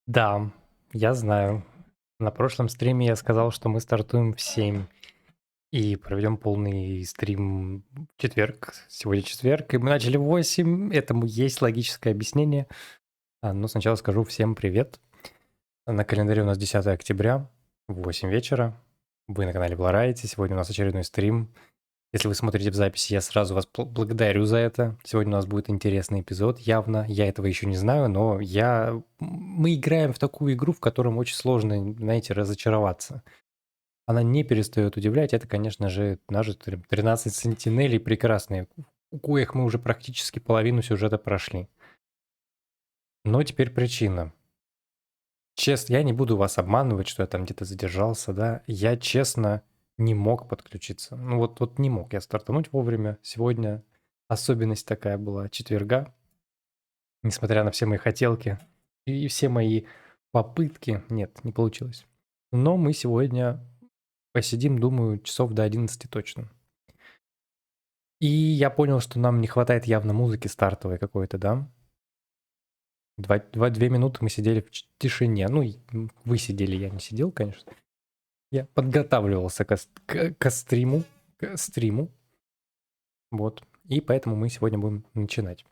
Да, я знаю. На прошлом стриме я сказал, что мы стартуем в 7 и проведем полный стрим в четверг. Сегодня четверг, и мы начали в 8. Этому есть логическое объяснение. Но сначала скажу всем привет. На календаре у нас 10 октября, 8 вечера. Вы на канале Бларайте. Сегодня у нас очередной стрим. Если вы смотрите в записи, я сразу вас благодарю за это. Сегодня у нас будет интересный эпизод, явно. Я этого еще не знаю, но мы играем в такую игру, в которой очень сложно, знаете, разочароваться. Она не перестает удивлять. Это, конечно же, наши 13 сентинелей прекрасные, у коих мы уже практически половину сюжета прошли. Но теперь причина. Честно, я не буду вас обманывать, что я там где-то задержался, да. Я, честно, не мог подключиться. Ну вот не мог я стартануть вовремя. Сегодня особенность такая была четверга. Несмотря на все мои хотелки и все мои попытки, нет, не получилось. Но мы сегодня посидим, думаю, часов до 11 точно. И я понял, что нам не хватает явно музыки стартовой какой-то, да? 2 минуты мы сидели в тишине. Ну, вы сидели, я не сидел, конечно. Я подготавливался к стриму. Вот. И поэтому мы сегодня будем начинать.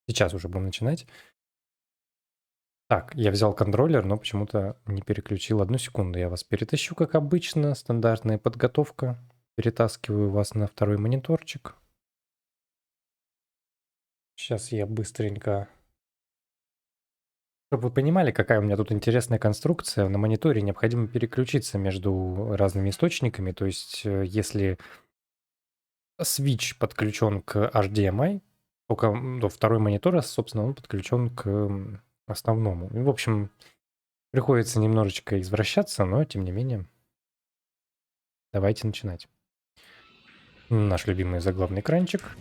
Сейчас уже будем начинать. Так, я взял контроллер, но почему-то не переключил. Одну секунду, я вас перетащу, как обычно. Стандартная подготовка. Перетаскиваю вас на второй мониторчик. Сейчас я быстренько... Чтобы вы понимали, какая у меня тут интересная конструкция, на мониторе необходимо переключиться между разными источниками. То есть, если Switch подключен к HDMI, только второй монитор, собственно, он подключен к основному. И, в общем, приходится немножечко извращаться, но тем не менее, давайте начинать. Наш любимый заглавный экранчик.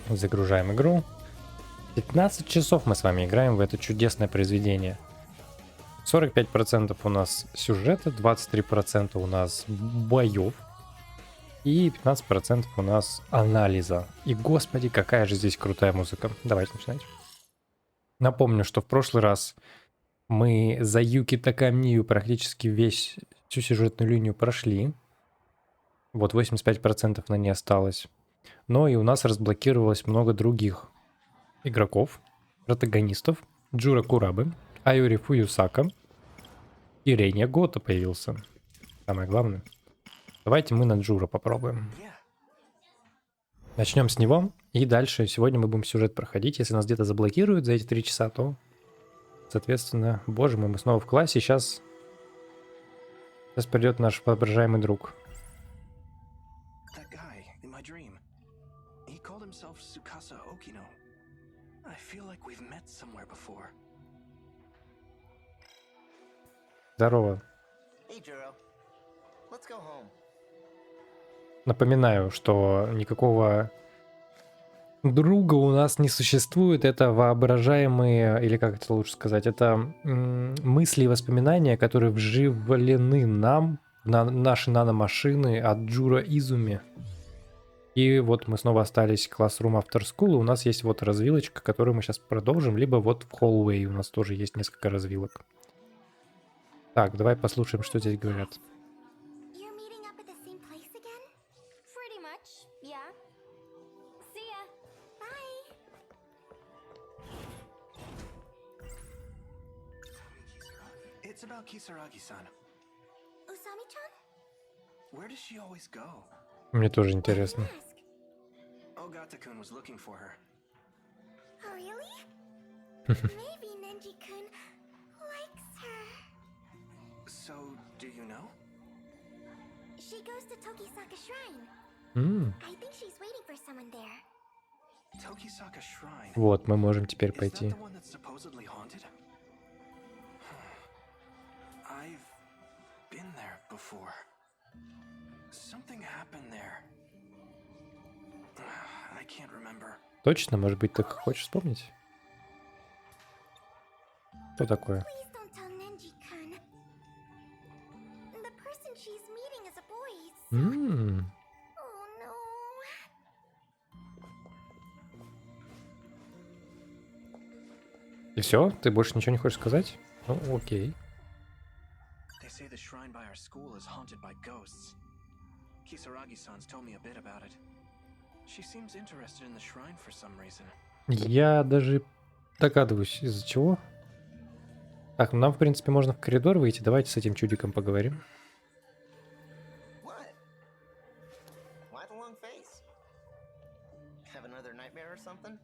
Загружаем игру. 15 часов мы с вами играем в это чудесное произведение. 45% у нас сюжета, 23% у нас боев и 15% у нас анализа. И, господи, какая же здесь крутая музыка. Давайте начинать. Напомню, что в прошлый раз мы за Юки Такамию практически всю сюжетную линию прошли. Вот 85% на ней осталось. Но и у нас разблокировалось много других игроков, протагонистов. Джура Курабы, Айори Фуюсака и Рейня Гота появился. Самое главное. Давайте мы на Джура попробуем. Начнем с него, и дальше сегодня мы будем сюжет проходить. Если нас где-то заблокируют за эти 3 часа, то, соответственно, боже мой, мы снова в классе. Сейчас придет наш воображаемый друг. Здорово. Напоминаю, что никакого друга у нас не существует. Это воображаемые, или как это лучше сказать, это мысли и воспоминания, которые вживлены нам на наши наномашины от Джура Изуми. И вот мы снова остались Classroom After School. У нас есть вот развилочка, которую мы сейчас продолжим. Либо вот в Hallway у нас тоже есть несколько развилок. Так, давай послушаем, что здесь говорят. Мне тоже интересно. Вот, мы можем теперь пойти. Точно, может быть, так хочешь вспомнить? Что такое? И все? Ты больше ничего не хочешь сказать? Ну, окей. They say the shrine by our school is haunted by ghosts. Kisaragi-san's told me a bit about it. She seems interested in the shrine for some reason. Я даже догадываюсь, из-за чего. Так, ну нам, в принципе, можно в коридор выйти. Давайте с этим чудиком поговорим. What? Why the long face? Have another nightmare or something?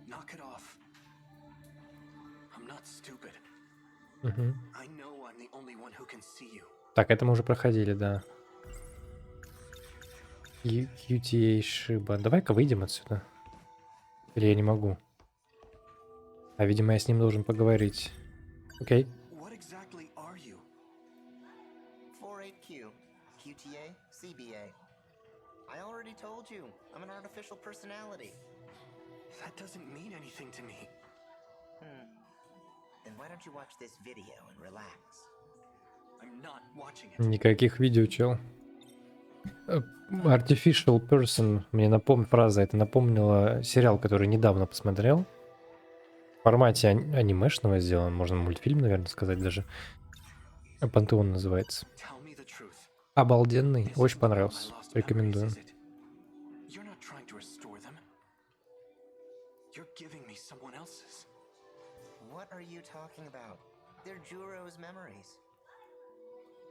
Knock it off. I'm not stupid. Угу. I know I'm the only one who can see you. Так, это мы уже проходили, да. QTA Шиба. Давай-ка выйдем отсюда. Или я не могу? А, видимо, я с ним должен поговорить. Окей. What exactly are you? 48Q, QTA, CBA. I already told you, I'm an artificial personality. That doesn't mean anything to me. Then why don't you watch this video and relax? I'm not watching it. Никаких видео, чел. Artificial Person. Мне фраза это напомнила сериал, который недавно посмотрел. В формате анимешного сделан. Можно мультфильм, наверное, сказать даже. Пантеон называется. Tell me the truth. Обалденный. This Очень is one of my понравился. lost Рекомендую. memories, is it? You're not trying to restore them. You're giving me someone else's. What are you talking about? They're Juro's memories.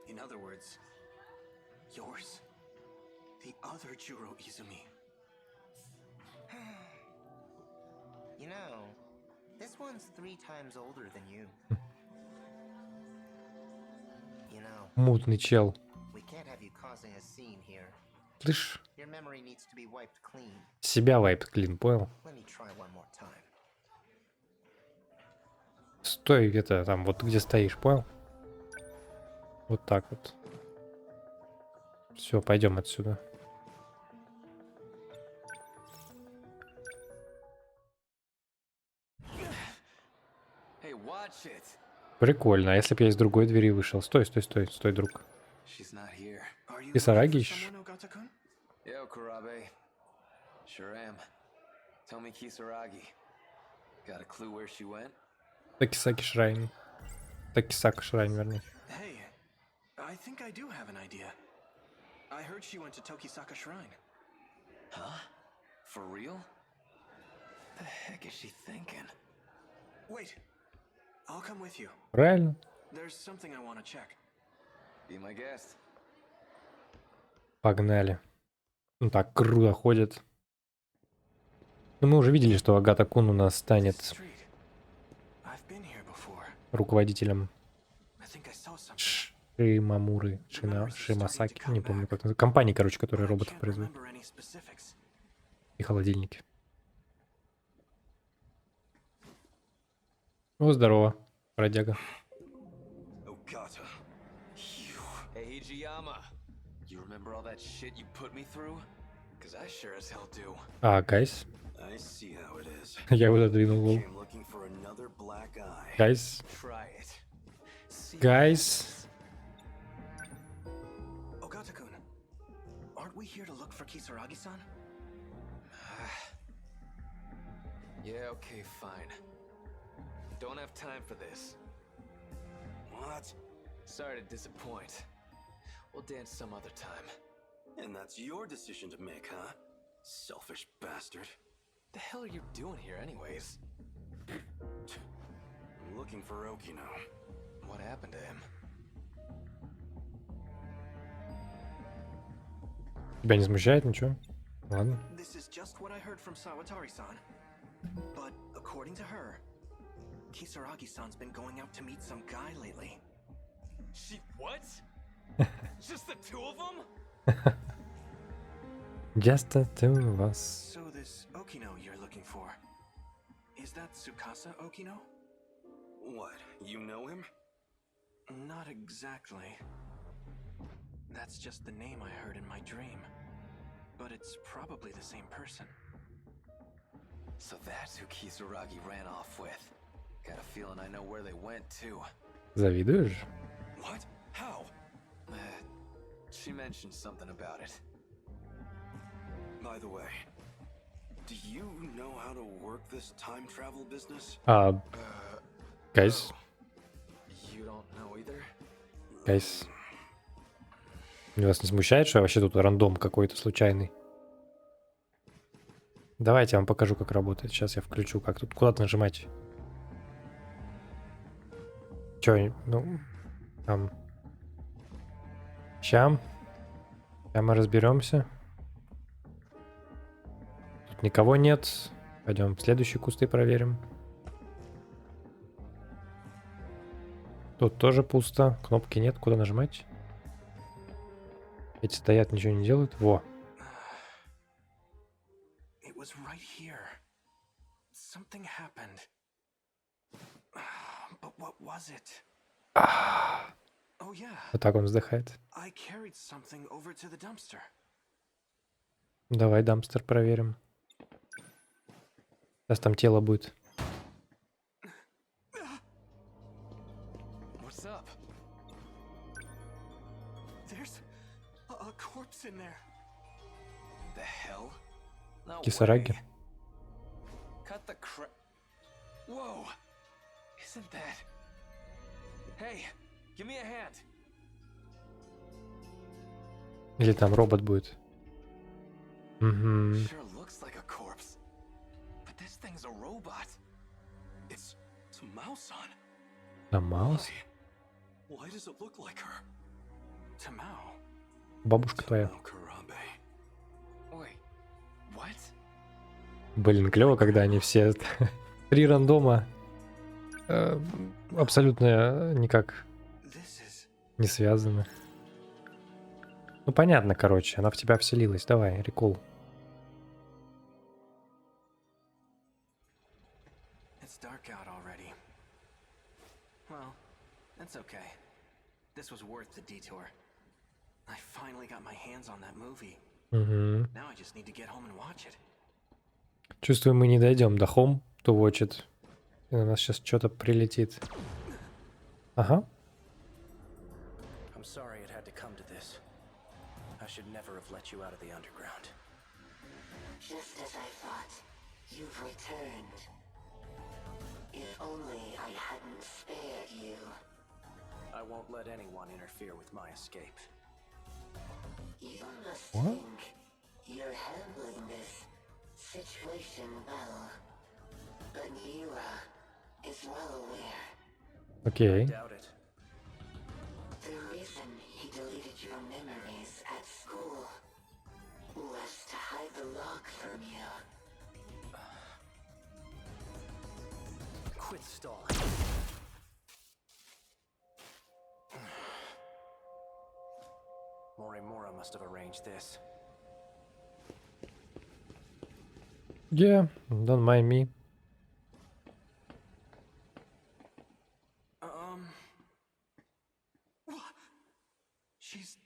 In other words, yours. The other Juro Izumi. You know, this one's 3 times older than you. You know, Мутный чел. we can't have you causing a scene here. Слышь, Your memory needs to be wiped clean. себя вайп клин, понял? Let me try one more time. Стой где-то там, вот где стоишь, понял? Вот так вот. Все, пойдем отсюда. Hey, watch it. Прикольно. А если бы я из другой двери вышел? Стой, стой, стой, стой, друг. She's not here. Are you Kisaragi? looking for someone, Ogata-kun? Yo, Kurabe. Sure am. Tell me Kisaragi. Got a clue where she went? Такисаки Шрайн. Такисака Шрайн, вернее. Hey, I think I do have an idea. I heard she went to Tokisaka Shrine. Huh? For real? The heck is she thinking? Wait, I'll come with you. Правильно? There's something I want to check. Be my guest. Погнали. Ну так, круто ходит. Ну, мы уже видели, что Агата Кун у нас станет Street. I've been here before. руководителем I think I saw something. Шимамуры, Шимасаки, не помню как называется. Компании, короче, которые but I роботов can't производят. remember any specifics. И холодильники. О, здорово, бродяга. Ogata. Hey, Hijiyama. You remember all that shit you put me through? Cause I sure as hell do. А, гайс. I see how it is. Я его задвинул. лол. Came looking for another black eye. Гайс. Try it. See Гайс. Ogata-kun, aren't we here to look for Kisaragi-san? Yeah, okay, fine. Don't have time for this. What? Sorry to disappoint. We'll dance some other time. And that's your decision to make, huh? Selfish bastard. The hell are you doing here anyways? I'm looking for Okino. What happened to him? Тебя не смущает ничего? Ладно. This is just what I heard from Sawatari-san. But according to her, Kisaragi-san's been going out to meet some guy lately. She what? Just the two of them? Just the two of us. So this Okino you're looking for, is that Tsukasa Okino? What, you know him? Not exactly. That's just the name I heard in my dream. But it's probably the same person. So that's who Kisaragi ran off with. Got a feeling I know where they went too. Завидуешь? What? How? She mentioned something about it. By the way, do you know how to work this time travel business? А, гайс. Гайс. Вас не смущает, что вообще тут рандом какой-то случайный? Давайте я вам покажу, как работает. Сейчас я включу, как тут куда-то нажимать. Чё, ну, там. Ща мы разберемся. Тут никого нет. Пойдем следующие кусты проверим. Тут тоже пусто. Кнопки нет. Куда нажимать? Эти стоят, ничего не делают. Во. It was right here. Something happened. But what was it? Oh yeah. Вот так он вздыхает. I carried something over to the dumpster. Давай дамстер проверим. Сейчас там тело будет. What's up? There's a corpse in there. The hell? No Кисараги. way. Cut the crap. Whoa! Isn't that? Hey, give me a hand. Или там робот будет. Угу. Sure looks like a corpse, but this thing's a robot. It's a mouse on. А маус? Why does it look like her? Tamao. Бабушка твоя. Tamao Karabe. Wait, what? Блин, клево, когда они все 3 рандома абсолютно никак This is не связаны. Ну понятно, короче, она в тебя вселилась. Давай, рекол. It's dark out already. Well, that's okay. This was worth the detour. I finally got my hands on that movie. Угу. Now I just need to get home and watch it. Чувствую, мы не дойдем до Home to Watch It. И на нас сейчас что-то прилетит. Ага. I'm sorry it had to come to this. I should never have let you out of the underground. Just as I thought, you've returned. If only I hadn't spared you. I won't let anyone interfere with my escape. You must What? think you're handling this situation well. But Mira is well aware. Окей. Doubt it. The reason he deleted your memories at school was to hide the log from you. Quit stalling. Morimura must have arranged this. Yeah, don't mind me. She's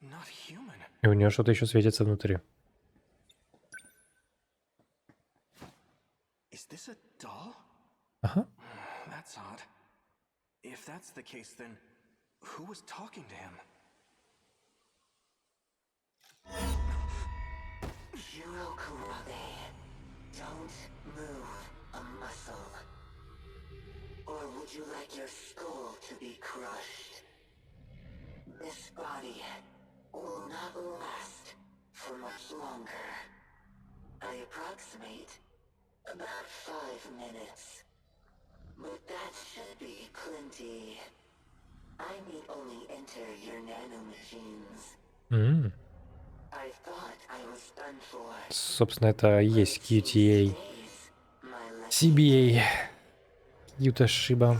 not human. И у нее что-то еще светится внутри. Is this a doll? Ага. That's odd. If that's the case, then who was talking to him? Kurabe, don't move a muscle. Or would you like your skull to be crushed? This body will not last for much longer. I approximate about 5 minutes. But that should be plenty. I need only enter your nanomachines. М. I thought I was done for. Собственно, это и есть QTA. Days, my lucky CBA. Юташиба.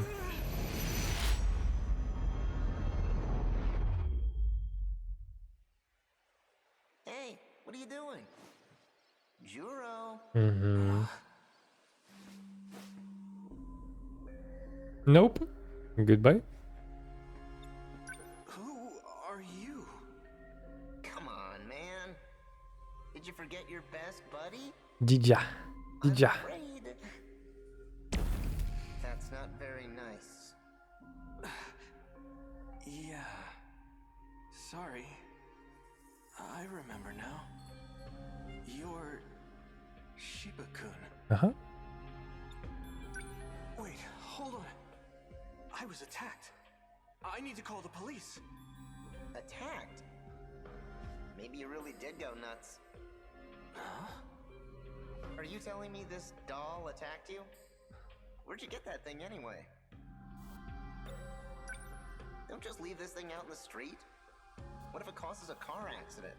Hey, what are you doing? Juro. Угу. Nope. Goodbye. Who are you? Come on, man. Did you forget your best buddy? Дидя. Дидя. Afraid. That's not very nice. Yeah. Sorry. I remember now. You're Shiba-kun. Ага. Wait, hold on. I was attacked. I need to call the police. Attacked? Maybe you really did go nuts. Huh? Are you telling me this doll attacked you? Where'd you get that thing anyway? Don't just leave this thing out in the street. What if it causes a car accident?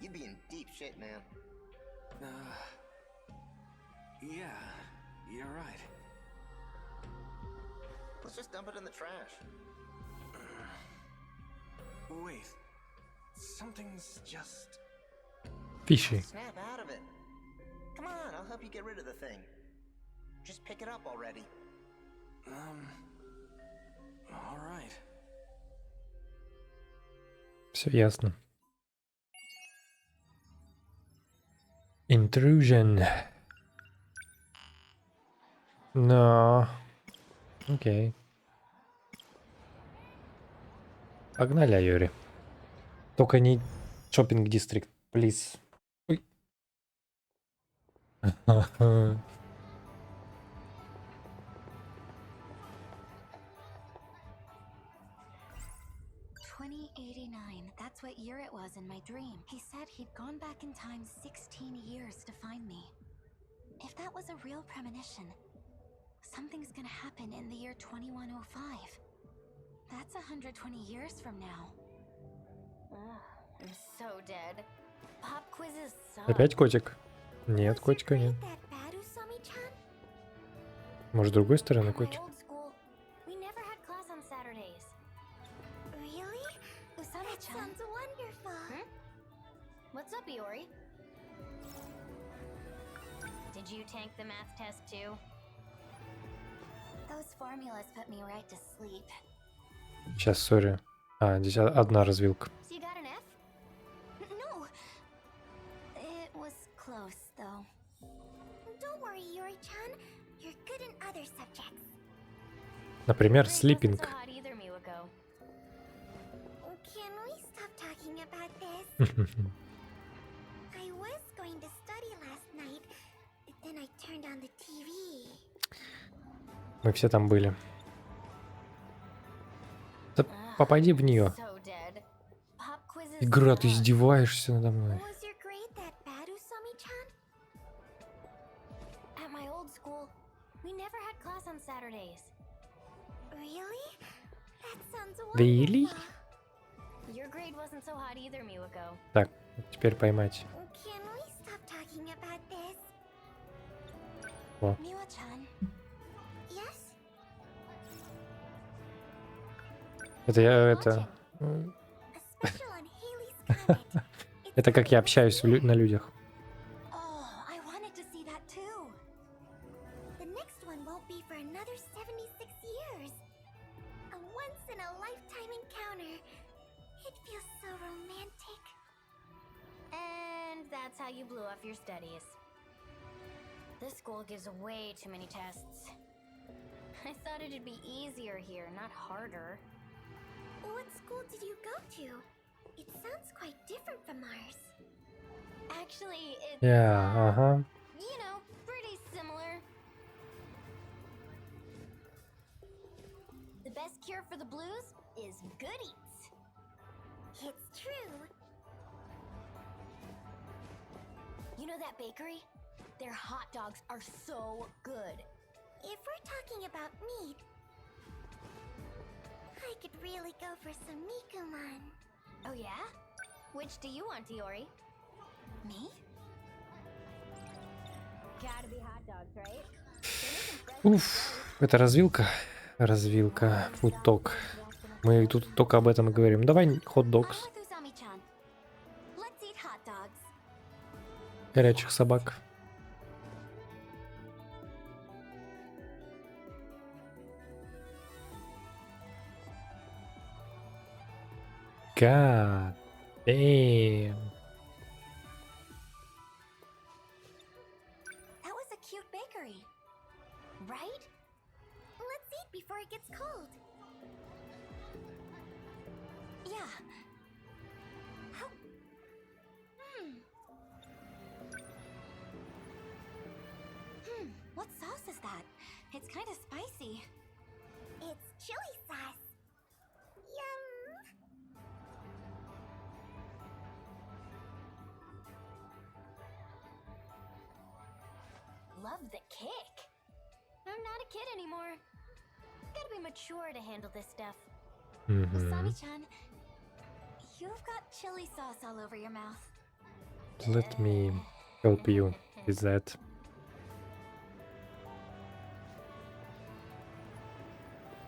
You'd be in deep shit, man. Yeah, you're right. Let's just dump it in the trash. Wait, something's just... Fishy. Snap out of it. Come on, I'll help you get rid of the thing. Just pick it up already. All right. Все ясно. Intrusion. Но... Окей. Погнали, Айори. Только не шоппинг дистрикт, плиз. Ой. 2089, that's what year it was in my dream. He said he'd gone back in time 16 years to find me. If that was a real premonition, something's gonna happen in the year 2105. That's 120 years from now. I'm so dead. Pop quizzes suck. Опять котик? Нет, котика нет. Может, с другой стороны At my котик? old school, we never had class on Saturdays. Really? That sounds wonderful. What's up, Iori? Did you tank the math test too? Those formulas put me right to sleep. Сейчас, сори. А, здесь одна развилка. So you got an F? No. It was close, though. Don't worry, Yuri-chan. You're good in other subjects. Например, Grade wasn't sleeping. so hot either, Miwako. Can we stop talking about this? I was going to study last night, but then I turned on the TV. Мы все там были. Да попади в нее. So dead. Pop quizzes Игра, ты suck. издеваешься надо мной. Was your grade that bad, Usami-chan? At my old school, we never had class on Saturdays. Really? That sounds wonderful. Really? Your grade wasn't so hot either, Miwako. Так, теперь поймать. Can we stop talking about this? О. Miwa-chan. Yes? Это я, это... A special on Haley's Comet. Это как я общаюсь на людях. Oh, I wanted to see that too. The next one won't be for another 76 years. A once-in-a-lifetime encounter. It feels so romantic. And that's how you blew off your studies. This school gives way too many tests. I thought it'd be easier here, not harder. What school did you go to? It sounds quite different from ours. Actually, it's, Я, ага. you know, pretty similar. The best cure for the blues is good eats. It's true. You know that bakery? Their hot dogs are so good. If we're talking about meat, I could really go for some Mikuman. Oh yeah? Which do you want, Iori? Me? Gotta be hot dogs, right? Уф, это развилка. Развилка. Фудток. Мы тут только об этом и говорим. Давай хот-догс. I'm with Usami-chan. Let's eat hot dogs. Горячих собак. God damn. That was a cute bakery. Right? Let's eat before it gets cold. Yeah. How? What sauce is that? It's kind of spicy. It's chili sauce. love the kick. I'm not a kid anymore. Gotta be mature to handle this stuff. Usami-chan, you've got chili sauce all over your mouth. Let me help you with that.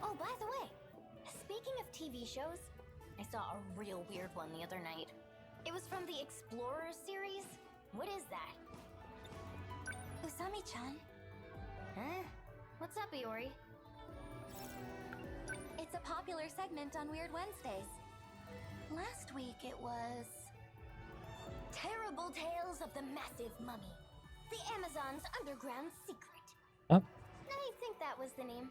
Oh, by the way, speaking of TV shows, I saw a real weird one the other night. It was from the Explorer series. What is that? Usami-chan, Huh? What's up, Iori? it's a popular segment on Weird Wednesdays. Last week it was... Terrible Tales of the Massive Mummy. The Amazon's underground secret. Huh? I think that was the name.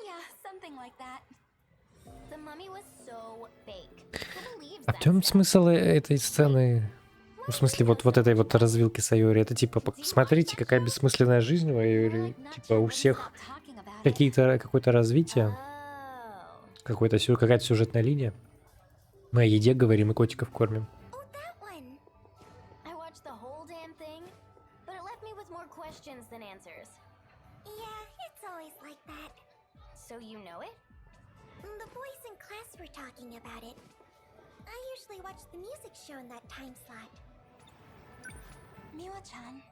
Yeah, something like that. The mummy was so fake. Who believes А в that чем stuff? смысл этой сцены? В смысле, вот этой вот развилки с Айори? Это типа, смотрите, какая бессмысленная жизнь у Айори. Типа, у всех какое-то развитие, Oh. какая-то сюжетная линия. Мы о еде говорим и котиков кормим. Oh, that one. I watched the whole damn thing, but it left me with more questions than answers. Yeah, it's always like that. So you know it? The boys in class were talking about it. I usually watch the music show in that time slot. Miwa-chan,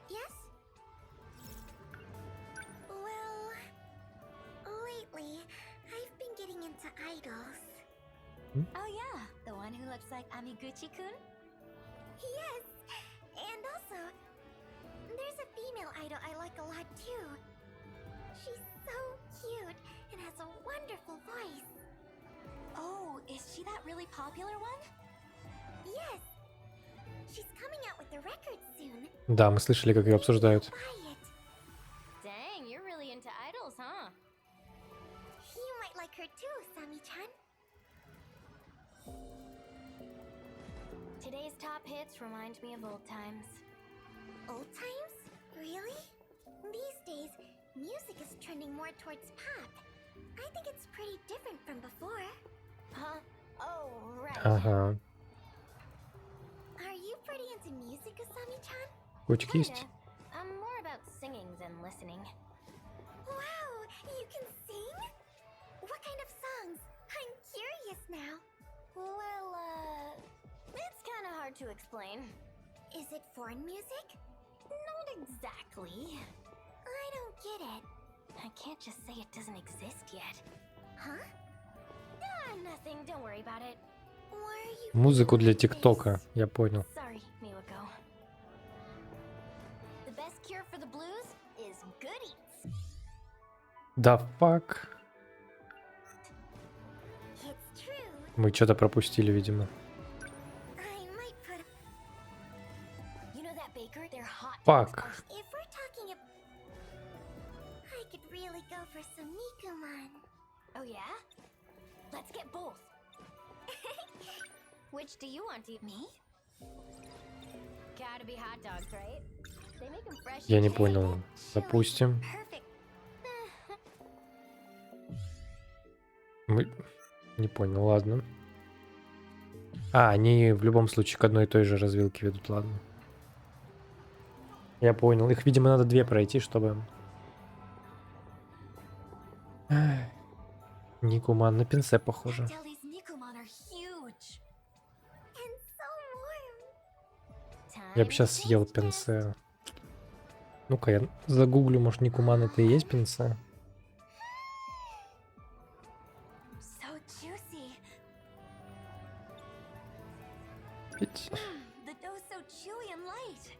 Yes? Well, lately, I've been getting into idols. oh yeah, the one who looks like Amiguchi-kun? Yes! And also, there's a female idol I like a lot too. She's so cute and has a wonderful voice. Oh, is she that really popular one? Yes! She's coming out with a record soon. Да, мы слышали, как ее обсуждают. Buy it. Dang, you're really into idols, huh? You might like her too, Sami-chan. Today's top hits remind me of old times. Old times? Really? These days, music is trending more towards pop. I think it's pretty different from before. Huh? Oh, right. Ага. Are you pretty into music, Usami-chan? Котик есть? Kinda. I'm more about singing than listening. Wow, you can sing? What kind of songs? I'm curious now. Well, it's kind of hard to explain. Is it foreign music? Not exactly. I don't get it. I can't just say it doesn't exist yet. Huh? Ah, nothing. Don't worry about it. Why are you Музыку для feeling like ТикТока, this? я понял. Sorry, Miwako. The best cure for the blues is good eats. Да фак. It's true. Мы что-то пропустили, видимо. I might put... You know that baker? They're hot. Fuck. dogs are- If we're talking about... I could really go for some Nikuman. Oh yeah? Let's get both. Which do you want to eat? Me? Gotta be hot dogs, right? They make them fresh. Я не and понял. Допустим. Perfect. Мы... Не понял, ладно. А, они в любом случае к одной и той же развилке ведут, ладно. Я понял. Их, видимо, надо две пройти, чтобы... Ай. Никуман на пинце похоже. Deli's Nikuman are huge. And so warm. Time Я бы сейчас to съел taste test. пинце. Ну-ка, я загуглю, может, Никуман это и есть пинце? So juicy. Ведь... The dough's so chewy and light.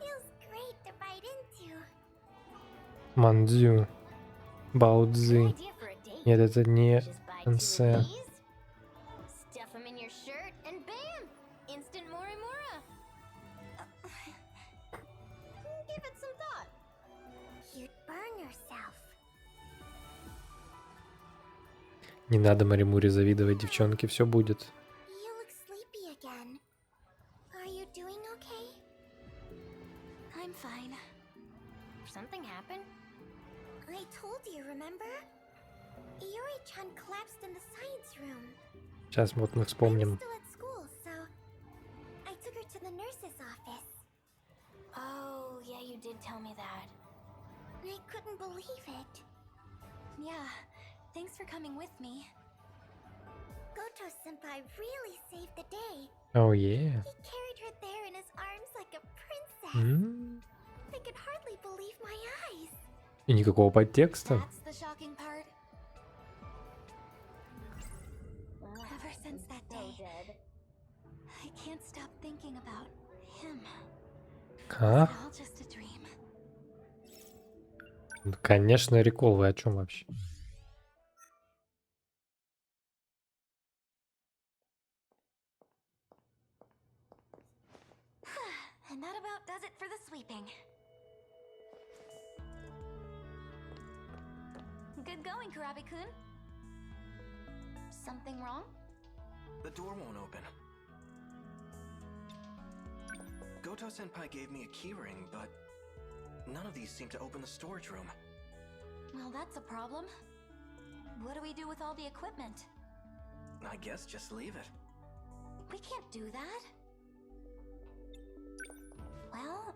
Feels great to bite into. Мандзю. Баудзи. Good idea for a date. Нет, это не Just buy two of пинце. these, stuff them in your shirt, and bam! Instant Morimura. Give it some thought. You'd burn yourself. Не надо Маримуре завидовать, девчонки, все будет. You look sleepy again. Are you doing okay? I'm fine. Something happened? I told you, remember? Iori-chan collapsed in the science room. Сейчас вот мы I was вспомним. still at school, so I took her to the nurse's office. Oh, yeah, you did tell me that. I couldn't believe it. Yeah, thanks for coming with me. Goto-senpai really saved the day. Oh, yeah. He carried her there in his arms like a princess. М. I could hardly believe my eyes. И никакого подтекста. That's the shocking part. Ever since that day, I can't stop thinking about him. А? It's all just a dream. Ну, конечно, рекол, вы о чем вообще? And that about does it for the sweeping. Good going, Kurabe-kun. Something wrong? The door won't open. Goto-senpai gave me a keyring, but none of these seem to open the storage room. Well, that's a problem. What do we do with all the equipment? I guess just leave it. We can't do that. Well,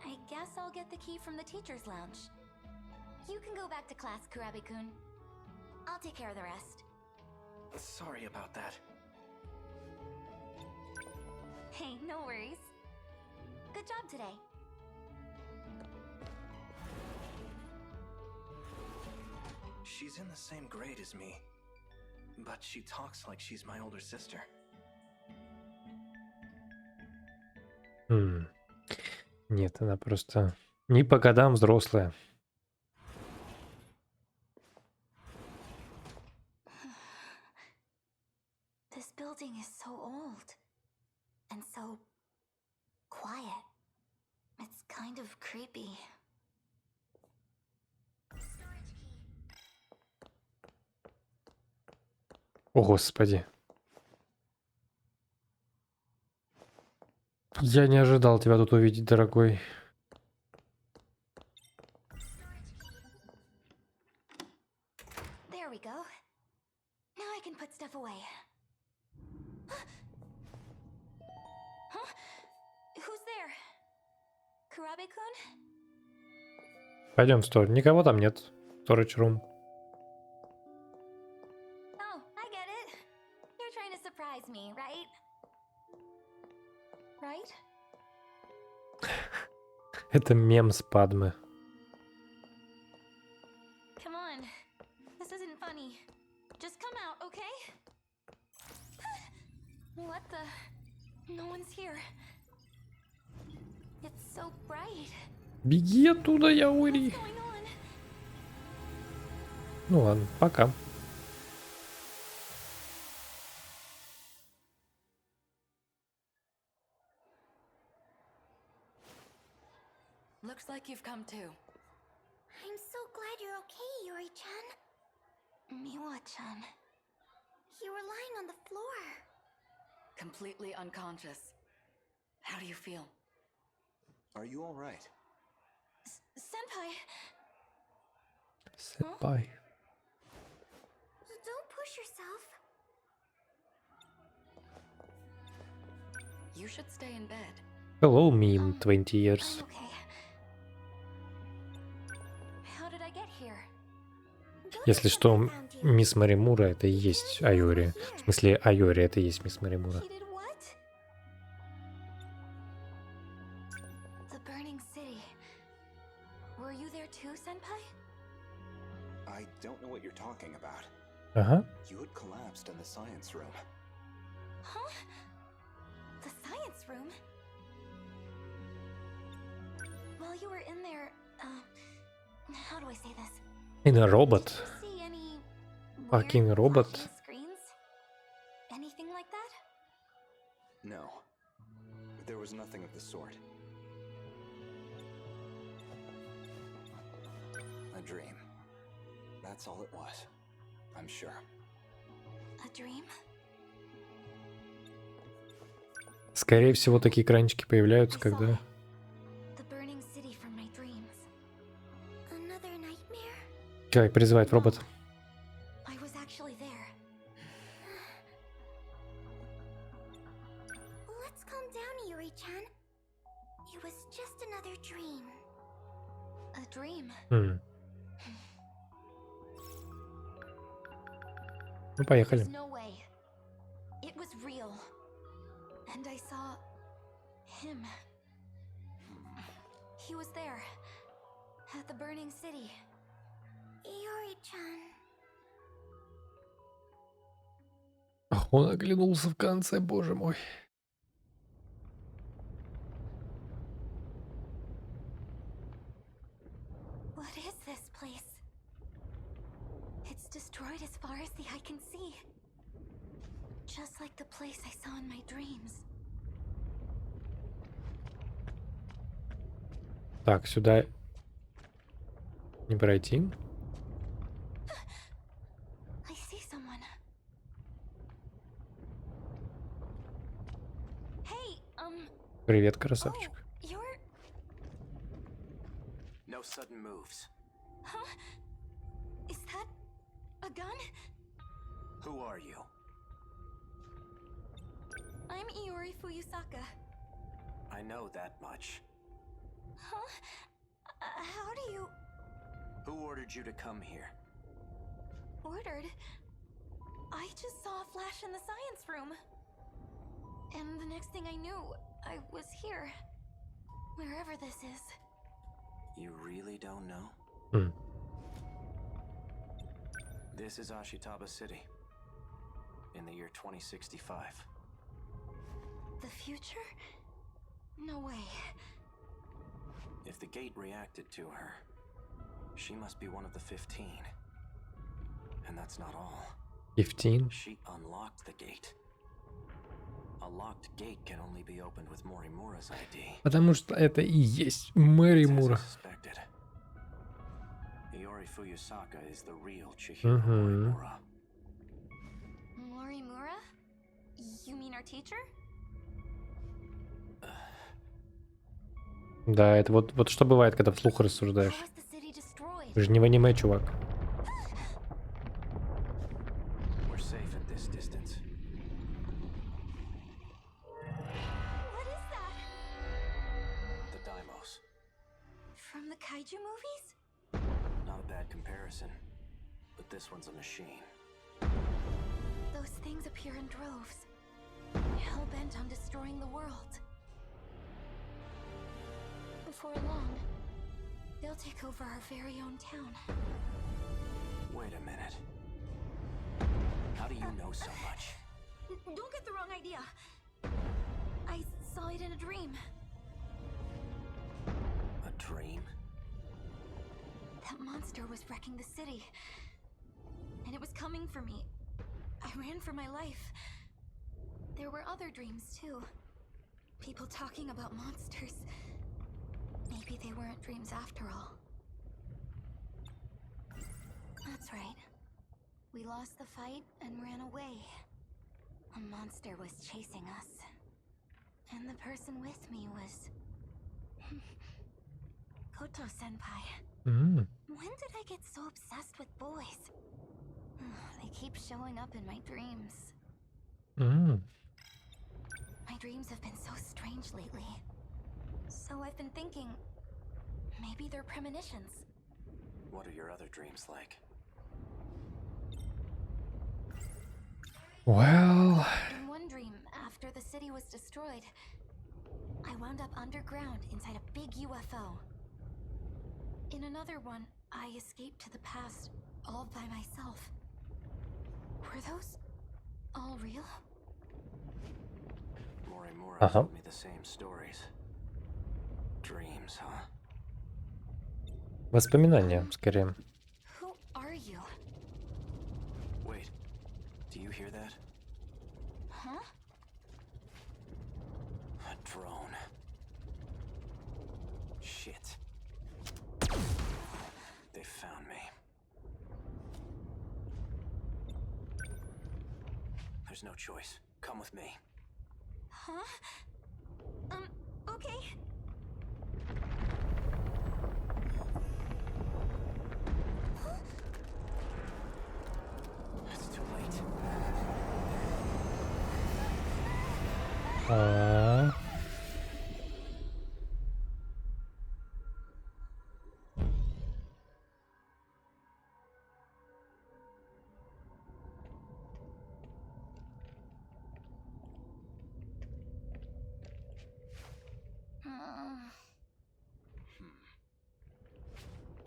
I guess I'll get the key from the teacher's lounge. You can go back to class, Kurabe-kun. I'll take care of the rest. Sorry about that. Hey, no worries. Good job today. She's in the same grade as me, but she talks like she's my older sister. Нет, она просто не по годам взрослая. This building is so old and so quiet. It's kind of creepy. О, Господи. Я не ожидал тебя тут увидеть, дорогой. There we go. Now I can put stuff away. Huh? Who's there? Kurabe-kun? Пойдем в сторону. Никого там нет. Storage room. Oh, I get it. You're trying to surprise me, right? Right? Это мем с Падме. Come on. This isn't funny. Just come out, okay? What the? No one's here. It's so bright. Беги оттуда, Яури. What's going on? Ну ладно, пока. Looks like you've come to. I'm so glad you're okay, Yuri-chan. Miwa-chan. You were lying on the floor. Completely unconscious. How do you feel? Are you all right? Senpai! Сэмпай. Don't push yourself. You should stay in bed. Hello, meme, 20 years. I'm okay. How did I get here? Если что, Goto-senpai found you. мисс Маримура это и есть Айори. В смысле, Айори это и есть мисс Маримура. He did what? The burning city. Were you there too, Senpai? I don't know what you're talking about. Ага. You had collapsed in the science room. Huh? The science room? While you were in there, how do I say this? In a robot. Did you see any Fucking weird robot. flashing screens? Anything like that? No. There was nothing of the sort. A dream. That's all it was. I'm sure. A dream? Скорее всего, такие экранчики появляются, I saw когда... it. The burning city from my dreams. Another nightmare? Человек призывает робота. I was actually there. It was just another dream. A dream. Ну, поехали. There's no way. It was real. And I saw him. He was there. At the burning city. Iori-chan. Ах, он оглянулся в конце, боже мой. What is this place? It's destroyed as far as the eye can see. Just like the place I saw in my dreams. Так, сюда не пройти. I see someone. Hey, Привет, красавчик. oh, you're... No sudden moves. Huh? Is that a gun? Who are you? I'm Iori Fuyusaka. I know that much. Huh? How do you... Who ordered you to come here? Ordered? I just saw a flash in the science room. And the next thing I knew, I was here. Wherever this is. You really don't know? This is Ashitaba City. In the year 2065. The future? No way. If the gate reacted to her, she must be one of the 15. And that's not all. 15. She unlocked the gate. A locked gate can only be opened with Morimura's ID. Потому что это и есть Мэри Мура. As I suspected. Iori Fuyusaka is the real Chihiro Morimura. Morimura? You mean our teacher? Да, это вот что бывает, когда вслух рассуждаешь. How was the city destroyed? Ты же не в аниме, чувак. We're safe at this distance. What is that? The Daimos. From the kaiju movies? Not a bad comparison. But this one's a machine. Those things appear in droves. Hell-bent on destroying the world. Before long, they'll take over our very own town. Wait a minute. How do you know so much? Don't get the wrong idea. I saw it in a dream. A dream? That monster was wrecking the city. And it was coming for me. I ran for my life. There were other dreams too. People talking about monsters. Maybe they weren't dreams after all. That's right. We lost the fight and ran away. A monster was chasing us. And the person with me was... Koto-senpai. When did I get so obsessed with boys? They keep showing up in my dreams. My dreams have been so strange lately. So I've been thinking, maybe they're premonitions. What are your other dreams like? Well... In one dream, after the city was destroyed, I wound up underground inside a big UFO. In another one, I escaped to the past all by myself. Were those all real? Morimura told me the same stories. Dreams, huh? Воспоминания, скорее. Who are you? Wait, do you hear that? Huh? A drone. Shit. They found me. There's no choice. Come with me. Huh? Okay. It's too late.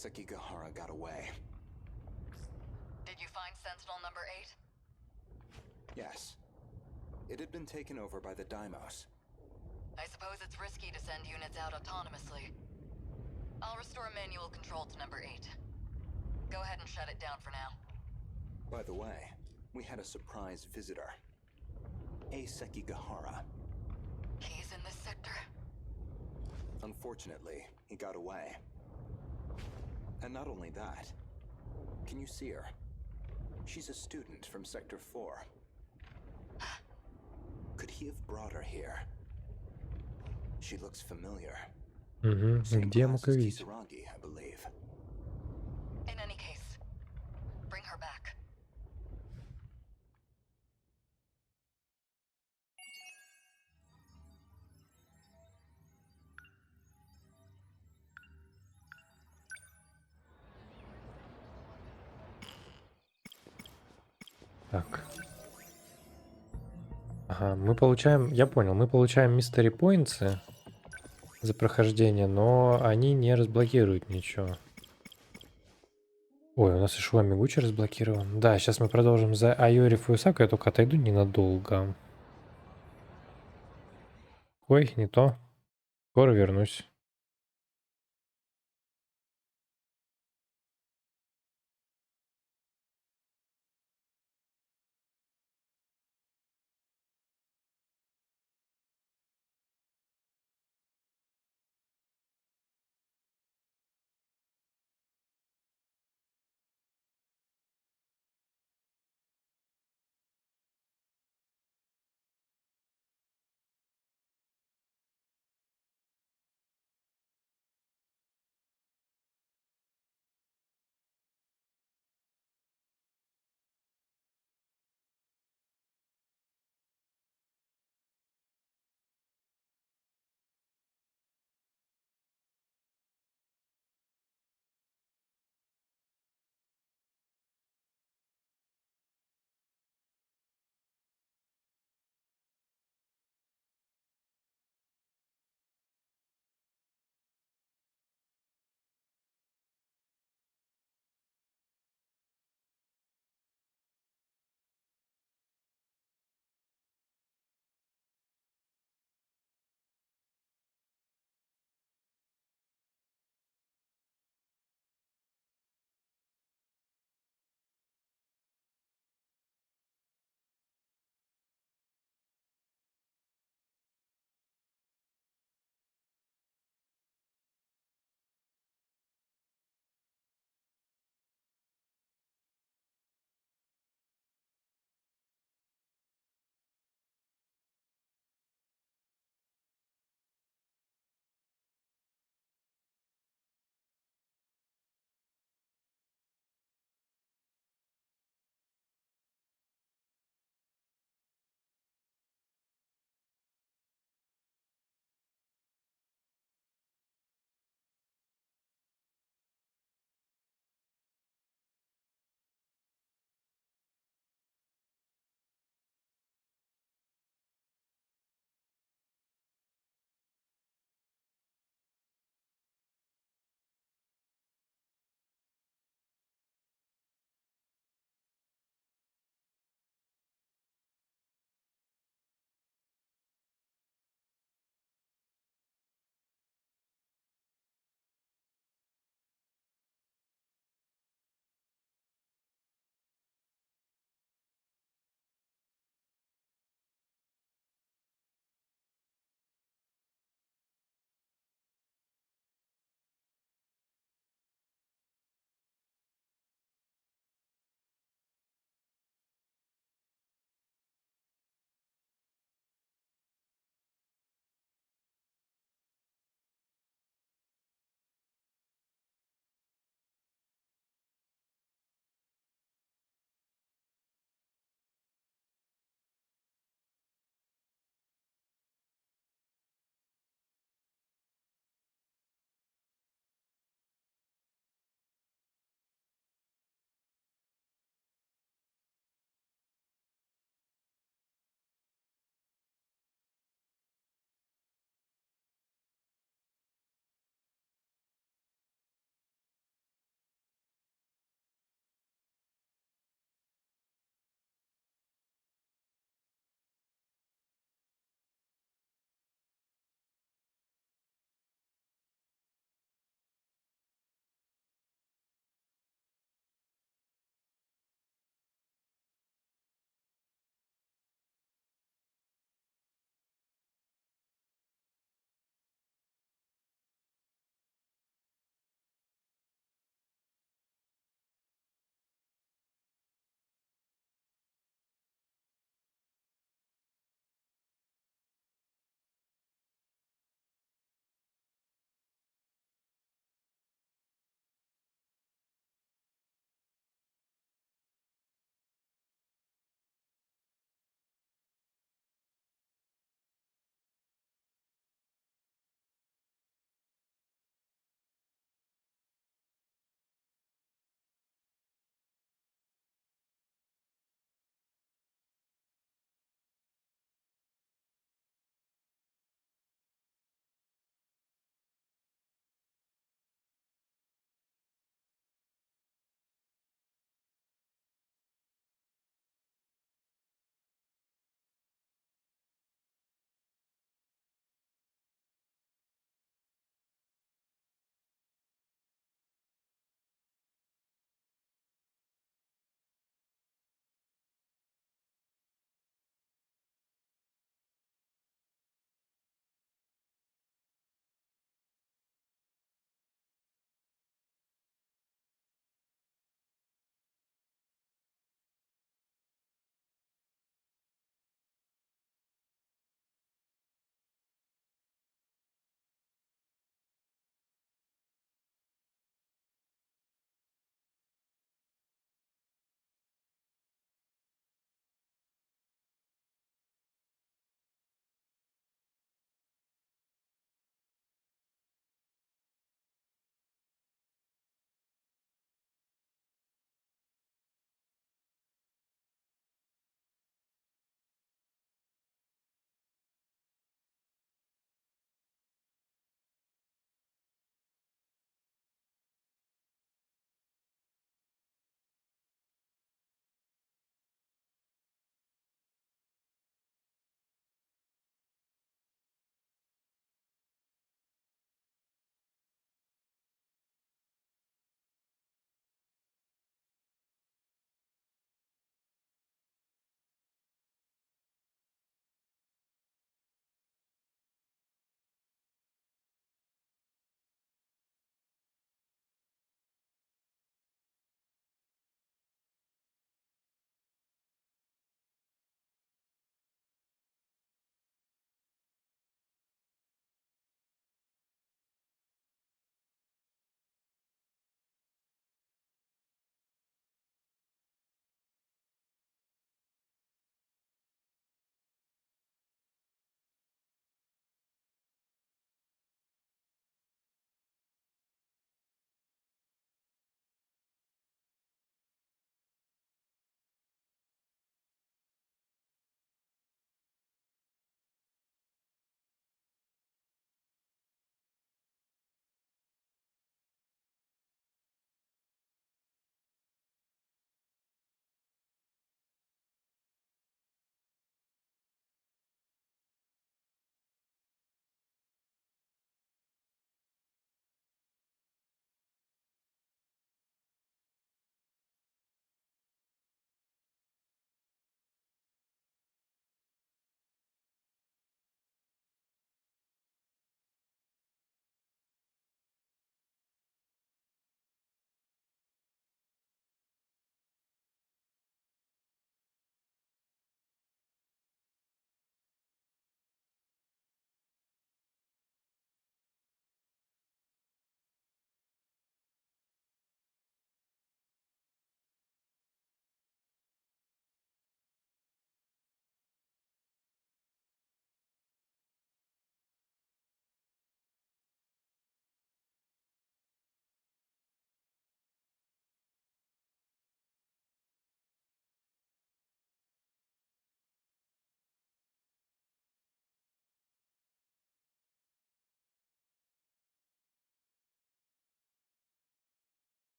Sekigahara got away. Did you find Sentinel number 8? Yes. It had been taken over by the Daimos. I suppose it's risky to send units out autonomously. I'll restore manual control to number 8. Go ahead and shut it down for now. By the way, we had a surprise visitor. A Sekigahara. He's in this sector. Unfortunately, he got away. And not only that, can you see her? She's a student from Sector 4. Could he have brought her here? She looks familiar. Same Где я class мог as ее видеть? Kisaragi, I believe. In any case, bring her back. Так. Ага, мы получаем, я понял, мы получаем мистери поинтсы за прохождение, но они не разблокируют ничего. Ой, у нас и Шуа Мигучи разблокирован. Да, сейчас мы продолжим за Айори Фуюсаку, я только отойду ненадолго. Ой, не то. Скоро вернусь.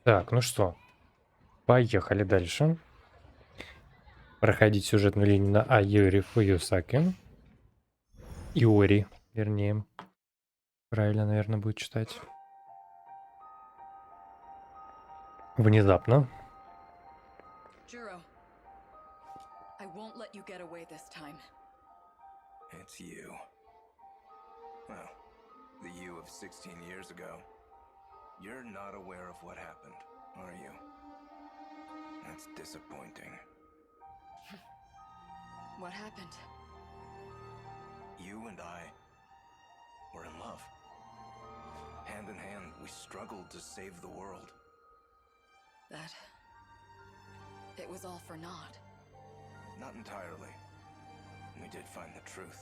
Так, ну что, поехали дальше. Проходить сюжетную линию на Айори Фуюсаки. Иори, вернее. Правильно, наверное, будет читать. Внезапно. Juro, I won't let you get away this time. It's you. Well, the you of 16 years ago. You're not aware of what happened, are you? That's disappointing. What happened? You and I were in love. Hand in hand, we struggled to save the world. That... it was all for naught. Not entirely. We did find the truth.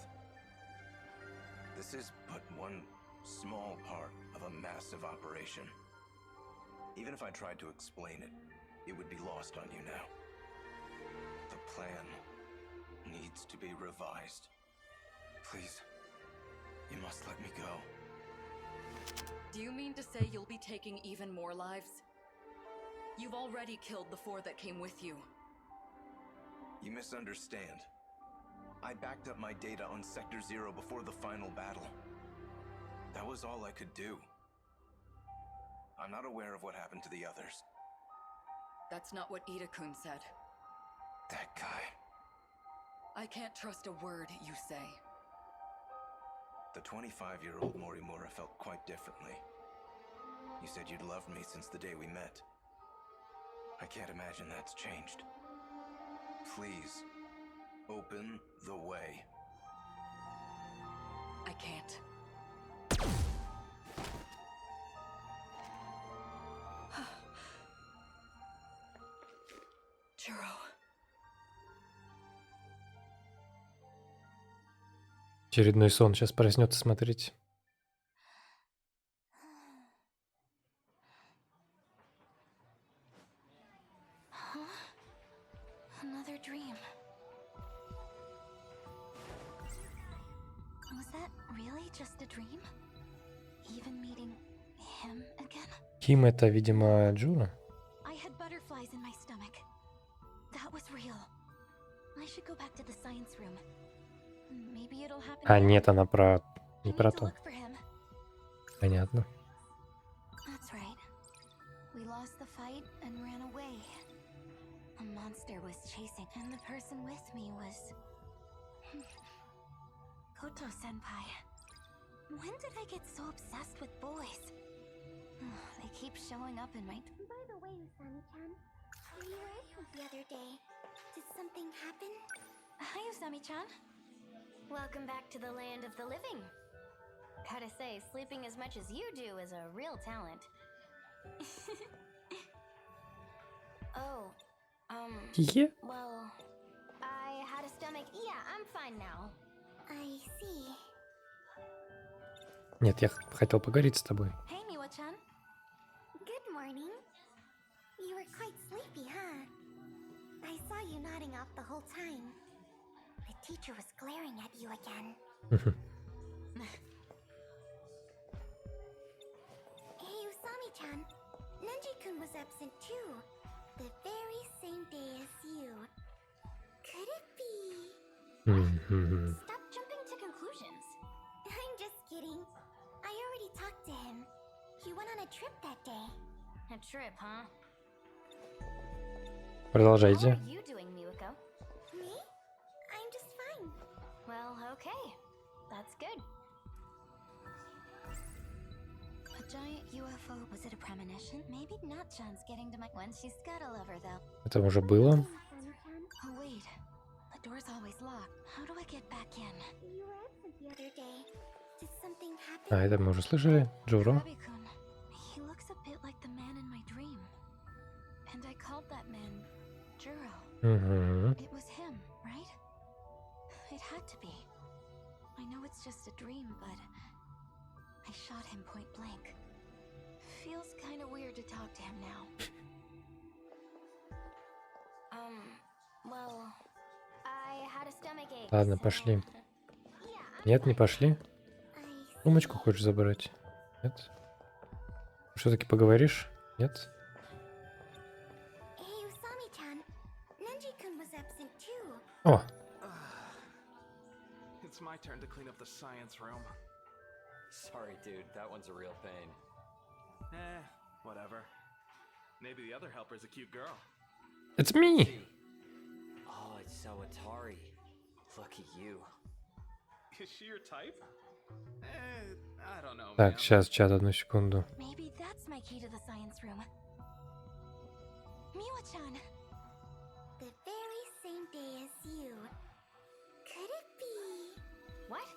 This is but one small part of a massive operation. Even if I tried to explain it, it would be lost on you now. The plan needs to be revised. Please, you must let me go. Do you mean to say you'll be taking even more lives? You've already killed the 4 that came with you. You misunderstand. I backed up my data on Sector 0 before the final battle. That was all I could do. I'm not aware of what happened to the others. That's not what Ida-kun said. That guy. I can't trust a word you say. The 25-year-old Morimura felt quite differently. You said you'd loved me since the day we met. I can't imagine that's changed. Please, open the way. I can't. Juro. Очередной сон. Сейчас проснется смотреть. Another dream. Was that really just a dream? Even meeting him again? Ким это, видимо, Джура. I had butterflies in my stomach. That was real. I should go back to the science room. Maybe it'll happen. А, again. нет, она про... I Не need про to то. look for him. Понятно. That's right. We lost the fight and ran away. A monster was chasing, and the person with me was... Koto-senpai. When did I get so obsessed with boys? They keep showing up in my... By the way, Usami-chan, were you out the other day? Did something happen? Hi, Usami-chan. Welcome back to the land of the living. Gotta say, sleeping as much as you do is a real talent. Oh, Хе-хе. well, I had a stomach. Yeah, I'm fine now. I see. Нет, я хотел поговорить с тобой. Hey, Miwa-chan. Good morning. You were quite sleepy, huh? I saw you nodding off the whole time. The teacher was glaring at you again. Hey, Usami-chan. Nenji-kun was absent too. The very same day as you. Could it be? Мгм. Stop jumping to conclusions. I'm just kidding. I already talked to him. He went on a trip that day. A trip, huh? How Продолжайте. are you doing, Miwako? Me? I'm just fine. Well, okay. That's good. A giant UFO, was it a premonition? Maybe Natchan's getting to my... When she's got a lover, though. Это уже было. Usami-chan, Oh, wait. The door's always locked. How do I get back in? you were absent the other day. Did something happen? А, это мы уже слышали. Джуро. Gabi-kun. He looks a bit like the man in my dream. And I called that man Juro. Угу. It was him, right? It had to be. I know it's just a dream, but I shot him point blank. Feels kind of weird to talk to him now. Well, I had a stomach ache. Ладно, so- пошли. Yeah, I'm Нет, не fine пошли. I see. Сумочку хочешь забрать? Нет? Все-таки поговоришь? Нет? О, It's my turn to clean up the science room. Sorry, dude, that one's a real pain. Whatever. Maybe the other helper's a cute girl. it's me! Oh, it's so Atari. Lucky you. Is she your type? I don't know, Так, man. сейчас, чат, одну секунду. Maybe that's my key to the science room. Miwa-chan. The very same day as you. Could it be? What?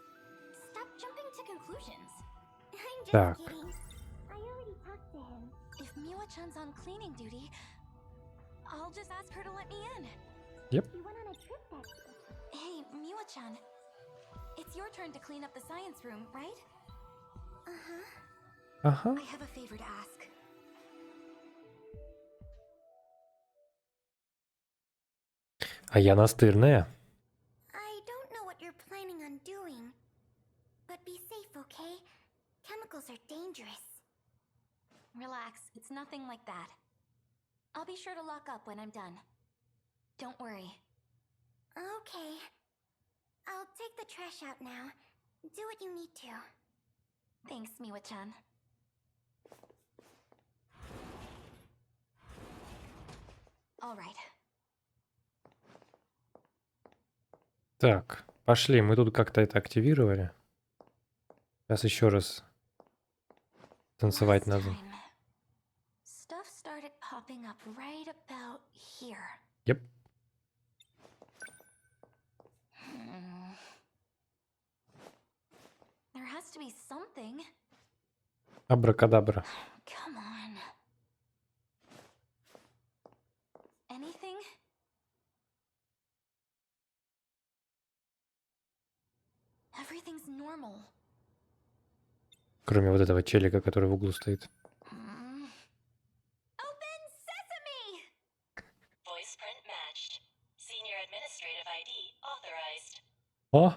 Stop jumping to conclusions. I'm just Так. kidding. I already talked to him. If Miwa-chan's on cleaning duty, I'll just ask her to let me in. We went on a trip that Hey, Miwa-chan. It's your turn to clean up the science room, right? Ага. I have a favor to ask. А я настырная. I don't know what you're planning on doing. But be safe, okay? Chemicals are dangerous. Relax, it's nothing like that. I'll be sure to lock up when I'm done. Don't worry. Okay. I'll take the trash out now. Do what you need to. Thanks, Miwa-chan. All right. Так, пошли. Мы тут как-то это активировали. Сейчас еще раз танцевать Last надо. time, stuff started popping up right about here. Yep. There has to be something. Абракадабра. Come on. Anything? Everything's normal. Кроме вот этого челика, который в углу стоит. Open sesame! Voice print matched. Senior administrative ID authorized. О!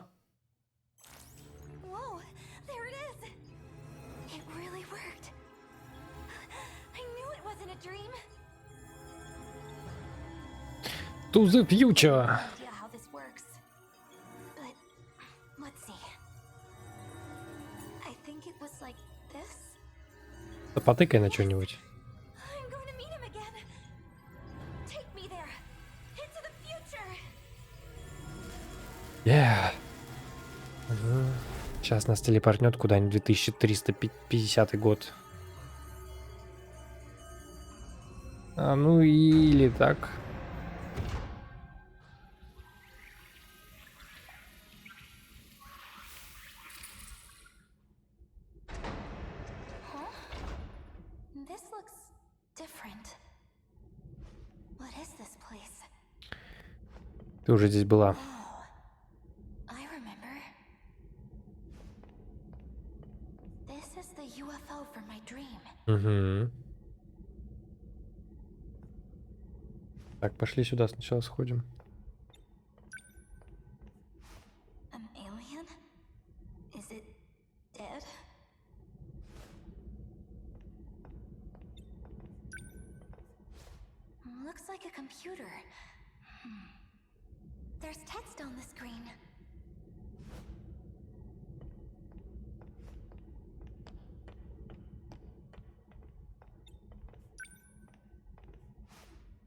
Whoa, there it is. It really worked. I knew it wasn't a dream. To the future! No idea how this works. But let's see. I think it was like this. Да потыкай на что-нибудь. I'm going to meet him again. Take me there. Into the future. Yeah. Сейчас нас телепортнет куда-нибудь 2350 год. А ну или так. Huh? This looks different. What is this place? Ты уже здесь была. Oh, I remember. This is the UFO from my dream. Угу. Так, пошли сюда сначала сходим. An alien? Is it dead? Looks like a computer. There's text on the screen.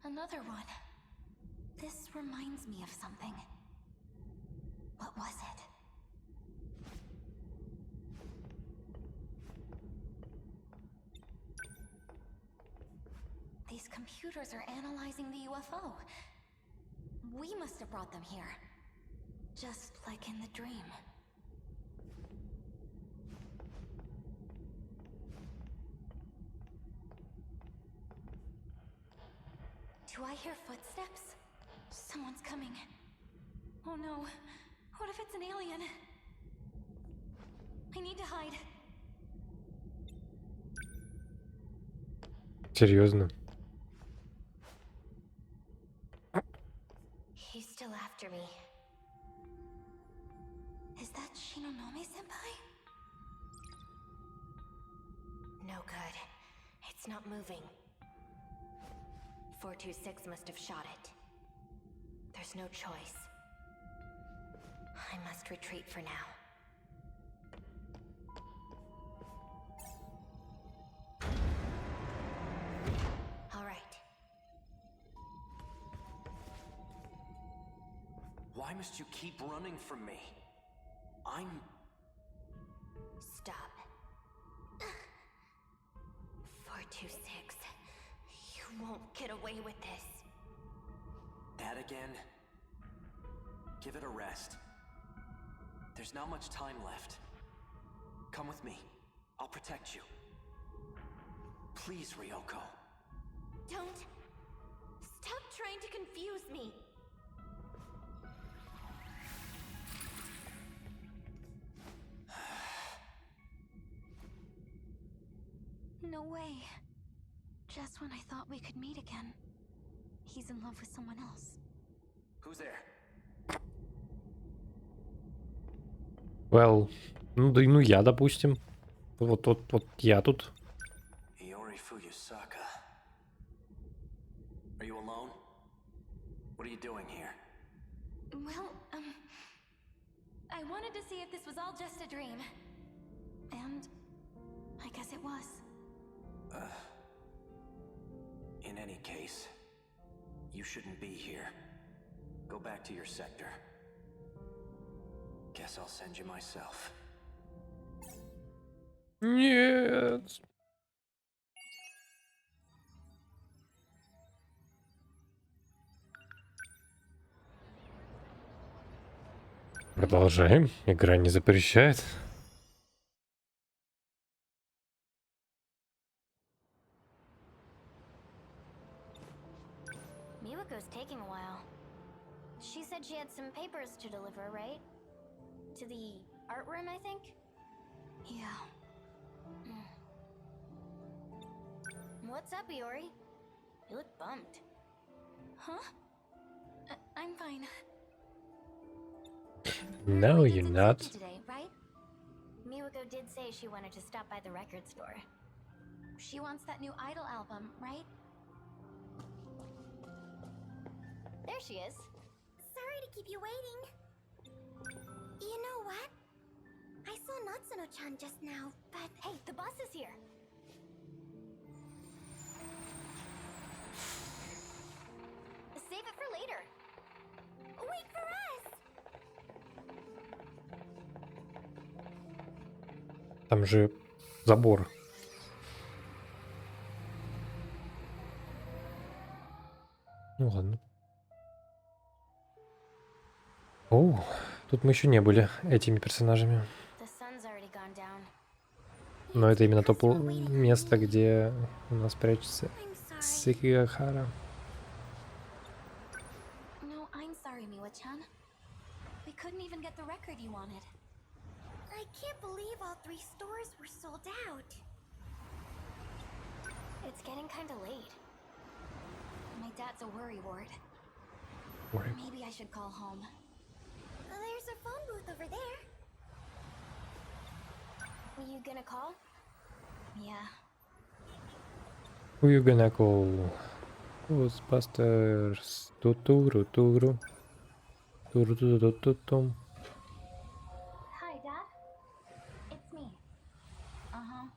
Another one. This reminds me of something. What was it? These computers are analyzing the UFO. We must have brought them here. Just like in the dream. Do I hear footsteps? Someone's coming. Oh no. What if it's an alien? I need to hide. Серьезно. He's still after me. Is that Shinonome-senpai? No good. It's not moving. 426 must have shot it. There's no choice. I must retreat for now. All right. Why must you keep running from me? I'm... Stop. 426. You won't get away with this. That again? Give it a rest. There's not much time left. Come with me. I'll protect you. Please, Ryoko. Don't. Stop trying to confuse me. No way. Just when I thought we could meet again, he's in love with someone else. Who's there? Well, ну да, ну я, допустим. Вот я тут. Iori Fuyusaka. Are you alone? What are you doing here? Well, I wanted to see if this was all just a dream. And I guess it was. In any case, you shouldn't be here. Go back to your sector. Guess I'll send you myself. Нет. Продолжаем. Игра не запрещает. Miwako's taking a while. She said she had some papers to deliver, right? To the art room, I think? Yeah. What's up, Iori? You look bummed. Huh? I'm fine. No, you're not. Today, right? Miwako did say she wanted to stop by the record store. She wants that new Idol album, right? There she is. Sorry to keep you waiting. You know what? I saw Natsuno-chan just now, but... Hey, the bus is here. Save it for later. Wait for us! Там же забор. Ну ладно. О, тут мы еще не были этими персонажами. The sun's already gone down. Но это именно то место, где у нас прячется I'm sorry. Сикигахара. No, I'm sorry, Miwa-chan. We couldn't even get the record you wanted. I can't believe all 3 stores were sold out. It's getting kinda late. My dad's a worry ward. Worry. Maybe I should call home. There's a phone booth over there. Are you gonna call? Yeah. Who you gonna call? Ghostbusters. Тутуру туру. Туру туру тутум. Hi, Dad. It's me. Uh-huh.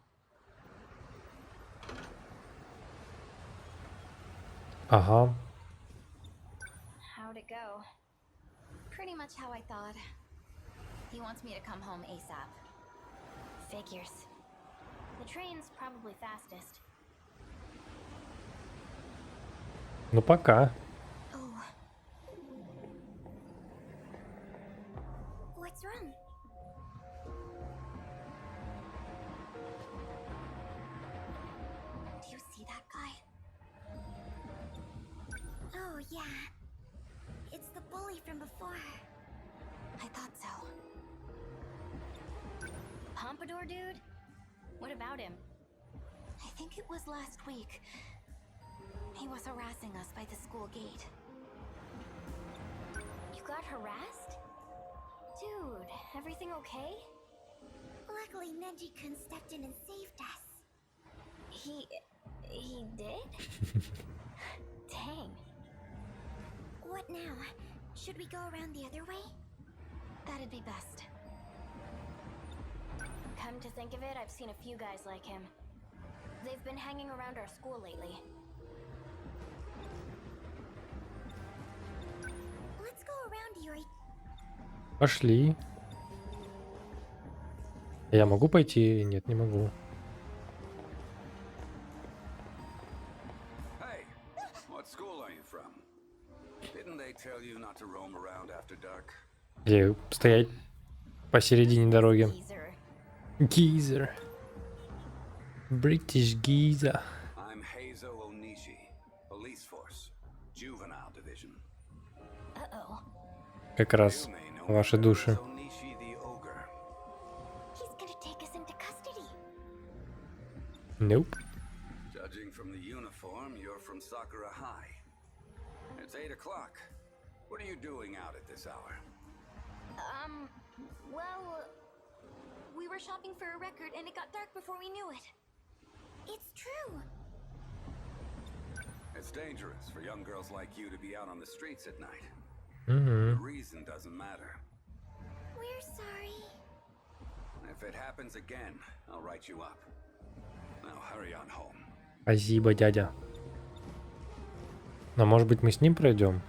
Ага. How'd it go? Pretty much how I thought. He wants me to come home ASAP. Figures. The train's probably fastest. Ну пока. Oh, What's wrong? do you see that guy? Oh, yeah. It's the bully from before. I thought so. Pompadour dude? What about him? I think it was last week. He was harassing us by the school gate. You got harassed? Dude, everything okay? Luckily, Neji-kun stepped in and saved us. He did? Dang. What now? Should we go around the other way? That'd be best. Come to think of it, I've seen a few guys like him. They've been hanging around our school lately. Let's go around, Yuri. Пошли. Я могу пойти? Нет, не могу. Hey, what school are you from? Didn't they tell you not to roam around after dark? Где стоять посередине дороги. Гейзер. British Giza. I'm Heizo Onishi, police force, juvenile division. Uh-oh. Как раз ваши души. Onishi the ogre. He's gonna take us into custody. Nope. Judging from the uniform, you're from Sakura High. It's 8 o'clock. What are you doing out at this hour? Well, we were shopping for a record and it got dark before we knew it. It's true. It's dangerous for young girls like you to be out on the streets at night. Угу. The reason doesn't matter. We're sorry. If it happens again, I'll write you up. Now hurry on home. Спасибо, дядя. Но может быть мы с ним пройдем?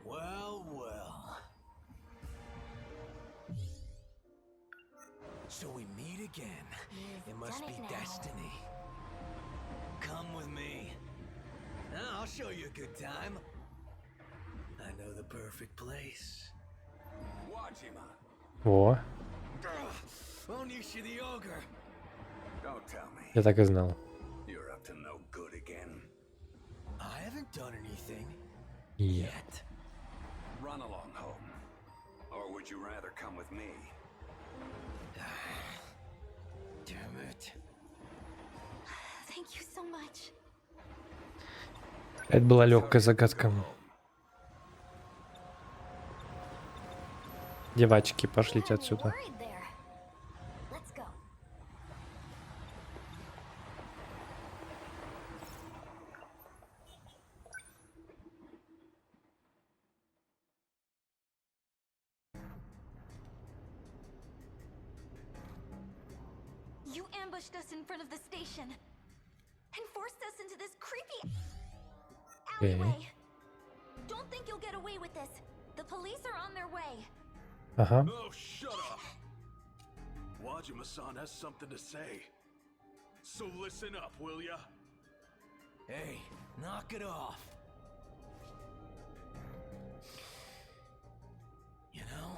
Well, well. So we meet again. It must be destiny. Come with me. I'll show you a good time. I know the perfect place. Wajima. О, Onishi the ogre. Don't tell me. я так и знал. You're up to no good again. I haven't done anything Yeah. yet. Run along home. Or would you rather come with me? Damn it. Thank you so much. Это была легкая загадка. Девочки, пошлите отсюда. Worried there. Let's go. You ambushed us in front of the station and forced us into this creepy alleyway. Don't think you'll get away with this. The police are on their way. Ага. Oh, shut up! Wajima-san has something to say. So listen up, will ya? Hey, knock it off. You know,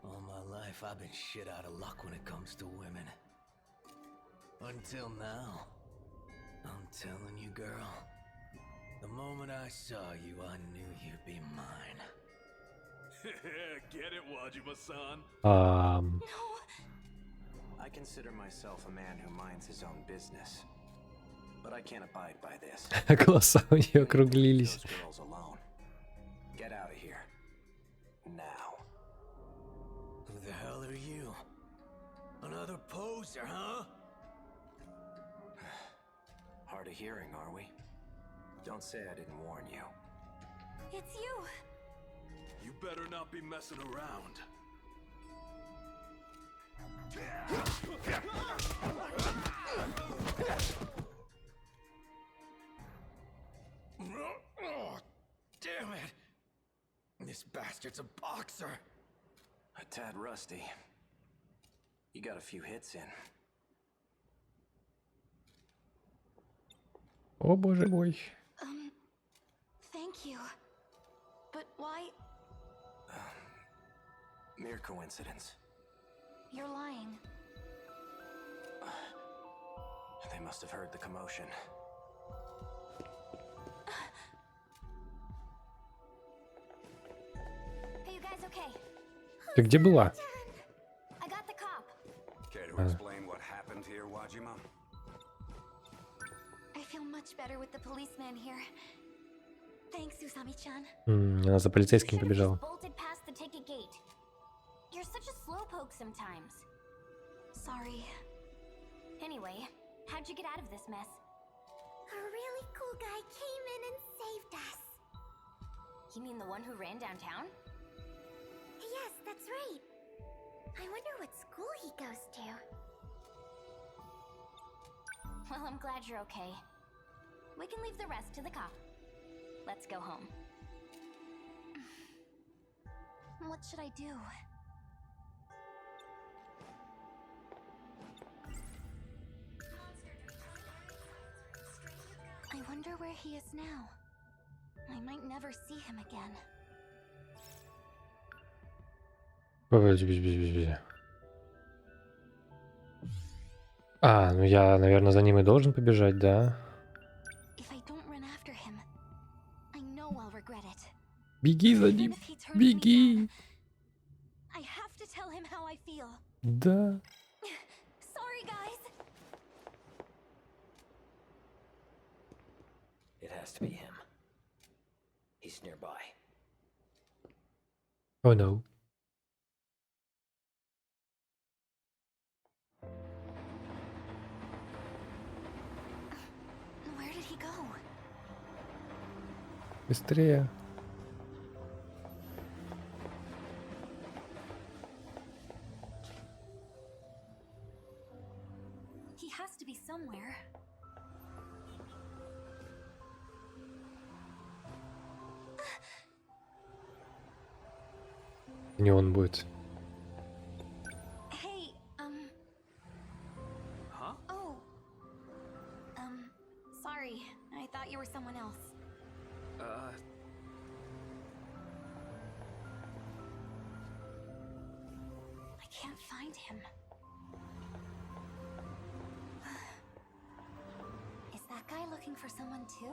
all my life I've been shit out of luck when it comes to women. Until now. I'm telling you, girl. The moment I saw you, I knew you'd be mine. Get it, Wajima-san? I consider myself a man who minds his own business. But I can't abide by this. Глаза у нее округлились. Those girls alone. Get out of here. Now. Who the hell are you? Another poser, huh? Hard of hearing, are we? Don't say I didn't warn you. It's you. You better not be messing around. Oh, damn it! This bastard's a boxer. A tad rusty. You got a few hits in. О боже мой. Thank you. But why? Mere coincidence. You're lying. They must have heard the commotion. Hey, you guys okay? Ты где была? I got the cop. Care to explain what happened here, Wajima? I feel much better with the policeman here. Thanks, Usami-chan. Она за полицейским побежала. Bolted past the ticket gate. You're such a slowpoke sometimes. Sorry. Anyway, How'd you get out of this mess? A really cool guy came in and saved us. You mean the one who ran downtown? Yes, that's right. I wonder what school he goes to. Well, I'm glad you're okay. We can leave the rest to the cop. Let's go home. What should I do? I wonder where he is now. I might never see him again. А, ну я, наверное, за ним и должен побежать, да? If I don't run after him, I know I'll regret it. Беги за Even ним, if he turns me беги. down, I have to tell him how I feel. Да. Sorry, guys. It has to be him. He's nearby. Oh no. Where did he go? Быстрее. He has to be somewhere. Не он будет. Hey, Huh? oh. Sorry. I thought you were someone else. I can't find him. Is that guy looking for someone too?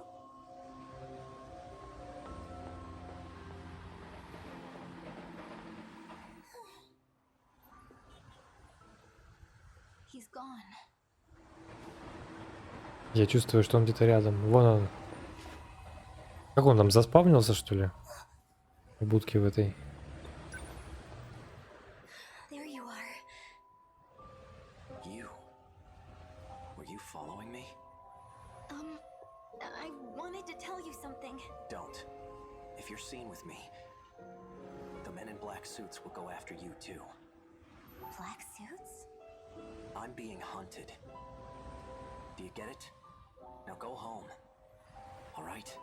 He's gone. Я чувствую, что он где-то рядом. Вон он. Как он там заспавнился, что ли? В будке в этой. There you are. You? Were you following me? I wanted to tell you something. Don't. If you're seen with me, the men in black suits will go after you too. Black suits? I'm being hunted. Do you get it? Now go home. All right?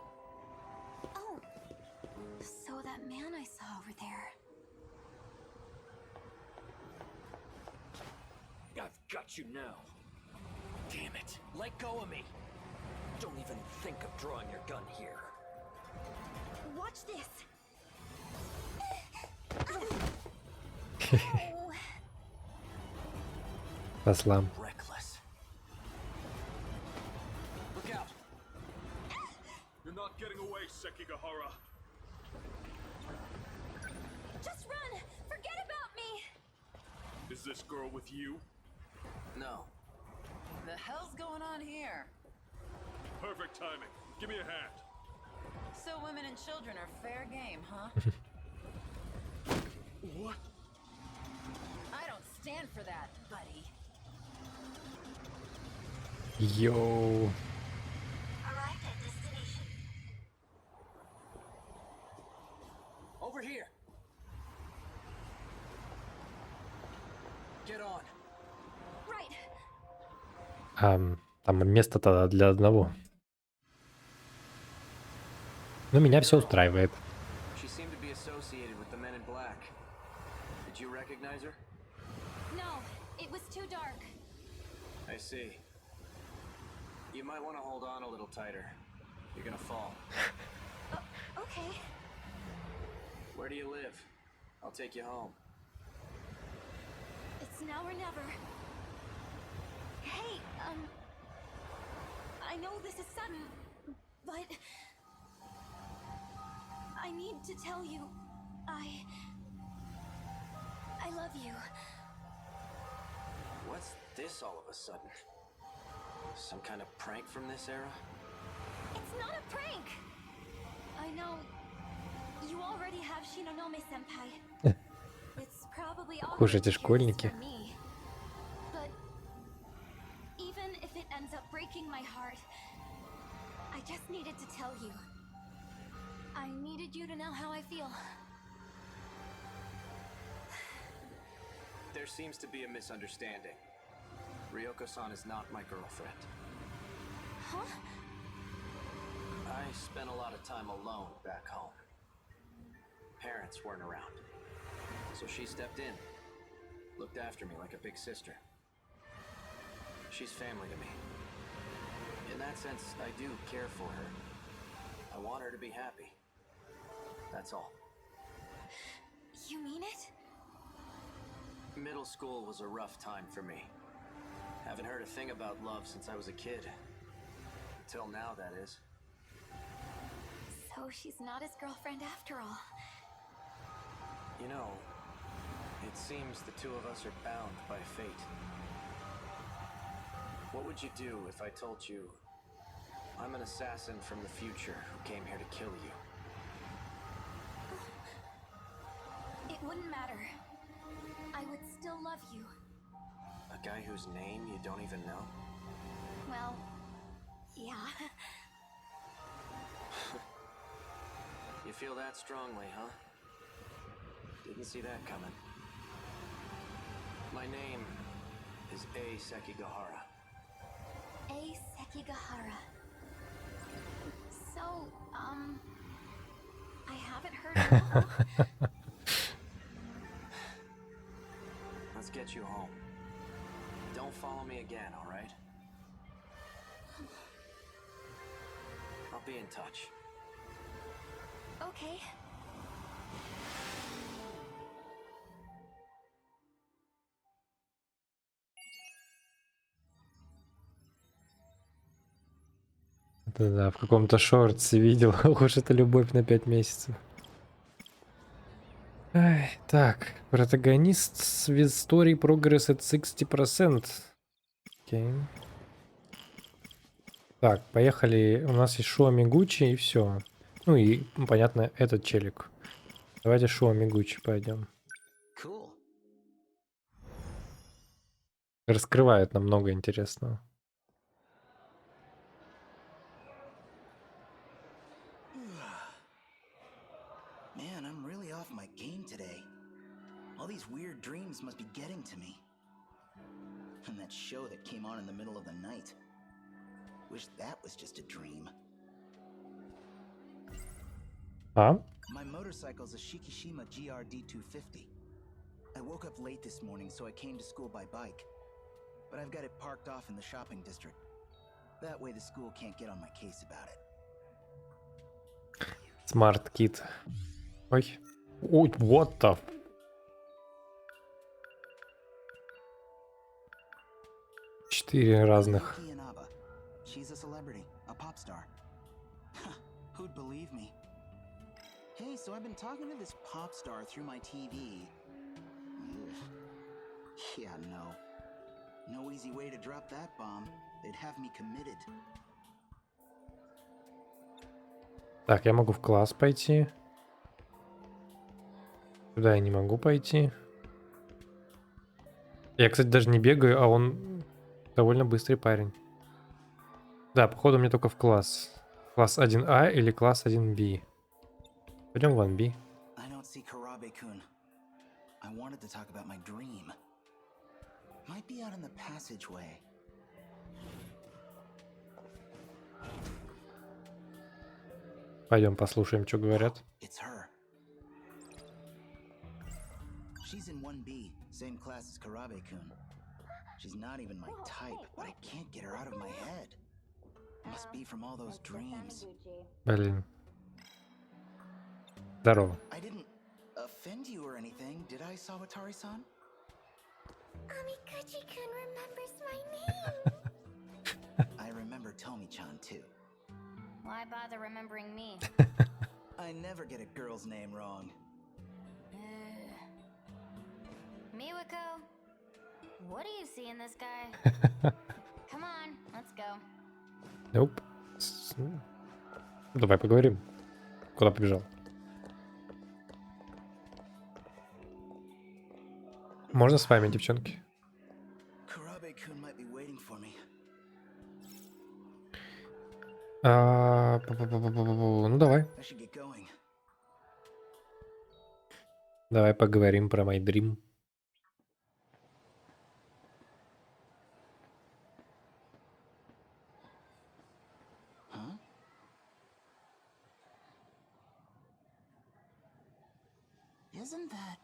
Oh, so that man I saw over there. I've got you now. Damn it. Let go of me. Don't even think of drawing your gun here. Watch this. Послам. Reckless. Look out. You're not getting away, Sekigahara. Just run! Forget about me! Is this girl with you? No. The hell's going on here? Perfect timing. Give me a hand. So women and children are fair game, huh? What? I don't stand for that, buddy. Йоу. Arrived at destination. Over here. Get on. Right. Там место-то для одного. Но меня все устраивает. She seemed to be associated with the men in black. Did you recognize her? No, it was too dark. I see. You might want to hold on a little tighter. You're gonna fall. Okay. Where do you live? I'll take you home. It's now or never. Hey, I know this is sudden, but I need to tell you, I love you. What's this all of a sudden? Some kind of prank from this era? It's not a prank! I know you already have Shinonome-senpai. It's probably all Похоже, эти школьники. But even if it ends up breaking my heart. I just needed to tell you. I needed you to know how I feel. There seems to be a misunderstanding. Ryoko-san is not my girlfriend. Huh? I spent a lot of time alone back home. Parents weren't around. So she stepped in, looked after me like a big sister. She's family to me. In that sense, I do care for her. I want her to be happy. That's all. You mean it? Middle school was a rough time for me. Haven't heard a thing about love since I was a kid. Until now, that is. So she's not his girlfriend after all. You know, it seems the two of us are bound by fate. What would you do if I told you I'm an assassin from the future who came here to kill you? It wouldn't matter. I would still love you. A guy whose name you don't even know? Well, yeah. You feel that strongly, huh? Didn't see that coming. My name is A. Sekigahara. A. Sekigahara. So, I haven't heard of you. Let's get you home. Don't follow me again, all right? I'll be in touch. Okay. Да, в каком-то шортсе видел. Уж это любовь на 5 месяцев. Ай, так, протагонист with story progress at 60%. Окей. Так, поехали. У нас есть Шуа Мигучи и все. Ну и, понятно, этот челик. Давайте Шуа Мигучи пойдем. Cool. Раскрывает нам много интересного. Man, I'm really off my game today. All these weird dreams must be getting to me. And that show that came on in the middle of the night. Wish that was just a dream. А? My motorcycle's a Shikishima GRD 250. I woke up late this morning, so I came to school by bike. But I've got it parked off in the shopping district. That way the school can't get on my case about it. Smart Kid. Ой. Ой, what the... 4 разных. Yuki Inaba. She's a celebrity, a pop star. Who'd believe me? Hey, so I've been talking to this pop star through my TV. Ugh. Yeah, no. No easy way to drop that bomb. They'd have me committed. Так, я могу в класс пойти. Сюда я не могу пойти. Я, кстати, даже не бегаю, а он довольно быстрый парень. Да, походу мне только в класс. Класс 1А или класс 1B. Пойдем в 1B. I don't see Karabe-kun. I wanted to talk about my dream. Might be out in the passageway. Пойдем послушаем, что говорят. It's her. She's in 1B, same class as Karabe-kun. She's not even my type, but I can't get her out of my head. Must be from all those dreams. Блин. Здорово. I didn't offend you or anything, did I, Sawatari-san? Amikuchi-kun remembers my name. I remember Tomi-chan too. Why bother remembering me? I never get a girl's name wrong. Miwako, what do you see in this guy? Come on, let's go. Nope. Давай поговорим. Куда побежал? Можно с вами, девчонки? Karabe-kun might be waiting for me. Ну давай. I should get going. Давай поговорим про My Dream. Huh? Isn't that...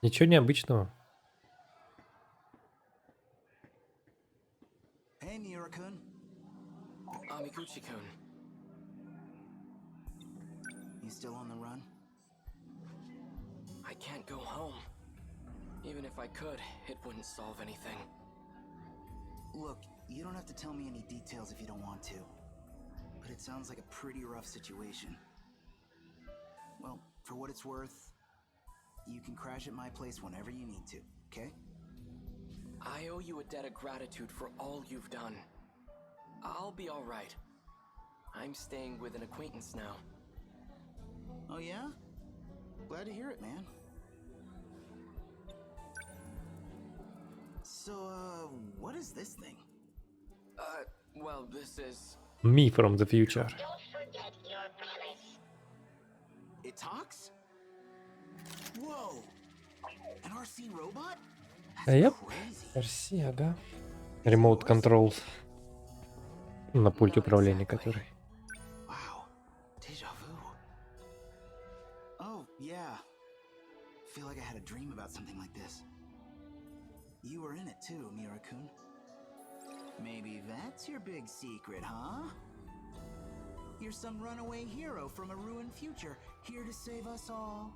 Ничего необычного. Hey, Miura-kun. Amiguchi-kun. You still on the run? I can't go home. Even if I could, it wouldn't solve anything. Look, you don't have to tell me any details if you don't want to. But it sounds like a pretty rough situation. Well, for what it's worth, you can crash at my place whenever you need to, okay? I owe you a debt of gratitude for all you've done. I'll be alright. I'm staying with an acquaintance now. Oh yeah? Glad to hear it, man. So, what is this thing? Well, this is... Me from the future. Don't forget your promise. It talks? Whoa! An RC robot? That's Yep. crazy. RC, ага. Remote control. На пульте управления который. Wow. Deja vu. Oh, yeah. Feel like I had a dream about something like this. You were in it too, Miura-kun. Maybe that's your big secret, huh? You're some runaway hero from a ruined future, here to save us all.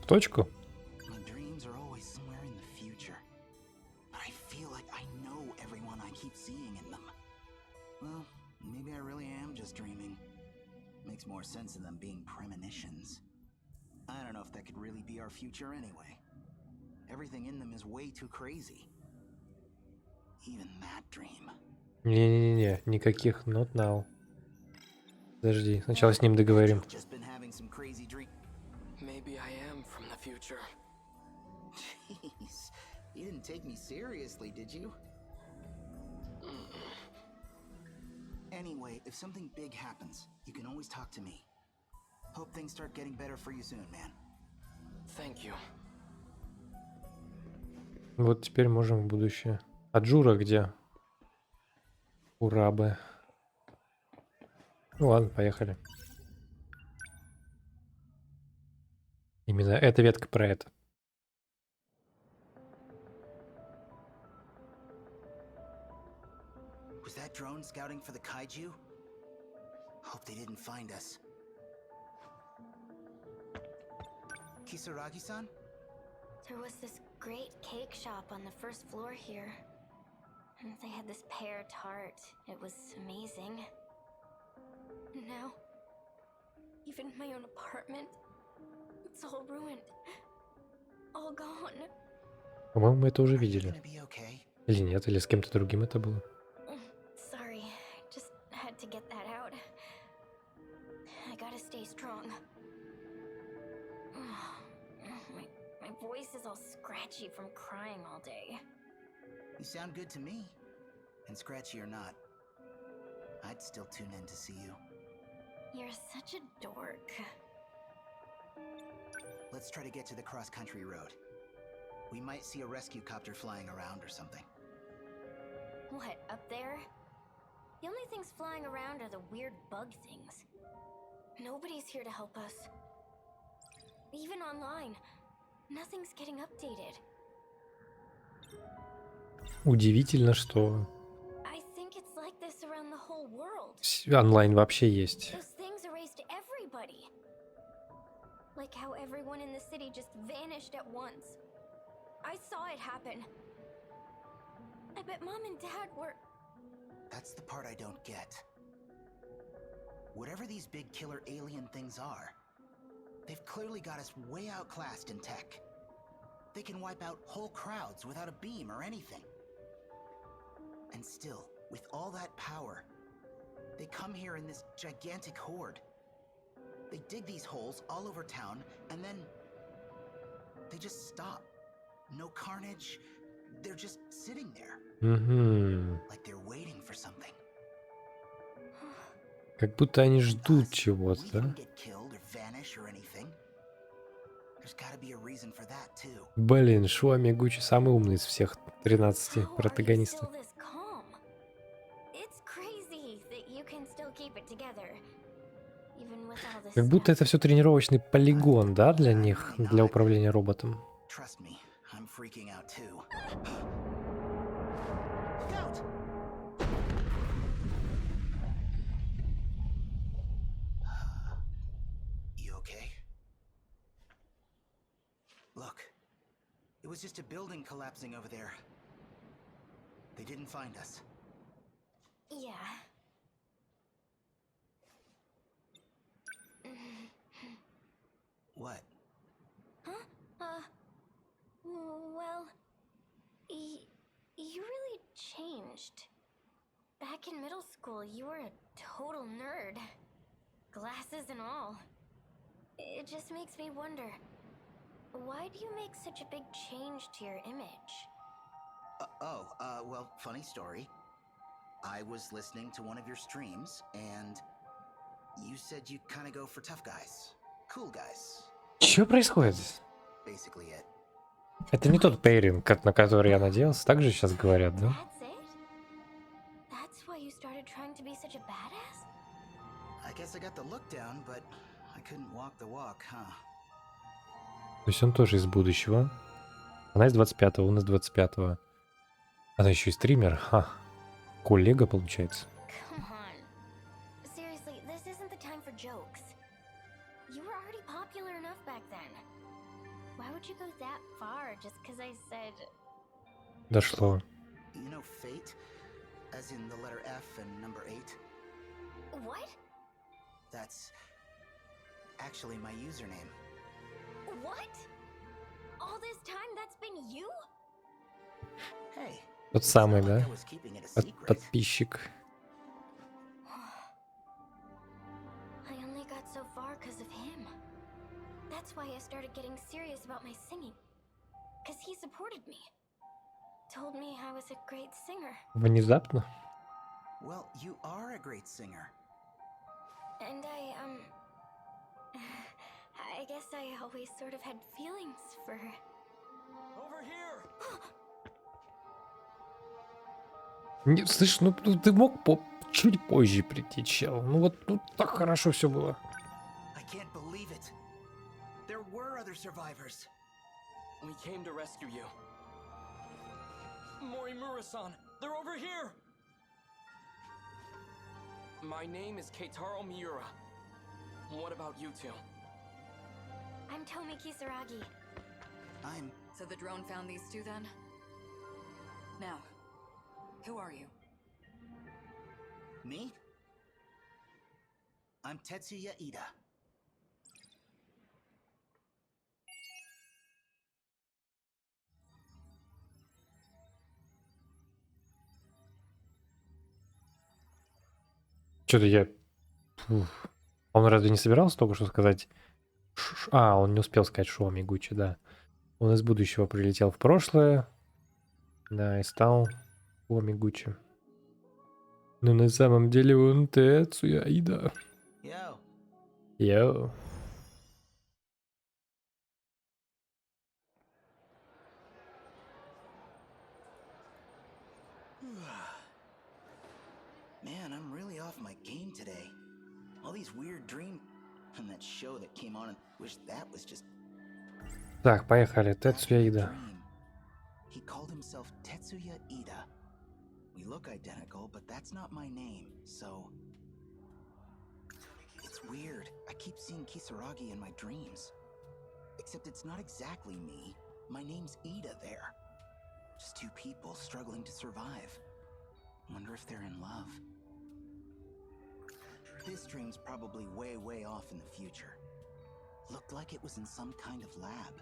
В точку. My dreams are always somewhere in the future. But I feel like I know everyone I keep seeing in them. Well, maybe I really am just dreaming. Makes more sense than them being premonitions. I don't know if that could really be our future anyway. Everything in them is way too crazy. Even that dream. Не-не-не, никаких not now. Подожди, сначала с ним договорим. Just been having some crazy dream. Maybe I am from the future. Jeez, you didn't take me seriously, did you? Anyway, if something big happens, you can always talk to me. Hope things start getting better for you soon, man. Thank you. Вот теперь можем в будущее. А Джура где? Урабы. Ну ладно, поехали. Именно эта ветка про это. Was that drone scouting for the kaiju? Hope they didn't find us. Kisaragi-san? There was this great cake shop on the first floor here. And they had this pear tart. It was amazing. Now, even my own apartment, it's all ruined. All gone. По-моему, мы это уже Are you видели. gonna be okay? Или нет, или с кем-то другим это было. Sorry, just had to get that out. I gotta stay strong. My voice is all scratchy from crying all day. You sound good to me. And scratchy or not, I'd still tune in to see you. You're such a dork. Let's try to get to the cross-country road. We might see a rescue copter flying around or something. What, up there? The only things flying around are the weird bug things. Nobody's here to help us. Even online, nothing's getting updated. Удивительно, что I think it's like this around the whole world. онлайн вообще есть. Those things erased everybody. Like how everyone in the city just vanished at once. I saw it happen. I bet Mom and Dad were... That's the part I don't get. Whatever these big killer alien things are, they've clearly got us way outclassed in tech. They can wipe out whole crowds without a beam or anything. And still, with all that power, they come here in this gigantic horde. They dig these holes all over town, and then they just stop. No carnage. They're just sitting there. Угу. Like they're waiting for something. Как будто они ждут We чего-то, didn't да? get killed or vanish or anything. There's gotta be a reason for that too. Блин, Шуами Гуччи самый умный из всех 13 How are you протагонистов. still this calm? It's crazy that you can still keep it together, even with all this Как будто stuff. это все тренировочный полигон, да, для них, для управления роботом. Trust me, I'm freaking out too. Look out! You okay? Look, it was just a building collapsing over there. They didn't find us. Yeah. What? Huh? Well, you really changed. Back in middle school, you were a total nerd. Glasses and all. It just makes me wonder, why do you make such a big change to your image? Well, funny story. I was listening to one of your streams, and you said you kind of go for tough guys. Cool guys. Что происходит? Basically it. Это не тот пейринг, на который я надеялся. Так же сейчас говорят, да? That's it? That's why you started trying to be such a badass? I guess I got the look down, but I couldn't walk the walk, huh? То есть он тоже из будущего. Она из 25-го, он из 25-го. Она еще и стример. Ха. Коллега, получается. Come on. Seriously, this isn't the time for jokes. You were already popular enough back then. Why would you go that far just because I said... Дошло. You know fate? As in the letter F and number 8? What? That's actually my username. What? All this time that's been you? Hey. Тот самый, it's not да? like I was keeping it a secret. Подписчик. I only got so far because of him. That's why I started getting serious about my singing. Because he supported me. Told me I was a great singer. Внезапно. Well, you are a great singer. And I guess I always sort of had feelings for... Over here! Не, слышь, ну ты мог чуть позже прийти, чел. Ну вот тут так хорошо все было. I can't believe it. There were other survivors. We came to rescue you. Morimura-san, they're over here! My name is Keitaro Miura. What about you two? I'm Tomi Kisaragi. I'm... So the drone found these two then? Now, who are you? Me? I'm Tetsuya Ida. Что-то я... Фух. Он разве не собирался только что сказать... А, он не успел сказать Шуами Гуччи, да. Он из будущего прилетел в прошлое. Да, и стал Шуами Гуччи. Но на самом деле он Тецуя Ида. Yo. Йоу. Man, I'm really off my game today. All these weird dreams and that show that came on and wish that was just... Так, поехали. Тецуя Ида. dream. He called himself Tetsuya Ida. We look identical, but that's not my name, so... It's weird. I keep seeing Kisaragi in my dreams. Except it's not exactly me. My name's Ida there. Just two people struggling to survive. Wonder if they're in love. This dream's probably way, way off in the future. Looked like it was in some kind of lab.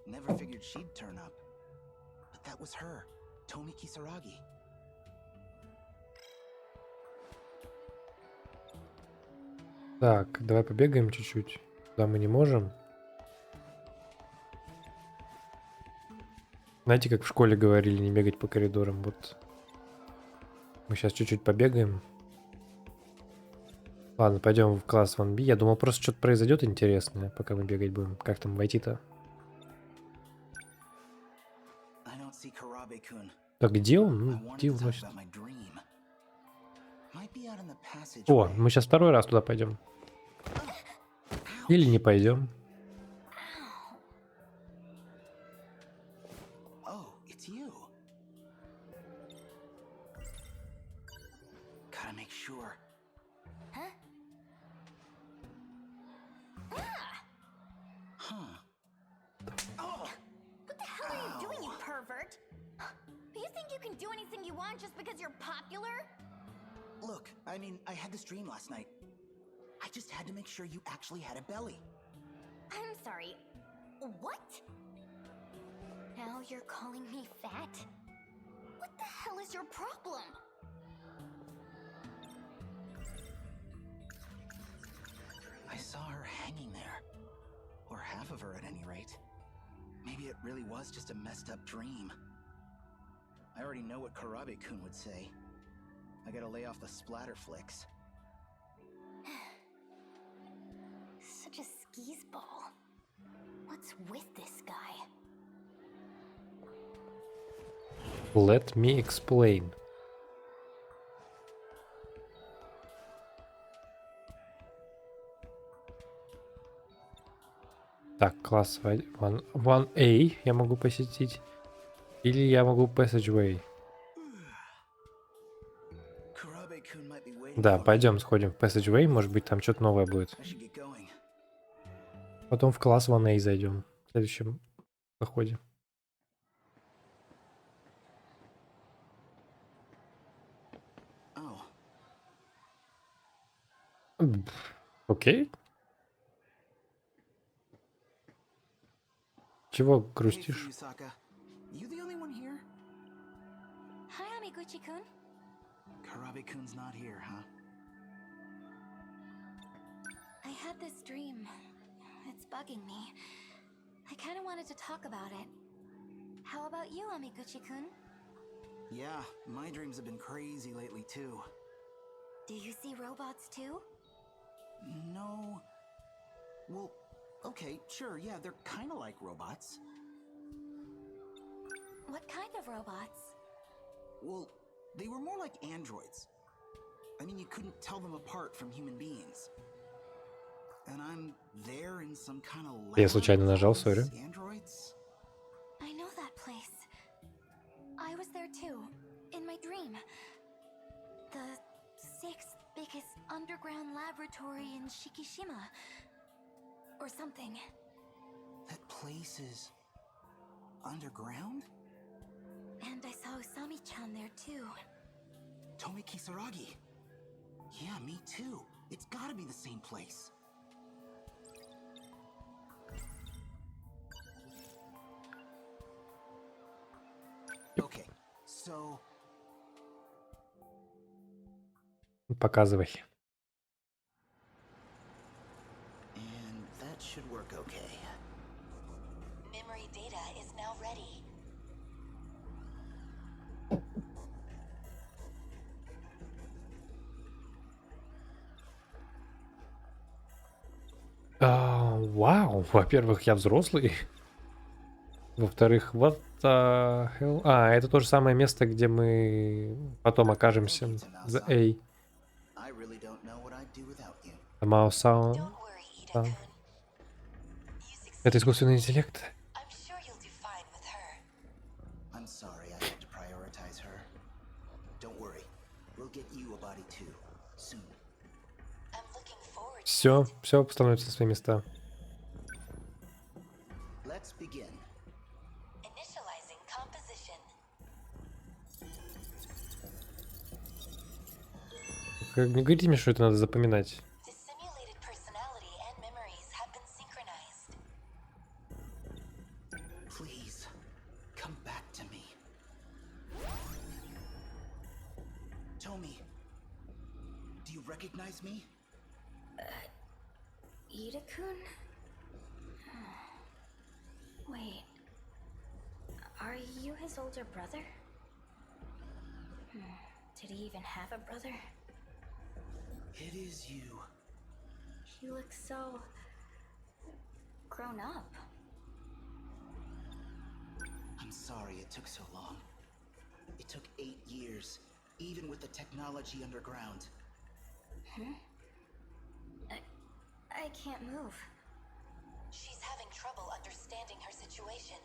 Never figured she'd turn up. But that was her, Tomi Kisaragi. Так, давай побегаем чуть-чуть. Туда мы не можем. Знаете, как в школе говорили, не бегать по коридорам. Вот мы сейчас чуть-чуть побегаем. Ладно, пойдем в класс 1B. Я думал, просто что-то произойдет интересное, пока мы бегать будем. Как там войти-то? I don't see Karabe-kun. Так где он? I Ну, wanted где to talk уносит? about my dream. Might be out in the О, passageway. мы сейчас второй раз туда пойдем. Или не пойдем. Oh, it's you. Gotta make sure. Huh? Huh. What the hell are you doing, you pervert? You think you can do anything you want just because you're popular? Look, I mean, I had this dream last night. I just had to make sure you actually had a belly. I'm sorry. What? Now you're calling me fat? What the hell is your problem? I saw her hanging there. Or half of her at any rate. Maybe it really was just a messed up dream. I already know what Karabe-kun would say. I gotta lay off the splatter flicks. Such a skis ball. What's with this guy? Let me explain. Так, класс 1A я могу посетить. Или я могу Passageway. Karabe-kun might be waiting Да, for me. пойдем сходим в Passageway, может быть там что-то новое будет. I should get going. Потом в класс 1A зайдем в следующем походе. Oh, Окей. Чего hey, грустишь? Fuyusaka. You the only one here? Hi, Amiguchi-kun. Karabe-kun's not here, huh? I had this dream. It's bugging me. I kind of wanted to talk about it. How about you, Amiguchi-kun? Yeah, my dreams have been crazy lately too. Do you see robots too? No. Well, okay, sure, yeah, they're kind of like robots. What kind of robots? Well, they were more like androids. I mean, you couldn't tell them apart from human beings. And I'm there in some kind of Я случайно нажал, сори. androids? I know that place. I was there too, in my dream. The sixth biggest underground laboratory in Shikishima. Or something. That place is underground? And I saw Usami-chan there too. Tomi Kisaragi. Yeah, me too. It's gotta be the same place. Okay, so Показывай. and that should work okay. Memory data is now ready. Вау, во-первых, я взрослый. Во-вторых, what the hell? Это то же самое место, где мы потом окажемся. The A. I really don't know what I'd do without you. Mao Sound. Don't worry, Ida-kun. You Это succeeded. искусственный интеллект. I'm sure you'll do fine with her. I'm sorry I had to prioritize her. Don't worry, we'll get you a body too, soon. I'm looking forward to Все становится на свои места. Let's begin. initializing composition. Не говорите мне, что это надо запоминать. The simulated personality and memories have been synchronized. Please, come back to me. Tomi, do you recognize me? Ida-kun? Wait. Are you his older brother? Did he even have a brother? It is you. He looks so grown up. I'm sorry it took so long. It took 8 years, even with the technology underground. I can't move. She's having trouble understanding her situation.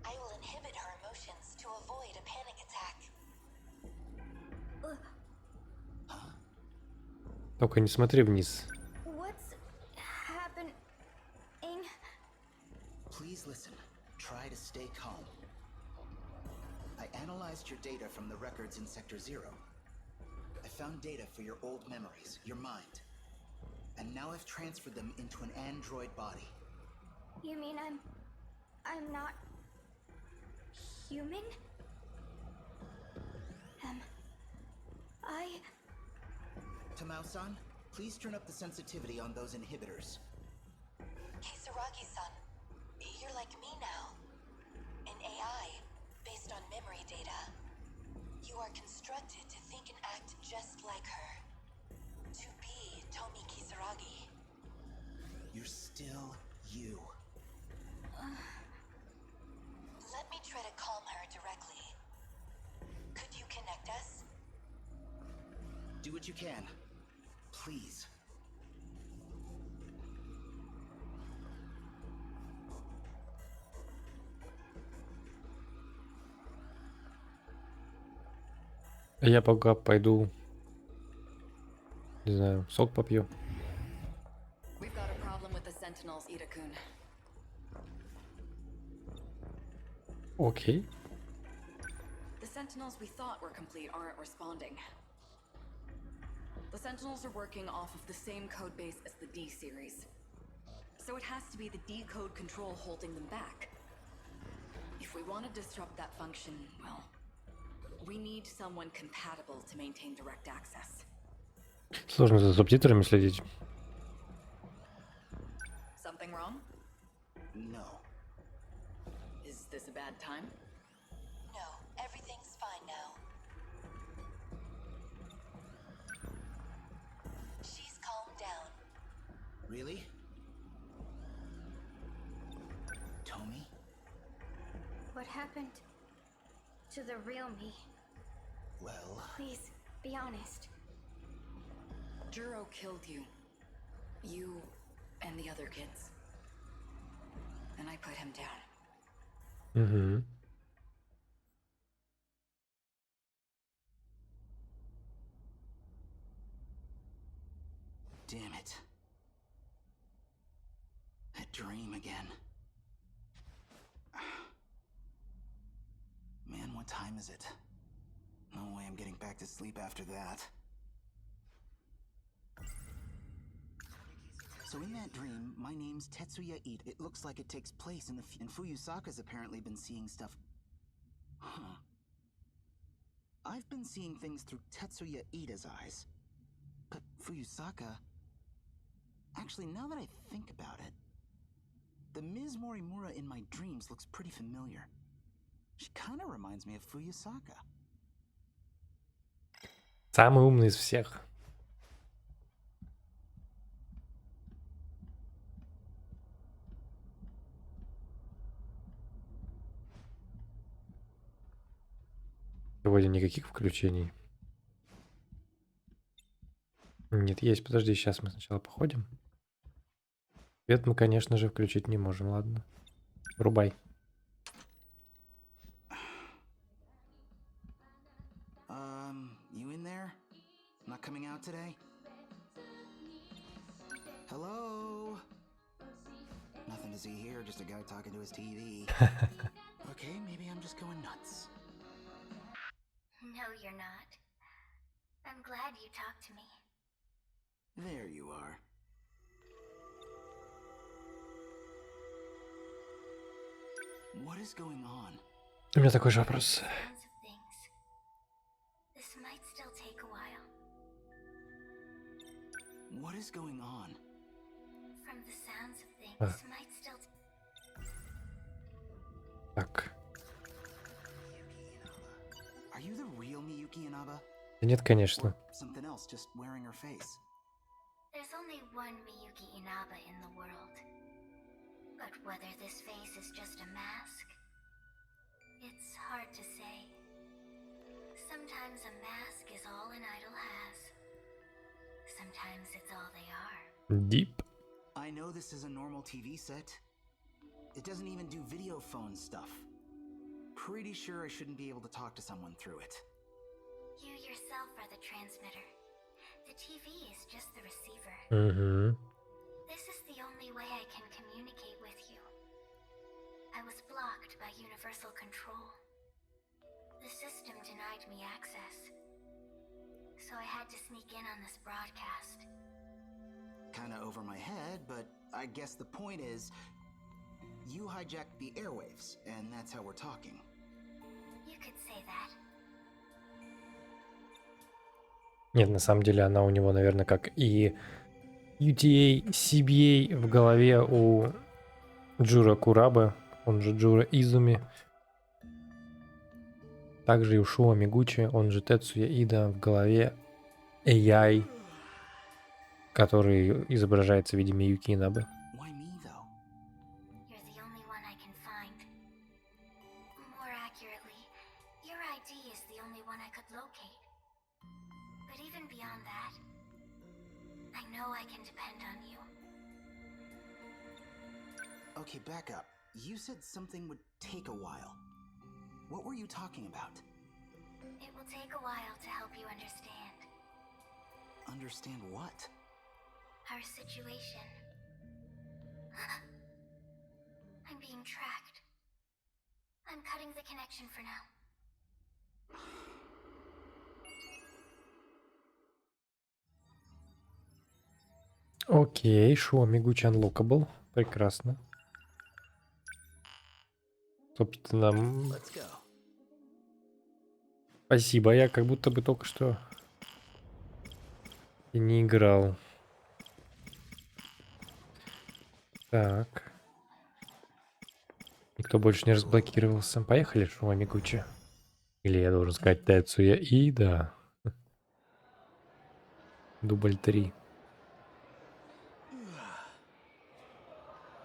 I will inhibit her emotions to avoid a panic attack. Только не смотри вниз. What's happening? Please listen. Try to stay calm. I analyzed your data from the records in Sector 0. I found data for your old memories, your mind. And now I've transferred them into an android body. You mean I'm not human? Am I? Tamao-san, please turn up the sensitivity on those inhibitors. Kisaragi-san, you're like me now. An AI, based on memory data. You are constructed to think and act just like her. To be Tomi Kisaragi. You're still you. Let me try to calm her directly. Could you connect us? Do what you can. Please. Я пока пойду, не знаю, сок попью. We've got a problem with the Sentinels, Ida-kun. Окей. The Sentinels we thought were complete aren't responding. The Sentinels are working off of the same code base as the D series. So it has to be the D code control holding them back. If we want to disrupt that function, well, we need someone compatible to maintain direct access. Сложно за субтитрами следить. Something wrong? No. Is this a bad time? No, everything's fine now. She's calmed down. Really? Tomi? What happened to the real me? Well... Please, be honest. Juro killed you. You and the other kids. And I put him down. Угу. Damn it. That dream again. Man, what time is it? No way I'm getting back to sleep after that. So in that dream, my name's Tetsuya Ida. It looks like it takes place in the and Fuyusaka's apparently been seeing stuff. Huh. I've been seeing things through Tetsuya Ida's eyes. But Fuyusaka... Actually, now that I think about it, the Ms. Morimura in my dreams looks pretty familiar. She kind of reminds me of Fuyusaka. Самый умный из всех. Сегодня никаких включений. Нет, есть. Подожди, сейчас мы сначала походим. Свет мы, конечно же, включить не можем. Ладно. Врубай. You in there? Not coming out today? Hello? Nothing to see here, just a guy talking to his TV. Okay, maybe I'm just going nuts. No, you're not. I'm glad you talked to me. There you are. What is going on? У меня такой же вопрос. Sounds of things. This might still take a while. What is going on? From the sounds of things, Ah. this might still Так. Yuki Inaba? Да нет, конечно. Or something else just wearing her face? There's only one Miyuki Inaba in the world. But whether this face is just a mask, it's hard to say. Sometimes a mask is all an idol has. Sometimes it's all they are. Deep. I know this is a normal TV set. It doesn't even do video phone stuff. Pretty sure I shouldn't be able to talk to someone through it. You yourself are the transmitter. The TV is just the receiver. Угу. This is the only way I can communicate with you. I was blocked by universal control. The system denied me access. So I had to sneak in on this broadcast. Kinda over my head, but I guess the point is, you hijacked the airwaves, and that's how we're talking. You could say that. Нет, на самом деле она у него, наверное, как и UTA, CBA в голове у Джура Курабы, он же Джура Изуми. Также и у Шоу Мигучи, он же Тецуя Ида, в голове AI, который изображается в виде Миюки Инабы. Why me, though? You're the only one I can find. More accurately, your ID is the only one I could locate. But even beyond that, I know I can depend on you. Okay, back up. You said something would take a while. What were you talking about? It will take a while to help you understand. Understand what? Our situation. I'm being tracked. I'm cutting the connection for now. Окей, Шоу Мигучи Unlockable. Прекрасно. Собственно, Let's go. спасибо, я как будто бы только что и не играл. Так. Никто больше не разблокировался. Поехали, Шоу Мигучи. Или я должен сказать Тецуя Ида. Дубль 3.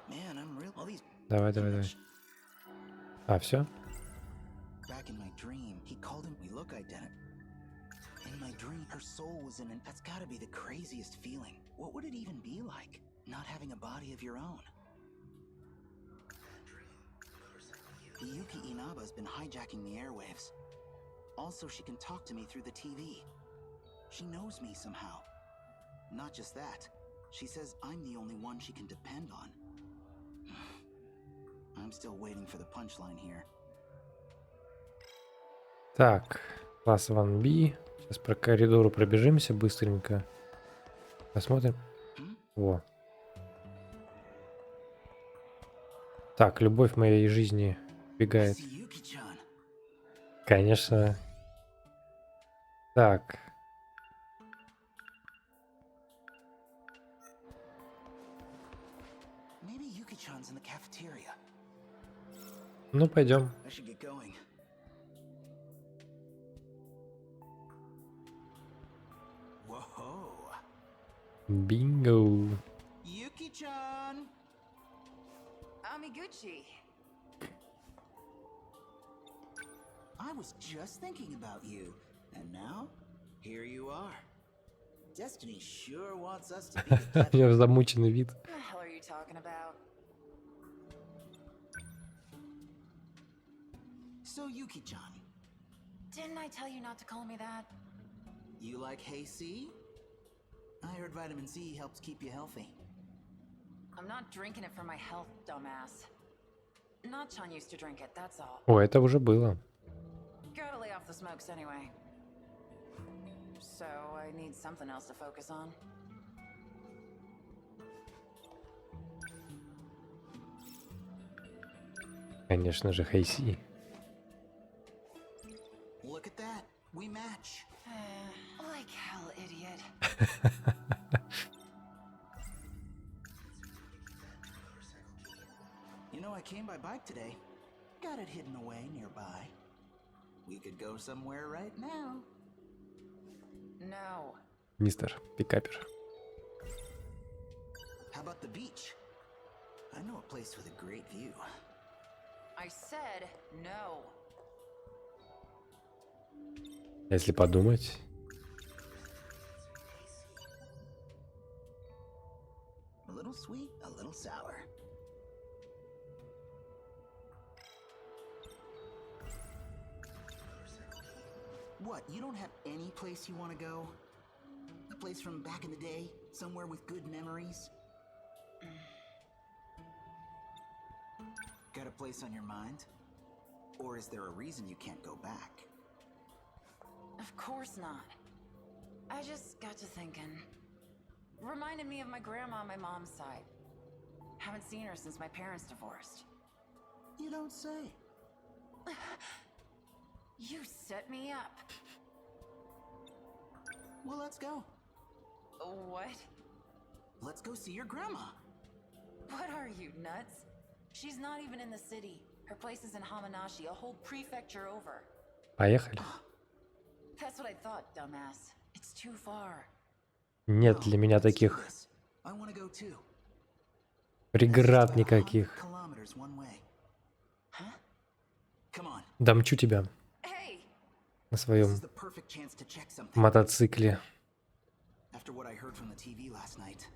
Man, I'm real. All these. Давай, давай, давай. А, все? Back in my dream, he called him. We look identical. In my dream, her soul was in an. That's gotta be the craziest feeling. What would it even be like? Not having a body of your own. Yuki Inaba's been hijacking the airwaves. Also, she can talk to me through the TV. She knows me somehow. Not just that, she says I'm the only one she can depend on. I'm still waiting for the punchline here. Так, класс 1B. Сейчас по коридору пробежимся быстренько. Посмотрим. Во. Так, любовь моей жизни бегает. Конечно. Так. Ну, пойдем. Бинго. Yuki-chan! Amiguchi. I was just thinking about you, and now, here you are. Destiny sure wants us to be together. У меня замученный вид. What the hell are you talking about? So, Yuki-chan, Didn't I tell you not to call me that? you like Hey C? I heard vitamin C helps keep you healthy. I'm not drinking it for my health, dumbass. Nachan used to drink it, that's all. О, это уже было. Gotta lay off the smokes anyway. So I need something else to focus on. Конечно же, Хейси. Look at that. We match. Like hell, idiot. You know, I came by bike today. Got it hidden away nearby. We could go somewhere right now. No. Мистер Пикапер. How about the beach? I know a place with a great view. I said no. Если подумать. A little sweet, a little sour. What, you don't have any place you want to go? A place from back in the day? Somewhere with good memories? Got a place on your mind? Or is there a reason you can't go back? Of course not. I just got to thinking. Reminded me of my grandma on my mom's side. Haven't seen her since my parents divorced. You don't say. You set me up. Well, let's go. What? Let's go see your grandma. What are you, nuts? She's not even in the city. Her place is in Hamanashi, a whole prefecture over. Поехали. That's what I thought, dumbass. It's too far. Нет для меня таких I want to go too. преград никаких. Kilometers one way. Huh? Come on. Домчу тебя Hey! на This своем is the perfect chance to check something. мотоцикле. After what I heard from the TV last night,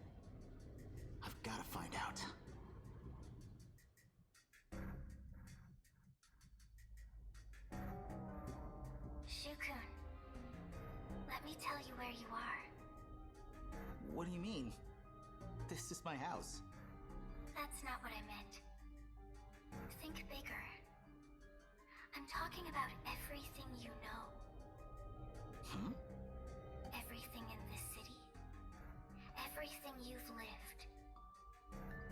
I've got to find out. Shukun, let me tell you where you are. What do you mean? This is my house. That's not what I meant. Think bigger. I'm talking about everything you know. Hmm? Everything in this city. Everything you've lived.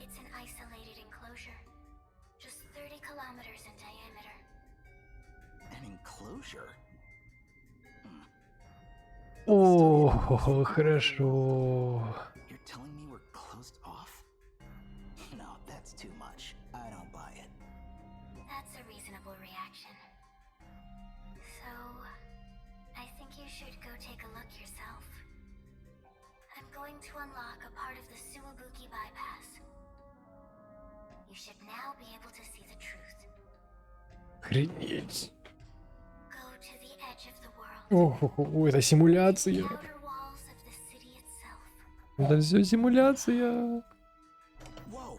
It's an isolated enclosure. Just 30 kilometers in diameter. An enclosure? О, хорошо. You're telling me we're closed off? No, that's too much. I don't buy it. That's a reasonable reaction. So, I think you should go take a look yourself. I'm going to unlock a part of the Suwabuki bypass. You should now be able to see the truth. Охренеть. Go to the edge of the world. О, это симуляция. The outer walls of the city itself. Это все симуляция. Whoa!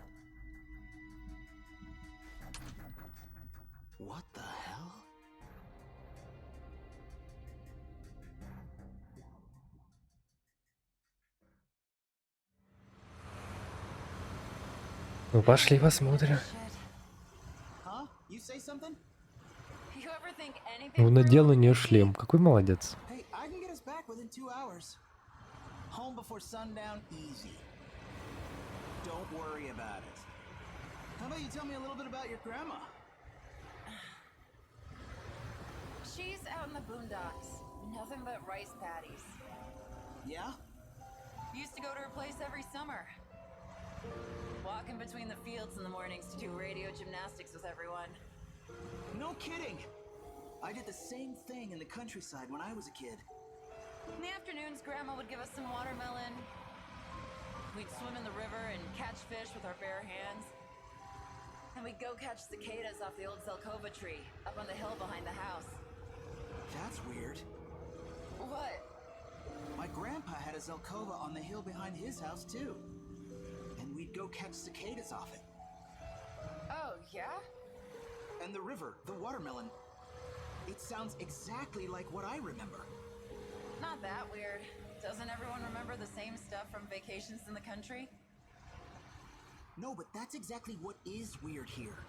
What the hell? Ну пошли посмотрим. Huh? You say something? You ever think anything Ну, for надел на a нее week? шлем. Какой молодец. Hey, I can get us back within 2 hours. Home before sundown, easy. Don't worry about it. How about you tell me a little bit about your grandma? She's out in the boondocks. Nothing but rice paddies. Yeah? Used to go to her place every summer. Walking between the fields in the mornings to do radio gymnastics with everyone. No kidding! I did the same thing in the countryside when I was a kid. In the afternoons, Grandma would give us some watermelon. We'd swim in the river and catch fish with our bare hands. And we'd go catch cicadas off the old Zelkova tree up on the hill behind the house. That's weird. What? My grandpa had a Zelkova on the hill behind his house too. And we'd go catch cicadas off it. Oh, yeah? And the river, the watermelon. It sounds exactly like what I remember. Not that weird. Doesn't everyone remember the same stuff from vacations in the country? No, but that's exactly what is weird here.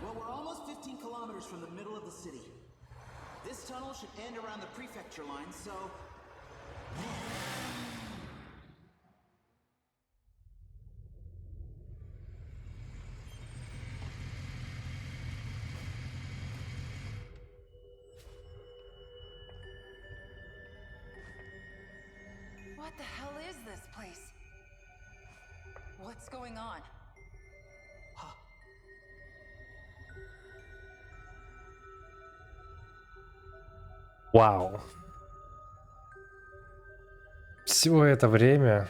Well, we're almost 15 kilometers from the middle of the city. This tunnel should end around the prefecture line, so... What the hell is this place? What's going on? Вау. Все это время.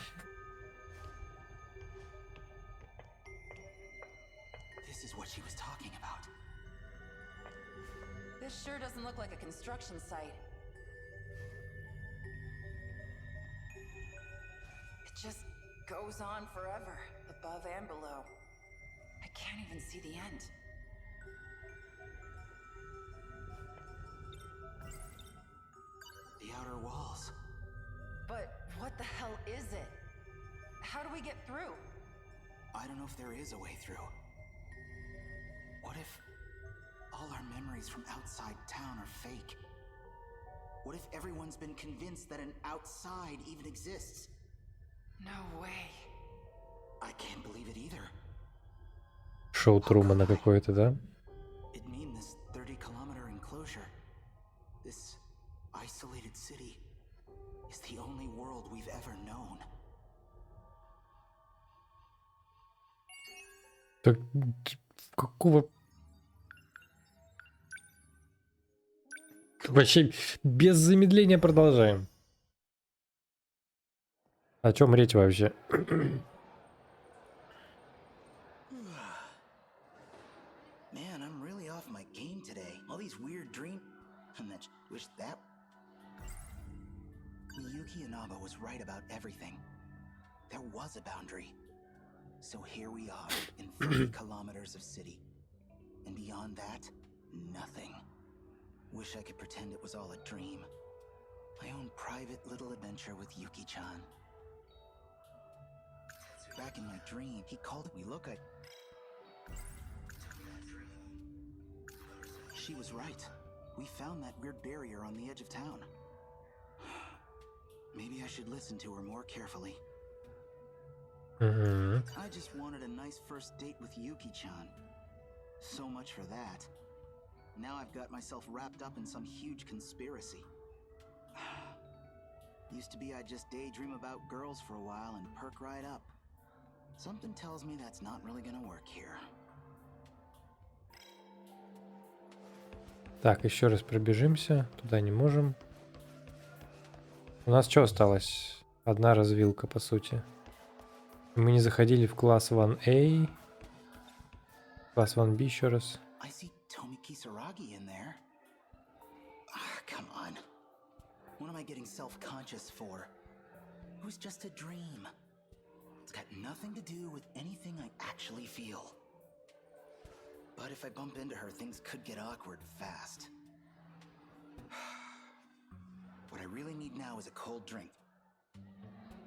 This is what she was talking about. This sure doesn't look like a construction site. It just goes on forever, above and below. I can't even see the end. The outer walls. But what the hell is it? How do we get through? I don't know if there is a way through. What if all our memories from outside town are fake? What if everyone's been convinced that an outside even exists? No way. I can't believe it either. Шоу Трумана какое-то, да? It mean this 30-kilometer enclosure, this isolated city, is the only world we've ever known. Так какого... Вообще без замедления продолжаем. О чем речь вообще? Man, I'm really off my game today. All these weird dreams. And that wish that. Miyuki Inaba was right about everything. There was a boundary. So here we are in 30 kilometers of city. And beyond that, nothing. Wish I could pretend it was all a dream. My own private little adventure with Yuki-chan. Back in my dream, he called it. We look at. She was right. We found that weird barrier on the edge of town. Maybe I should listen to her more carefully. I just wanted a nice first date with Yuki-chan. So much for that. Now I've got myself wrapped up in some huge conspiracy. Used to be I'd just daydream about girls for a while and perk right up. Something tells me that's not really gonna work here. Так, еще раз пробежимся. Туда не можем. У нас что осталось? Одна развилка, по сути. Мы не заходили в класс 1A. Класс 1B еще раз. I see Tomi Kisaragi in there. Ah, come on. What am I getting self-conscious for? It was just a dream. It's got nothing to do with anything I actually feel. But if I bump into her, things could get awkward fast. What I really need now is a cold drink.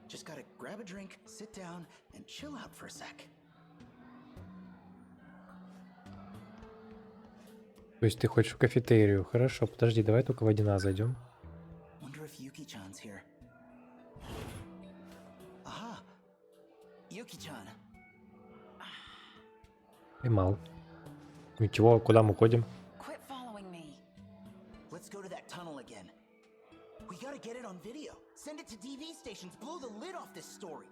Just gotta grab a drink, sit down, and chill out for a sec. То есть ты хочешь в кафетерию? Хорошо, подожди, давай только в 1А зайдем. Wonder if Yuki-chan's here. Aha! Yuki-chan. Поймал. Ничего, куда мы ходим? Quit following me. Let's go to that tunnel again. We gotta get it on video. Send it to TV stations. Blow the lid off this story.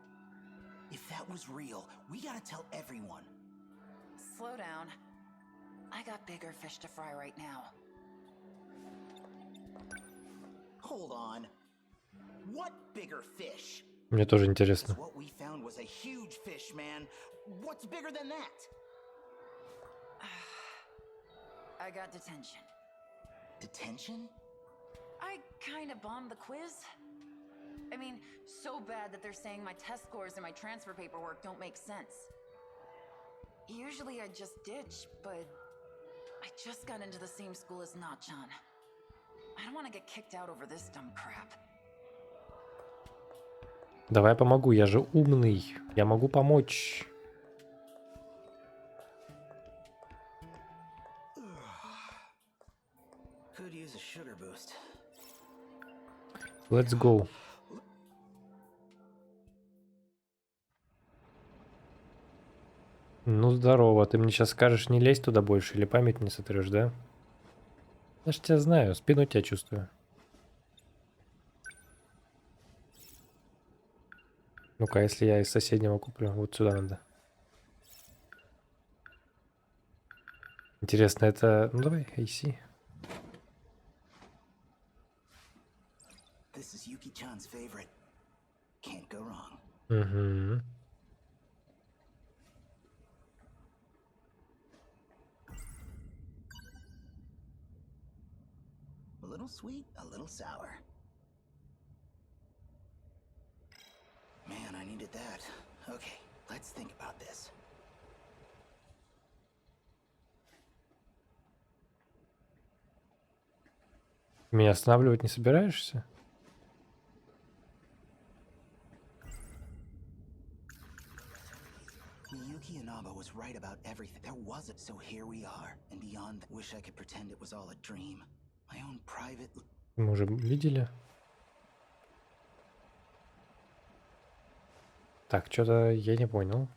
If that was real, we gotta tell everyone. Slow down. I got bigger fish to fry right now. Hold on. What bigger fish? Мне тоже интересно. What we found was a huge fish, man. What's bigger than that? I got detention. Detention? I kinda bombed the quiz. I mean, so bad that they're saying my test scores and my transfer paperwork don't make sense. Usually I just ditch, but I just got into the same school as Na-chan. I don't want to get kicked out over this dumb crap. Давай помогу, я же умный. Я могу помочь. Could use a sugar boost. Let's go. Ну здорово, ты мне сейчас скажешь не лезь туда больше или память не сотрешь, да? Я ж тебя знаю, спину тебя чувствую. Ну-ка, если я из соседнего куплю, вот сюда надо. Интересно, это... Ну давай, AC. This is Yuki-chan's favorite. Can't go wrong. Угу. A little sweet, a little sour. Man, I needed that. Okay, let's think about this. Меня останавливать не собираешься? Miyuki Inaba was right about everything. There wasn't. So here we are. And beyond that, wish I could pretend it was all a dream. My own private... Мы уже видели. Так, что-то я не понял.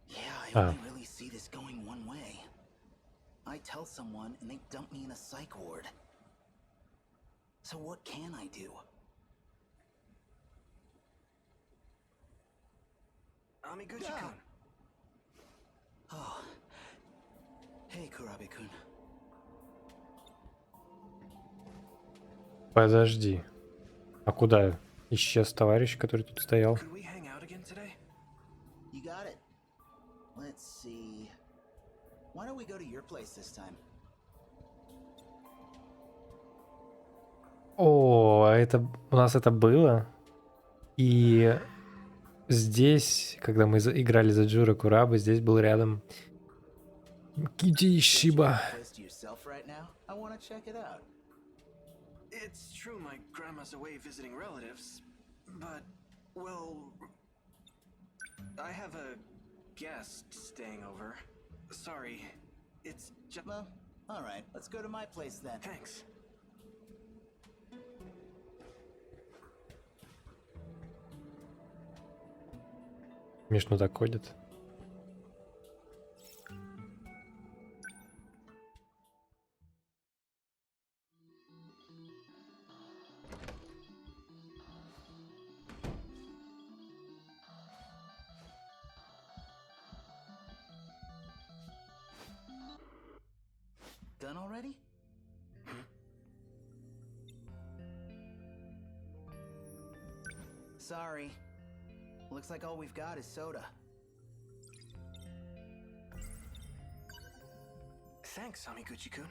Yeah, I only really see this going one way. I tell someone and they dump me in a psych ward. So what can I do? Amiguchi-kun. Oh. Hey, Kurabe-kun. Подожди. А куда исчез товарищ, который тут стоял? Could we hang out again today? You got it. Let's see. Why don't we go to your place this time? О, это у нас это было. И здесь, когда мы играли за Джура Курабы, здесь был рядом Кити Шиба. Place to yourself right now? I want to check it out. It's true my grandma's away visiting relatives, but, well, I have a guest staying over. Sorry, it's just... Well, all right. Let's go to my place then. Thanks. Смешно так ходит. Done already? Sorry. Looks like all we've got is soda. Thanks, Amiguchi-kun.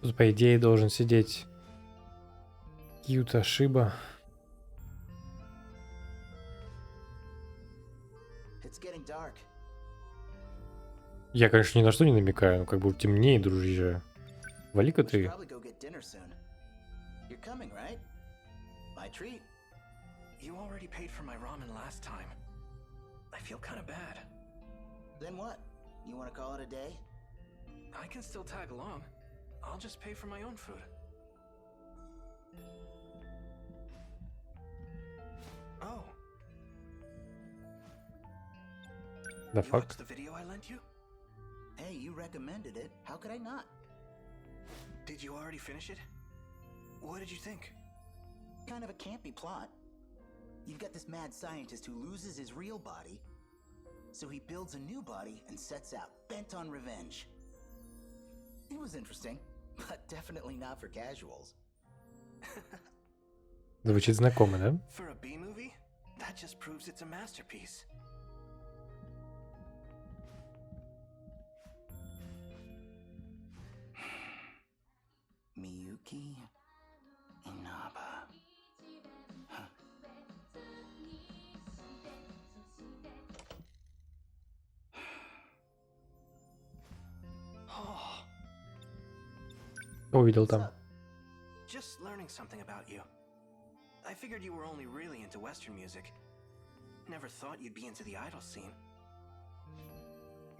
Тут, по идее, должен сидеть Кьюта Шиба. It's getting dark. Я, конечно, ни на что не намекаю, но как бы темнее, дружище. Вали-ка We should ты. probably go get dinner soon. You're coming, right? My treat. You already paid for my ramen last time. I feel kind of bad. Then what? You want to call it a day? I can still tag along. I'll just pay for my own food. Oh. Да You фак. watched the video I lent you? Hey, you recommended it. How could I not? Did you already finish it? What did you think? Kind of a campy plot. You've got this mad scientist who loses his real body, so he builds a new body and sets out, bent on revenge. It was interesting, but definitely not for casuals. Звучит знакомо, да? For a B-movie, that just proves it's a masterpiece. Miyuki Inaba. Huh. Oh, Увидел What's там. up? just learning something about you. I figured you were only really into Western music. Never thought you'd be into the idol scene.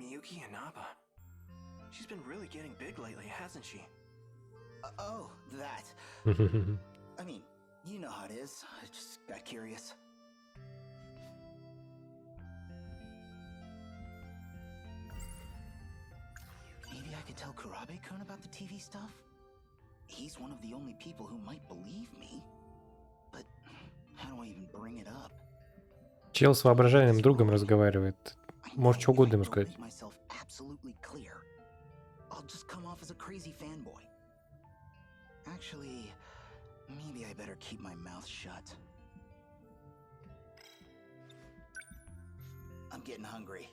Miyuki Inaba. She's been really getting big lately, hasn't she? Oh, that. I mean, you know how it is. I just got curious. Maybe I could tell Kurabe-kun about the TV stuff? He's one of the only people who might believe me. But how do I even bring it up? Чел с воображаемым другом разговаривает. Может, что угодно ему If I don't сказать. make myself absolutely clear, I'll just come off as a crazy fanboy. Actually, maybe I better keep my mouth shut. I'm getting hungry.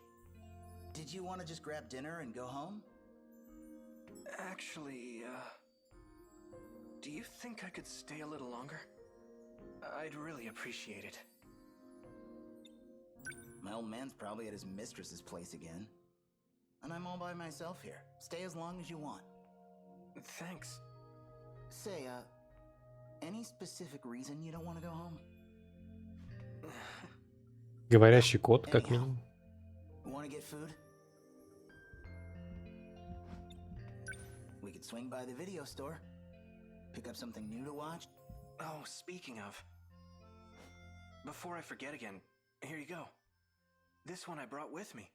Did you want to just grab dinner and go home? Actually, do you think I could stay a little longer? I'd really appreciate it. My old man's probably at his mistress's place again. And I'm all by myself here. Stay as long as you want. Thanks. Say, any specific reason you don't want to go home? Говорящий кот, как минимум. Want to get food? We could swing by the video store. Pick up something new to watch. Oh, speaking of. Before I forget again, here you go. This one I brought with me.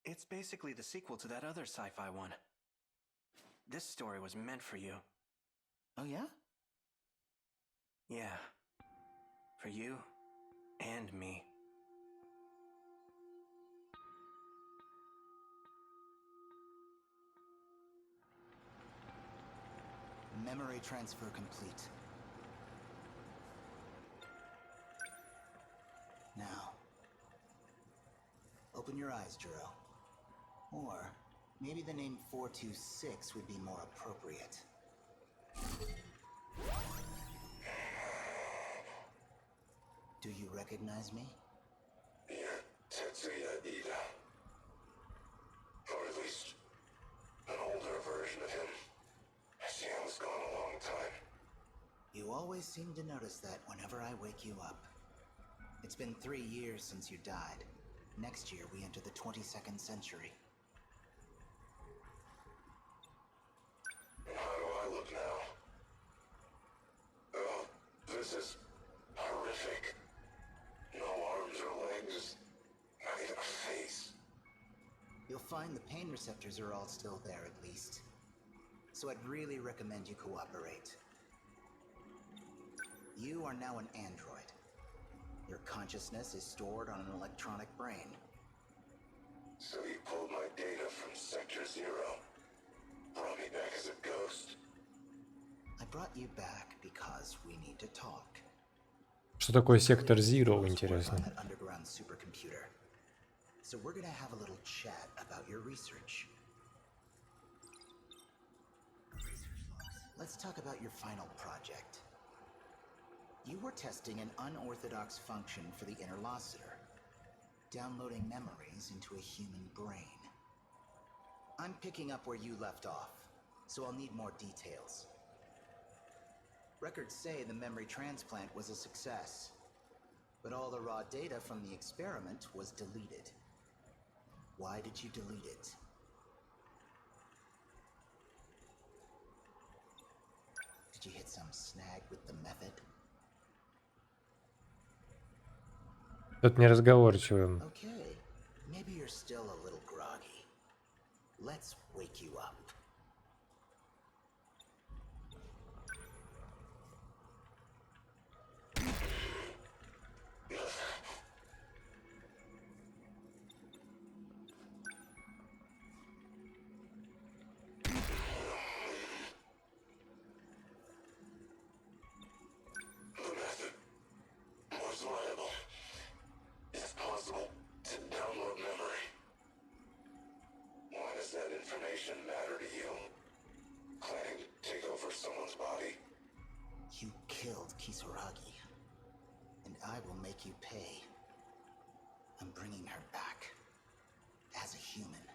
It's basically the sequel to that other sci-fi one. This story was meant for you. Oh yeah? Yeah. For you and me. Memory transfer complete. Now, open your eyes, Juro. Or maybe the name 426 would be more appropriate. Do you recognize me? You're Tetsuya Ida. Or at least an older version of him. Sam's gone a long time. You always seem to notice that whenever I wake you up. It's been 3 years since you died. Next year we enter the 22nd century. And how do I look now? Oh, this is horrific. No arms or legs. Not even a face. You'll find the pain receptors are all still there at least. So I'd really recommend you cooperate. You are now an android. Your consciousness is stored on an electronic brain. So you pulled my data from Sector 0. Brought me back as a ghost. I brought you back because we need to talk. Что такое сектор Zero, On интересно? that underground supercomputer. So we're gonna have a little chat about your research. Let's talk about your final project. You were testing an unorthodox function for the interlocutor, downloading memories into a human brain. I'm picking up where you left off, so I'll need more details. Records say the memory transplant was a success, but all the raw data from the experiment was deleted. Why did you delete it? Did you hit some snag with the method? Тут неразговорчивый. Okay, maybe you're still a little groggy. Let's wake you up. The method was liable. It's possible to download memory. Why does that information matter to you? Planning to take over someone's body? You killed Kisaragi, and I will make you pay. I'm bringing her back as a human.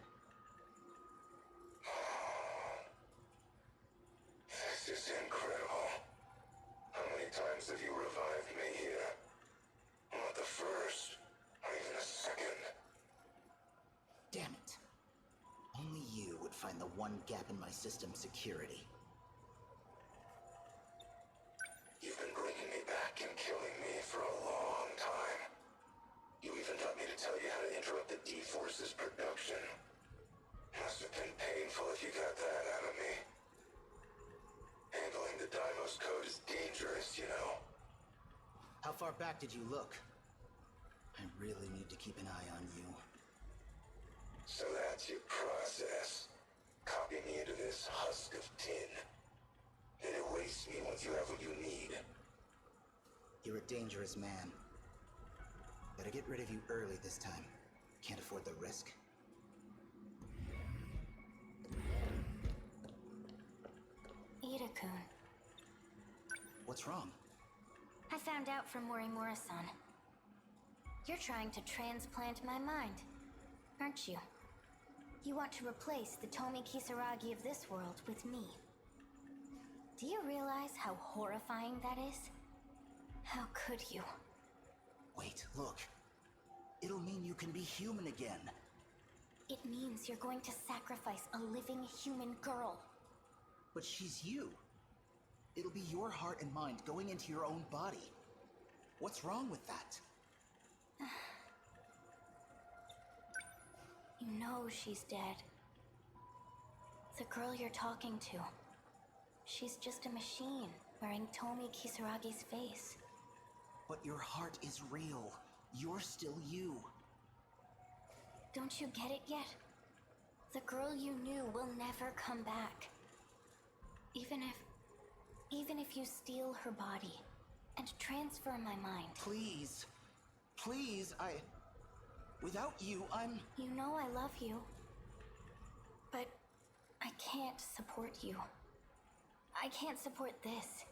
This is incredible. How many times have you revived me here? Not the first, or even a second. Damn it. Only you would find the one gap in my system's security. You've been bringing me back and killing me for a long time. You even got me to tell you how to interrupt the D-Force's production. Must have been painful if you got that out of me. Deimos code is dangerous, you know. How far back did you look? I really need to keep an eye on you. So that's your process. Copy me into this husk of tin. Then erase me once you have what you need. You're a dangerous man. Better get rid of you early this time. Can't afford the risk. Ida-kun. What's wrong? I found out from Morimura-san. You're trying to transplant my mind, aren't you? You want to replace the Tomi Kisaragi of this world with me. Do you realize how horrifying that is? How could you? Wait, look. It'll mean you can be human again. It means you're going to sacrifice a living human girl. But she's you. It'll be your heart and mind going into your own body. What's wrong with that? You know she's dead. The girl you're talking to. She's just a machine wearing Tomi Kisaragi's face. But your heart is real. You're still you. Don't you get it yet? The girl you knew will never come back. Even if you steal her body and transfer my mind. Please. Please, without you, I'm... You know I love you. But I can't support you. I can't support this.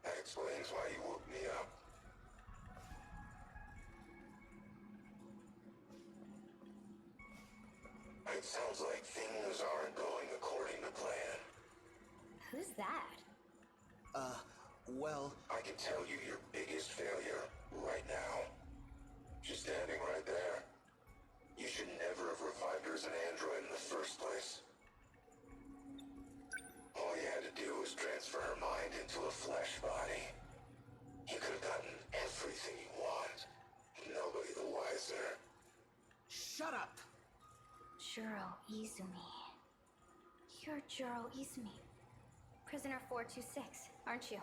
That explains why you woke me up. It sounds like things aren't going according to plan. Who's that? Well... I can tell you your biggest failure right now. She's standing right there. You should never have revived her as an android in the first place. All you had to do was transfer her mind into a flesh body. You could have gotten everything you want. Nobody the wiser. Shut up! Juro Izumi. You're Juro Izumi. Prisoner 426, aren't you?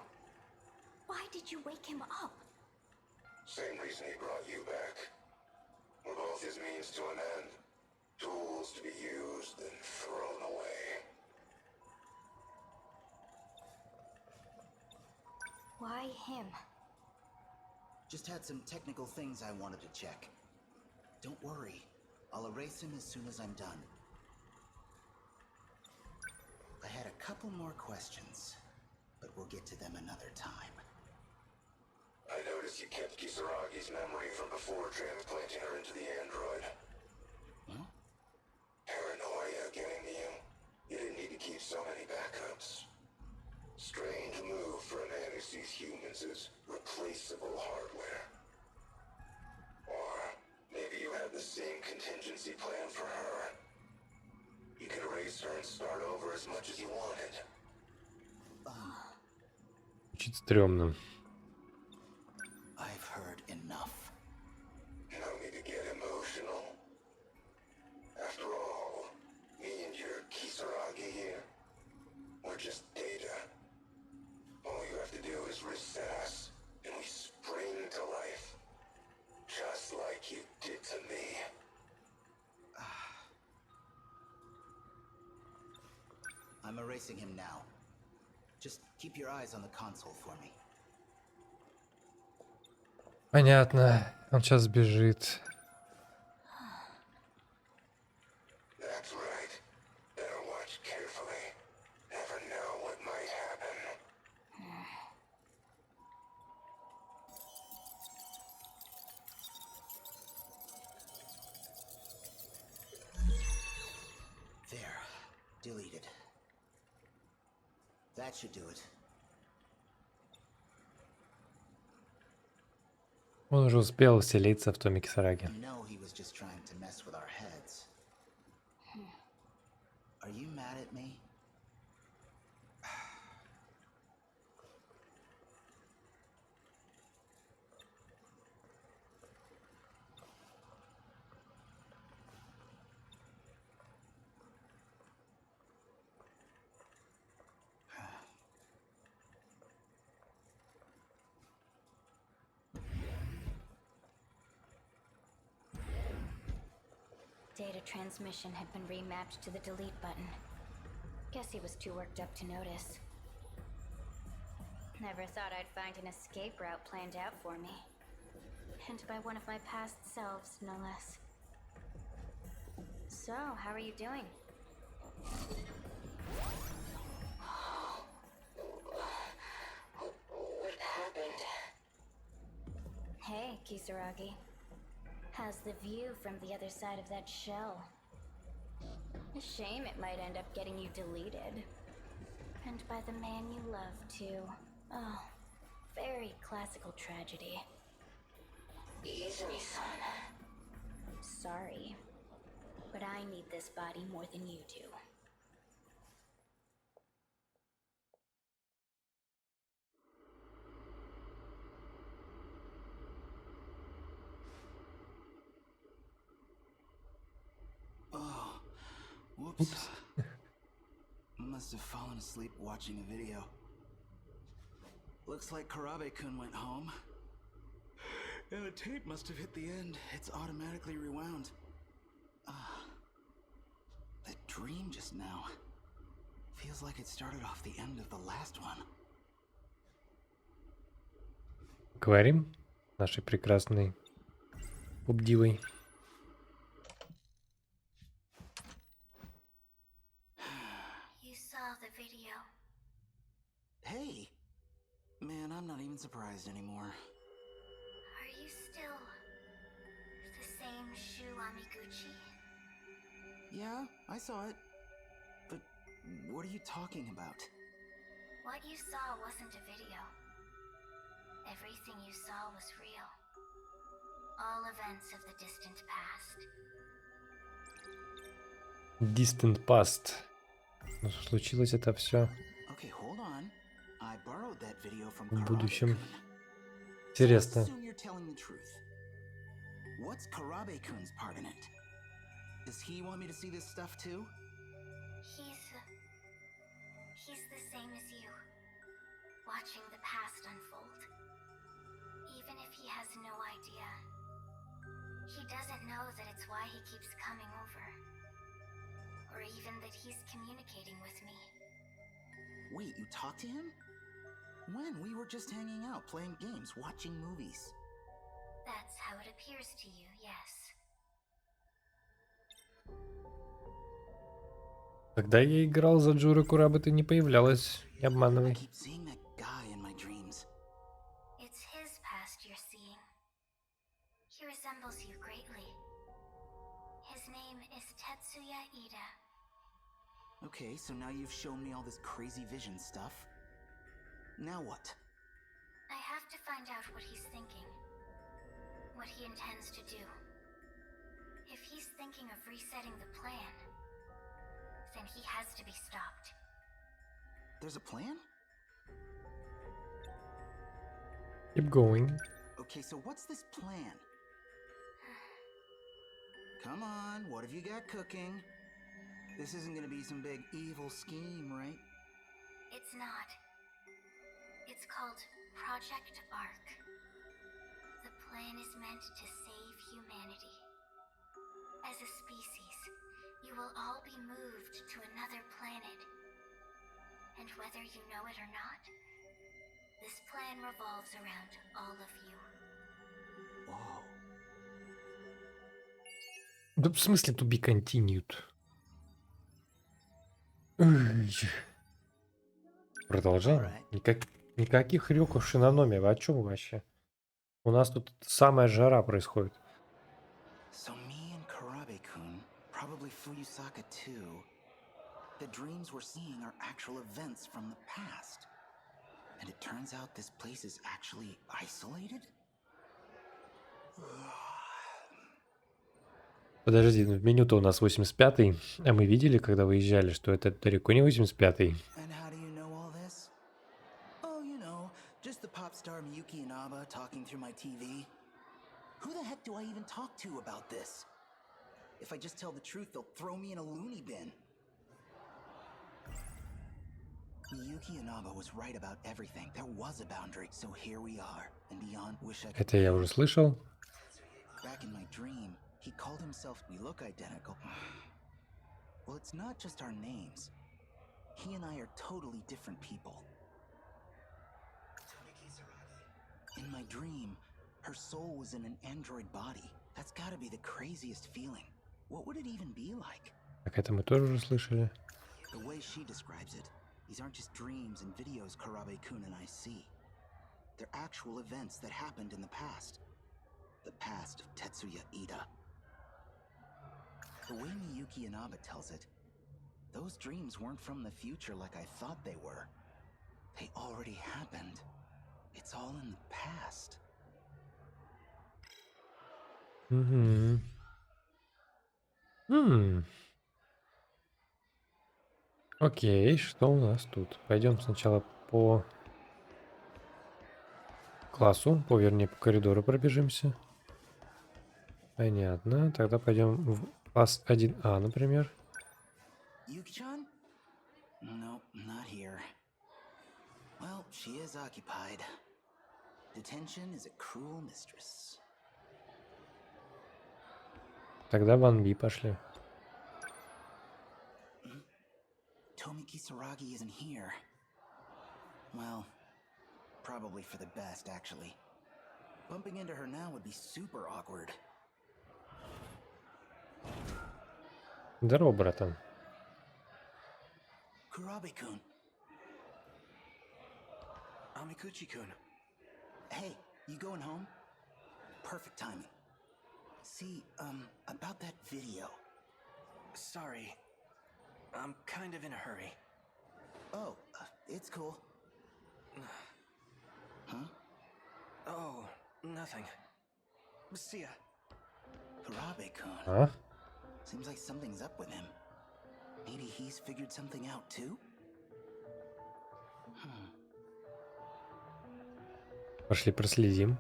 Why did you wake him up? Same reason he brought you back. We're both his means to an end. Tools to be used and thrown away. Why him? Just had some technical things I wanted to check. Don't worry. I'll erase him as soon as I'm done. I had a couple more questions, but we'll get to them another time. I noticed you kept Kisaragi's memory from before transplanting her into the android. Huh? Paranoia getting to you. You didn't need to keep so many backups. Strange move for a man who sees humans as replaceable hardware. Or maybe you had the same contingency plan for her. You could erase her and start over as much as you wanted. Чуть стрёмно. I've heard enough. No need to get emotional. After all, me and your Kisaragi here, we're just data. All you have to do is recess, and we spring to life. Just like you did to me. I'm erasing him now. Just keep your eyes on the console for me. Понятно. Он сейчас сбежит. That's right. Better watch carefully. Never know what might happen. There. Deleted. That should do it. Он уже успел вселиться в Томи Кисараги. You know he was just trying to mess with our heads. Are you mad at me? Data transmission had been remapped to the delete button. Guess he was too worked up to notice. Never thought I'd find an escape route planned out for me. And by one of my past selves, no less. So, how are you doing? What happened? Hey, Kisaragi. How's the view from the other side of that shell? A shame it might end up getting you deleted. And by the man you love, too. Oh, very classical tragedy. Ease me, son. Sorry, but I need this body more than you do. Oh, whoops. Must have fallen asleep watching a video. Looks like Karabe-kun went home. And the tape must have hit the end. It's automatically rewound. The dream just now. Feels like it started off the end of the last one. Говорим нашей прекрасной пубдивой. You saw the video. Hey! Man, I'm not even surprised anymore. Are you still the same Shu Amiguchi? Yeah, I saw it. But what are you talking about? What you saw wasn't a video. Everything you saw was real. All events of the distant past. Distant past. Ну, случилось это все Okay, hold on. I borrowed that video from в будущем. Karabe-kun. Интересно. Assume you're telling the truth. What's Karabe-kun's part in it? Does he want me to see this stuff too? He's the same as you, watching the past unfold. Even if he has no idea, he doesn't know that it's why he keeps coming over. Or even that he's communicating with me. Wait, you talked to him? When? We were just hanging out, playing games, watching movies. That's how it appears to you, yes. Когда я играл за Джуру Курабы, ты не появлялась. Не I обманывай. keep seeing that guy in my dreams. It's his past you're seeing. He resembles you greatly. His name is Tetsuya Ida. Okay, so now you've shown me all this crazy vision stuff. Now what? I have to find out what he's thinking. What he intends to do. If he's thinking of resetting the plan, then he has to be stopped. There's a plan? Keep going. Okay, so what's this plan? Come on, what have you got cooking? This isn't gonna be some big evil scheme, right? It's not. It's called Project Ark. The plan is meant to save humanity. As a species, you will all be moved to another planet. And whether you know it or not, this plan revolves around all of you. Whoa. Да в смысле to be continued? Ой. Продолжение? Никаких рёков шинономи. Вы о чем вообще? У нас тут самая жара происходит. So me and Karabe-kun, probably Fuyusaka too. The dreams we're seeing are actual events from the past. And it turns out this place is actually isolated? Подожди, ну в меню-то у нас 85-й, а мы видели, когда выезжали, что это далеко не 85-й. And how do you know all this? Oh, you know, just the pop star Miyuki Inaba talking through my TV. Who the heck do I even talk to about this? If I just tell the truth, they'll throw me in a loony bin. Miyuki Inaba was right about everything. There was a boundary, so here we are. And beyond, wish I could. Это я уже слышал. Back in my dream, he called himself himself we look identical. Well, it's not just our names. He and I are totally different people. In my dream, her soul was in an android body. That's gotta be the craziest feeling. What would it even be like? Так, это мы тоже уже слышали. The way she describes it, these aren't just dreams and videos Karabe-kun and I see. They're actual events that happened in the past. The past of Tetsuya Ida. The way Miyuki Inaba tells it, those dreams weren't from the future like I thought they were. They already happened. It's all in the past. Угу. Окей, что у нас тут? Пойдем сначала по классу, вернее, по коридору пробежимся. Понятно. Тогда пойдем в класс 1А, например. Yuki-chan? Nope, not here. Well, she is occupied. Detention is a cruel mistress. Тогда в 1B пошли. Tomiki Saragi isn't here. Well, probably for the best, actually. Bumping into her now would be super awkward. Здорово, братан. Kurabe-kun. Amikuchi-kun. Hey, you going home? Perfect timing. See, about that video. Sorry. I'm kind of in a hurry. Oh, it's cool. Huh? Oh, nothing. See ya. Kurabe-kun. А? Seems like something's up with him. Maybe he's figured something out too? Пошли проследим.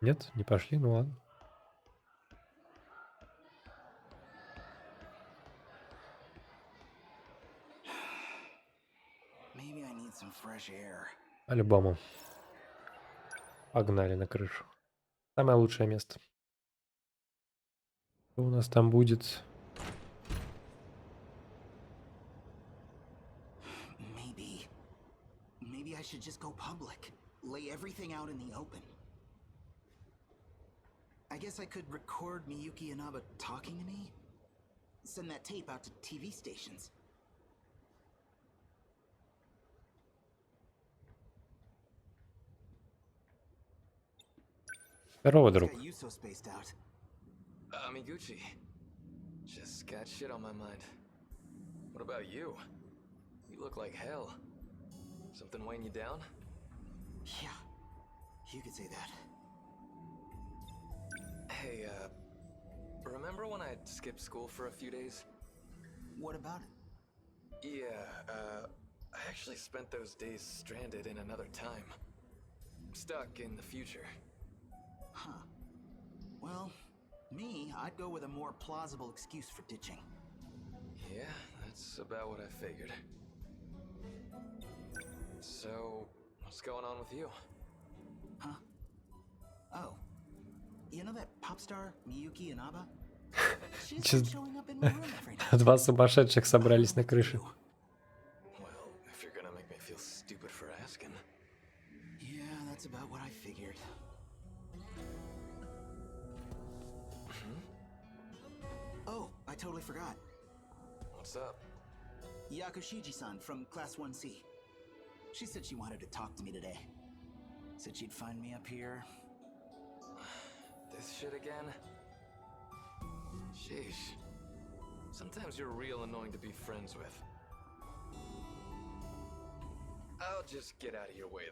Нет, не пошли, ну ладно. Maybe I need some fresh air. По-любому. Погнали на крышу. Самое лучшее место. Что у нас там будет? Maybe I should just go public. Lay everything out in the open. I guess I could record Miyuki Inaba talking to me. Send that tape out to TV stations. Здорово, друг. Got you so spaced out. Amiguchi. Just got shit on my mind. What about you? You look like hell. Something weighing you down? Yeah, you could say that. Hey, remember when I skipped school for a few days? What about it? Yeah, I actually spent those days stranded in another time. Stuck in the future. Huh. Well, me, I'd go with a more plausible excuse for ditching. Yeah, that's about what I figured. So, what's going on with you? Huh? Oh. You know that pop star Miyuki Inaba? She's been showing up in my room every night. Два сумасшедших собрались на крыше. Well, if you're gonna make me feel stupid for asking. Yeah, that's about what I figured. Oh, I totally forgot. What's up? Yakushiji-san from Class 1C. She said she wanted to talk to me today. Said she'd find me up here. This shit again? Sheesh. Sometimes you're real annoying to be friends with. I'll just get out of your way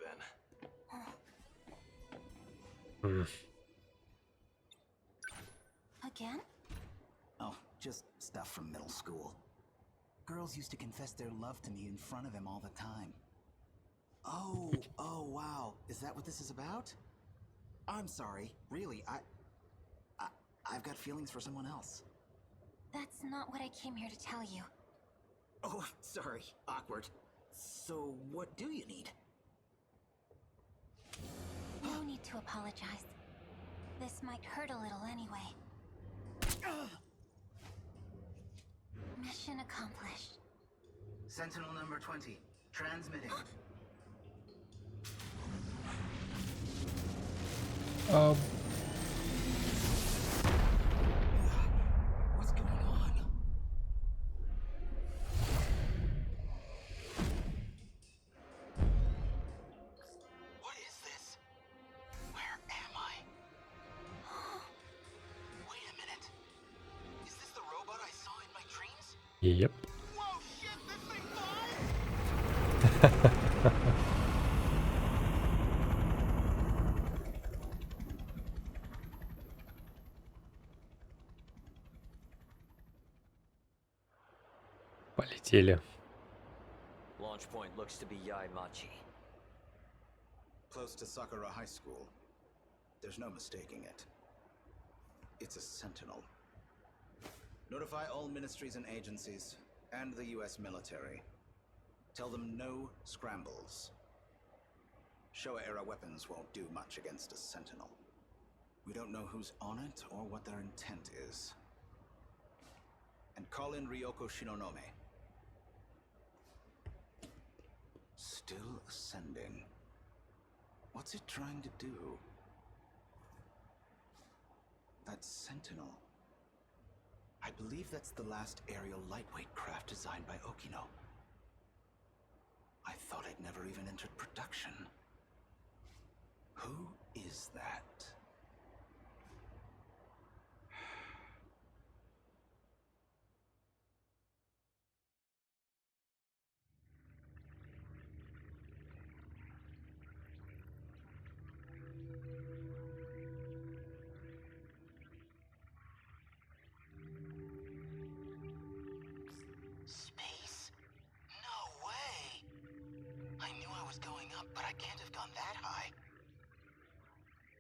then. Again? Oh, just stuff from middle school. Girls used to confess their love to me in front of him all the time. Oh, wow. Is that what this is about? I'm sorry. Really, I've got feelings for someone else. That's not what I came here to tell you. Oh, sorry. Awkward. So, what do you need? No need to apologize. This might hurt a little anyway. Mission accomplished. Sentinel number 20, transmitting. What's going on? What is this? Where am I? Wait a minute. Is this the robot I saw in my dreams? Yep. Whoa, shit, this thing flies! Полетели. Launch point looks to be Yaimachi. Close to Sakura High School. There's no mistaking it. It's a Sentinel. Notify all ministries and agencies, and the US military. Tell them no scrambles. Showa-era weapons won't do much against a Sentinel. We don't know who's on it or what their intent is. And call in Ryoko Shinonome. Still ascending. What's it trying to do? That Sentinel. I believe that's the last aerial lightweight craft designed by Okino. I thought I'd never even entered production. Who is that? Space? No way! I knew I was going up, but I can't have gone that high.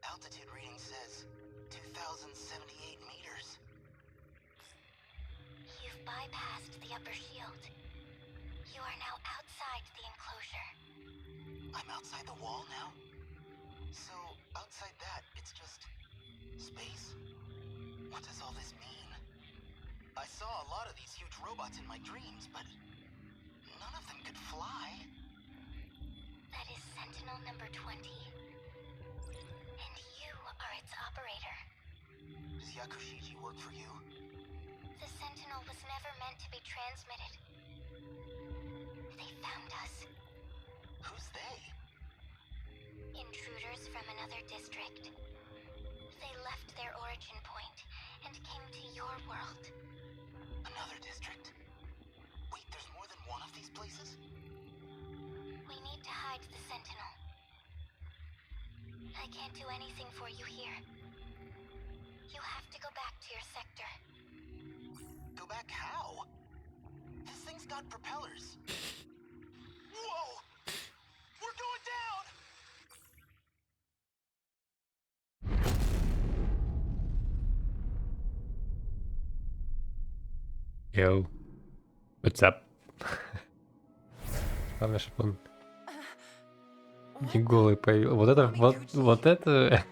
Altitude reading says 2,078 meters. You've bypassed the upper shield. You are now outside the enclosure. I'm outside the wall now? So, outside that, it's just space? What does all this mean? I saw a lot of these huge robots in my dreams, but none of them could fly. That is Sentinel number 20. And you are its operator. Does Yakushiji work for you? The Sentinel was never meant to be transmitted. They found us. Who's they? Intruders from another district. They left their origin point and came to your world. Another district? Wait, there's more than one of these places? We need to hide the Sentinel. I can't do anything for you here. You have to go back to your sector. Go back how? This thing's got propellers. Whoa! We're going down! Йоу. What's up? Главное, чтобы он не голый появился. Вот это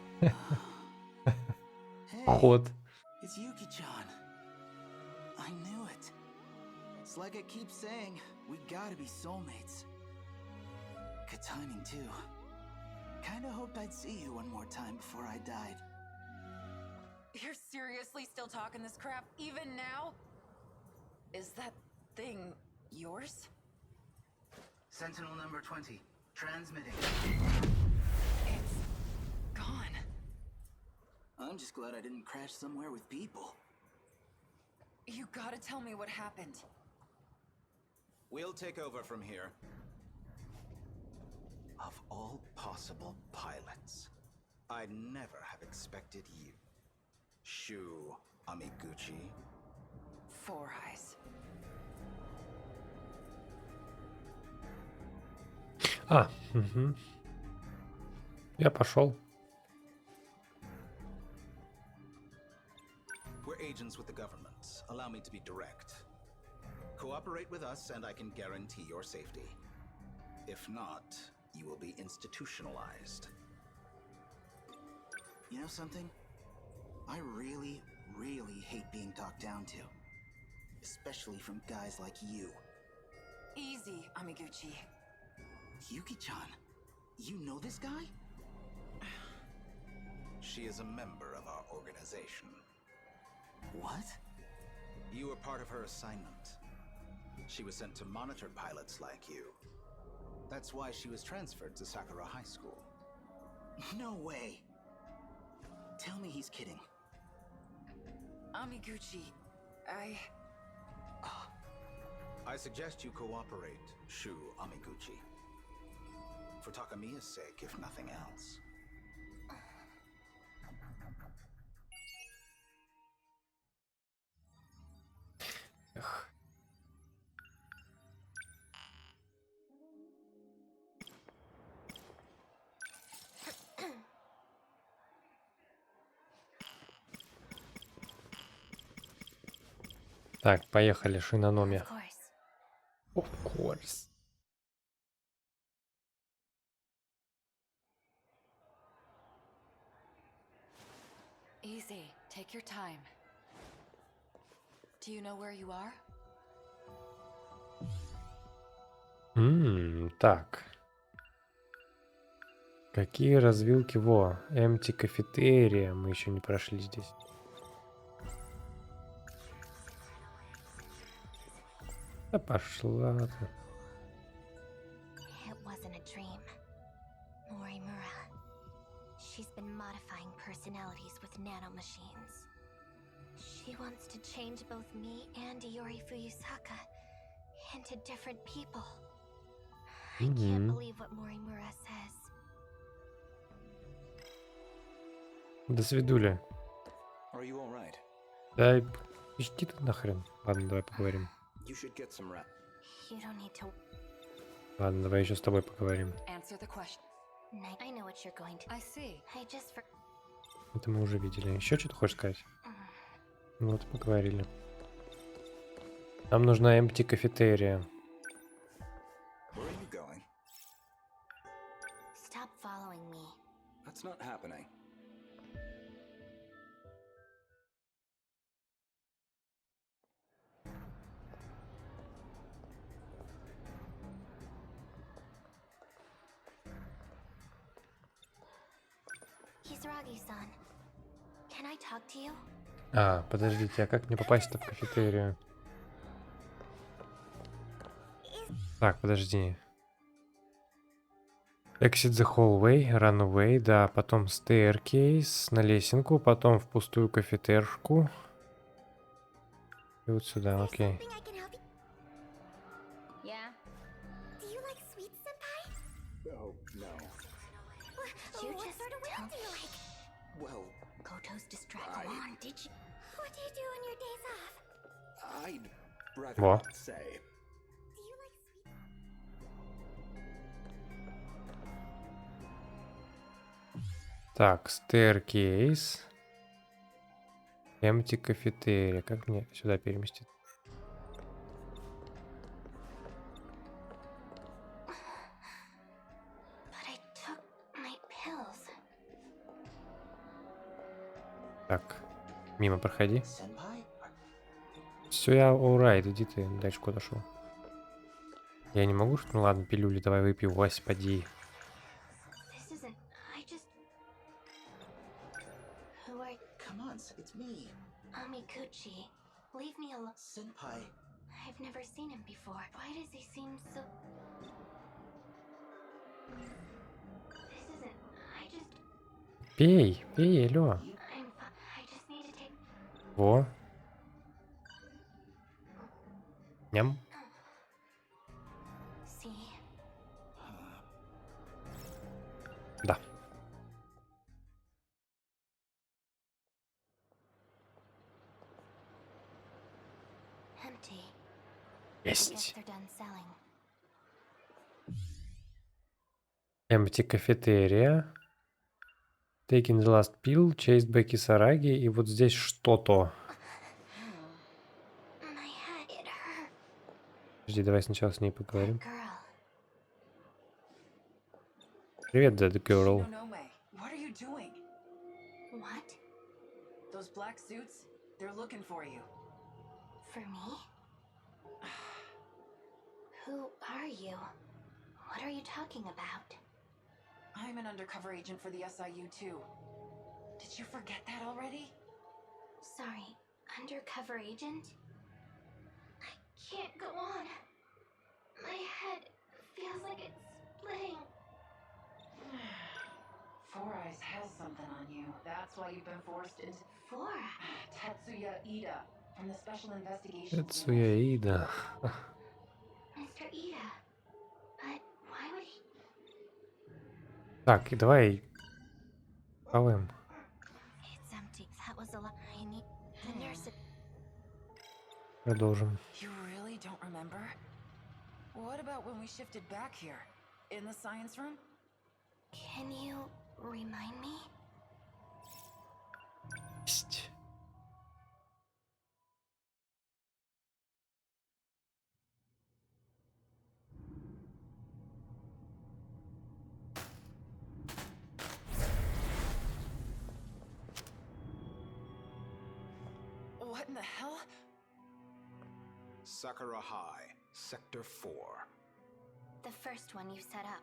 ход. It's Yuki-chan. I knew it. It's like I keep saying, we gotta be soulmates. Good timing, too. Kinda hoped I'd see you one more time before I died. You're seriously still talking this crap even now? Is that thing yours? Sentinel number 20, transmitting. It's gone. I'm just glad I didn't crash somewhere with people. You gotta tell me what happened. We'll take over from here. Of all possible pilots, I'd never have expected you. Shu Amiguchi. Four Eyes. Угу. Я пошел. We're agents with the government. Allow me to be direct. Cooperate with us and I can guarantee your safety. If not, you will be institutionalized. You know something? I really, really hate being talked down to. Especially from guys like you. Easy, Amiguchi. Yuki-chan, you know this guy? She is a member of our organization. What? You were part of her assignment. She was sent to monitor pilots like you. That's why she was transferred to Sakura High School. No way. Tell me he's kidding. Amiguchi, I suggest you cooperate, Shu Amiguchi. For Takamiya's sake, if nothing else. Так, поехали, Шинаноми. Of course. Of course. easy. Take your time. Do you know where you are? Так. Какие развилки? Во, empty кафетерия. Мы еще не прошли здесь. Да пошла ты. It wasn't a dream. Morimura. She's been modifying personalities with nanomachines. She wants to change both me and Iori Fuyusaka into different people. I can't believe what Morimura says. До свидули. Are you all right? Да иди ты нахрен. Ладно, давай поговорим. You should get some rest. You don't need to. Ладно, давай еще с тобой поговорим. Answer the question. I know what you're going to. I see. I just for. Это мы уже видели. Еще что-то хочешь сказать? Вот, поговорили. Нам нужна empty кафетерия. Where are you going? Stop following me. That's not happening. Kisaragi-san, can I talk to you? А, подождите, а как мне попасть-то в кафетерию? Так, подожди. Exit the hallway, run away, да, потом staircase на лесенку, потом в пустую кафетерку. И вот сюда, окей. Yeah? Do you like sweets, senpai? Oh, no. You What just sort of women tell do you me. like? Well, Goto's distracted. I- On, did you? What do you do on your days off? I'd rather What? not say. Do you like sweets? Так, staircase. Empty кафетерия. Как мне сюда переместить? But I took my pills. Так, мимо проходи. Senpai? Все, я alright, иди ты дальше куда шел. Я не могу, что? Ну ладно, пилюли, давай выпей, Вась, поди. This isn't. I just. Who are Come on, it's me. Amikuchi? Leave me alone. Senpai. I've never seen him before. Why does he seem so? This isn't. I just. Пей, пей, алло. I just need to take. Во. Ням. See. Да. Empty. I guess Есть. they're done selling. Empty кафетерия. Taking the last pill, chased by Kisaragi. И вот здесь что-то. My head. It hurt. Подожди, давай сначала с ней поговорим. Girl. Привет, Dead Girl. Shinonome, what are you doing? What? Those black suits, they're looking for you. For me? Who are you? What are you talking about? I'm an undercover agent for the SIU too. Did you forget that already? Sorry, undercover agent? I can't go on. My head feels like it's splitting. Four Eyes has something on you. That's why you've been forced into... Four? Tetsuya Ida, from the Special Investigations Unit. Цуяида. Mr. Ida. But why would he... Так, и давай хаваем. It's empty. That was a lot. I need the nurse. Продолжим. You really don't remember? What about when we shifted back here? In the science room? Can you remind me? Есть. What in the hell? Sakura High, Sector 4. The first one you set up.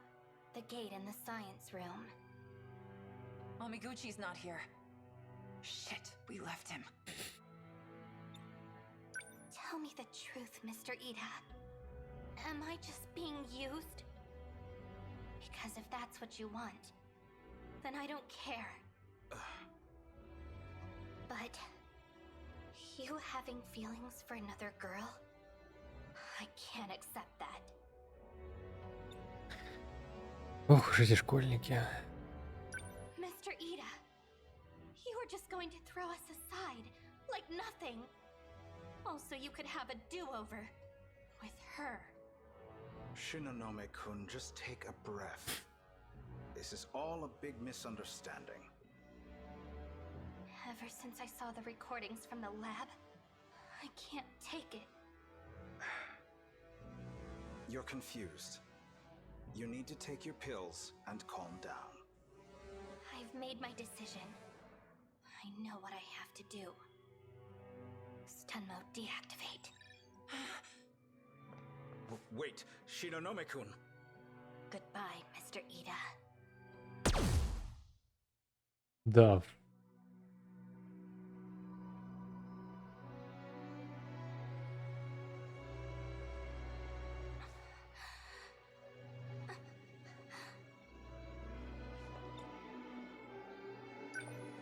The gate in the science room. Momiguchi's not here. Shit, we left him. Tell me the truth, Mr. Ida. Am I just being used? Because if that's what you want, then I don't care. But you having feelings for another girl? I can't accept that. Ох уж эти школьники. Mr. Ida, you were just going to throw us aside like nothing. Also, you could have a do-over with her. Shinonome-kun, just take a breath. This is all a big misunderstanding. Ever since I saw the recordings from the lab, I can't take it. You're confused. You need to take your pills and calm down. I've made my decision. I know what I have to do. Stun mode deactivate. Wait, Shinonome-kun. Goodbye, Mr. Ida. Да.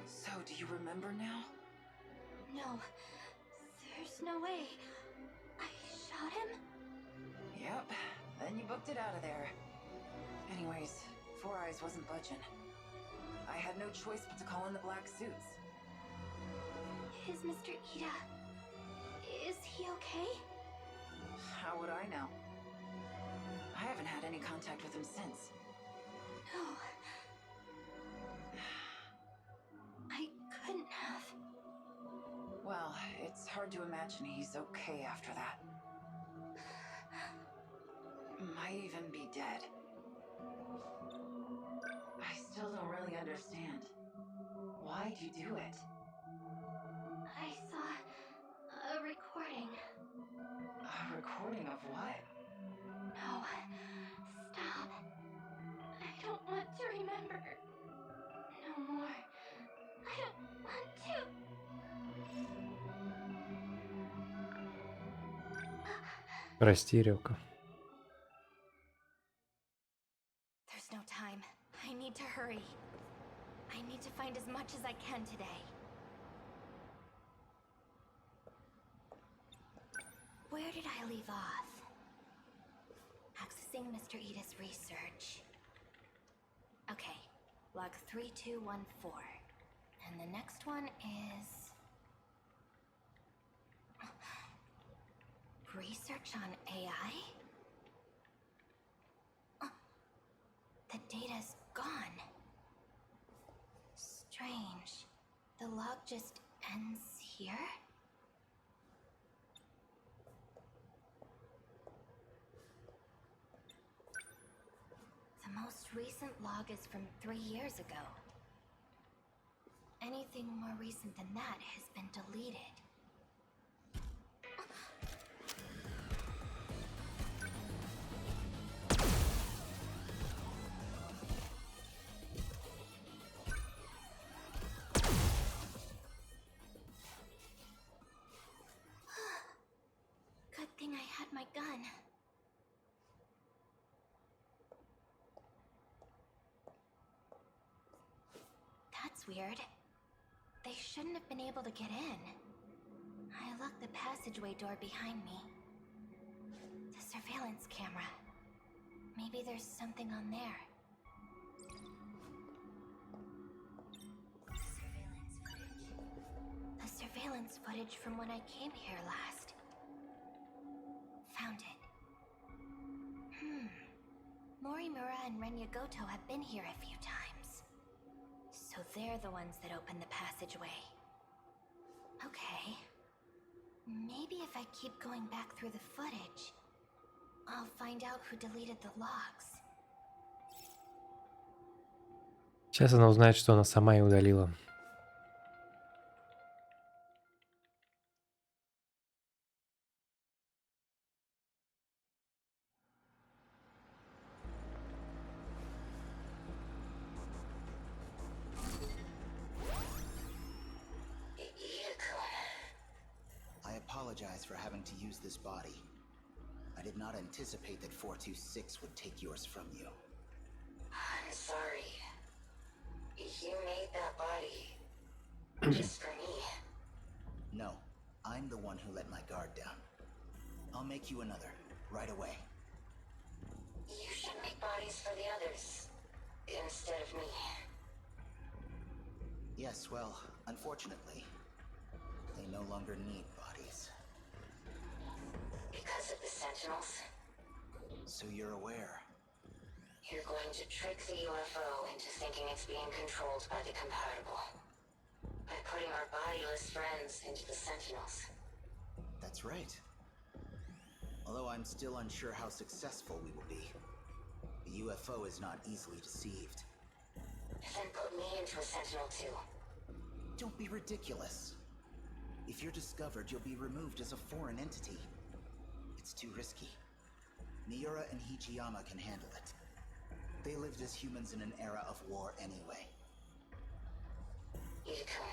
So, do you remember now? No, there's no way. I shot him? Yep, then you booked it out of there. Anyways, Four Eyes wasn't budging. I had no choice but to call in the black suits. Is Mr. Ida... is he okay? How would I know? I haven't had any contact with him since. No. I couldn't have. Well, it's hard to imagine he's okay after that. Might even be dead. I still don't really understand. Why'd you do it? I saw a recording. A recording of what? No. Stop. I don't want to remember. No more. I don't want to. Растеревка. There's no time. I need to hurry. I need to find as much as I can today. Where did I leave off? Accessing Mr. Ida's research. Okay, log 3214. And the next one is... research on AI? The data's gone. Strange. The log just ends here? The most recent log is from 3 years ago. Anything more recent than that has been deleted. Good thing I had my gun. That's weird. They shouldn't have been able to get in. I locked the passageway door behind me. The surveillance camera. Maybe there's something on there. The surveillance footage from when I came here last. Found it. Morimura and Renyagoto have been here a few times. So they're the ones that opened the passageway. Okay. Maybe if I keep going back through the footage, I'll find out who deleted the logs. Сейчас она узнает, что она сама и удалила. I apologize for having to use this body. I did not anticipate that 426 would take yours from you. I'm sorry. You made that body just for me. No, I'm the one who let my guard down. I'll make you another, right away. You should make bodies for the others instead of me. Yes, well, unfortunately, they no longer need bodies. Because of the Sentinels? So you're aware. You're going to trick the UFO into thinking it's being controlled by the compatible. By putting our bodiless friends into the Sentinels. That's right. Although I'm still unsure how successful we will be. The UFO is not easily deceived. Then put me into a Sentinel too. Don't be ridiculous. If you're discovered, you'll be removed as a foreign entity. It's too risky. Miura and Hichiyama can handle it. They lived as humans in an era of war anyway. Ida-kun,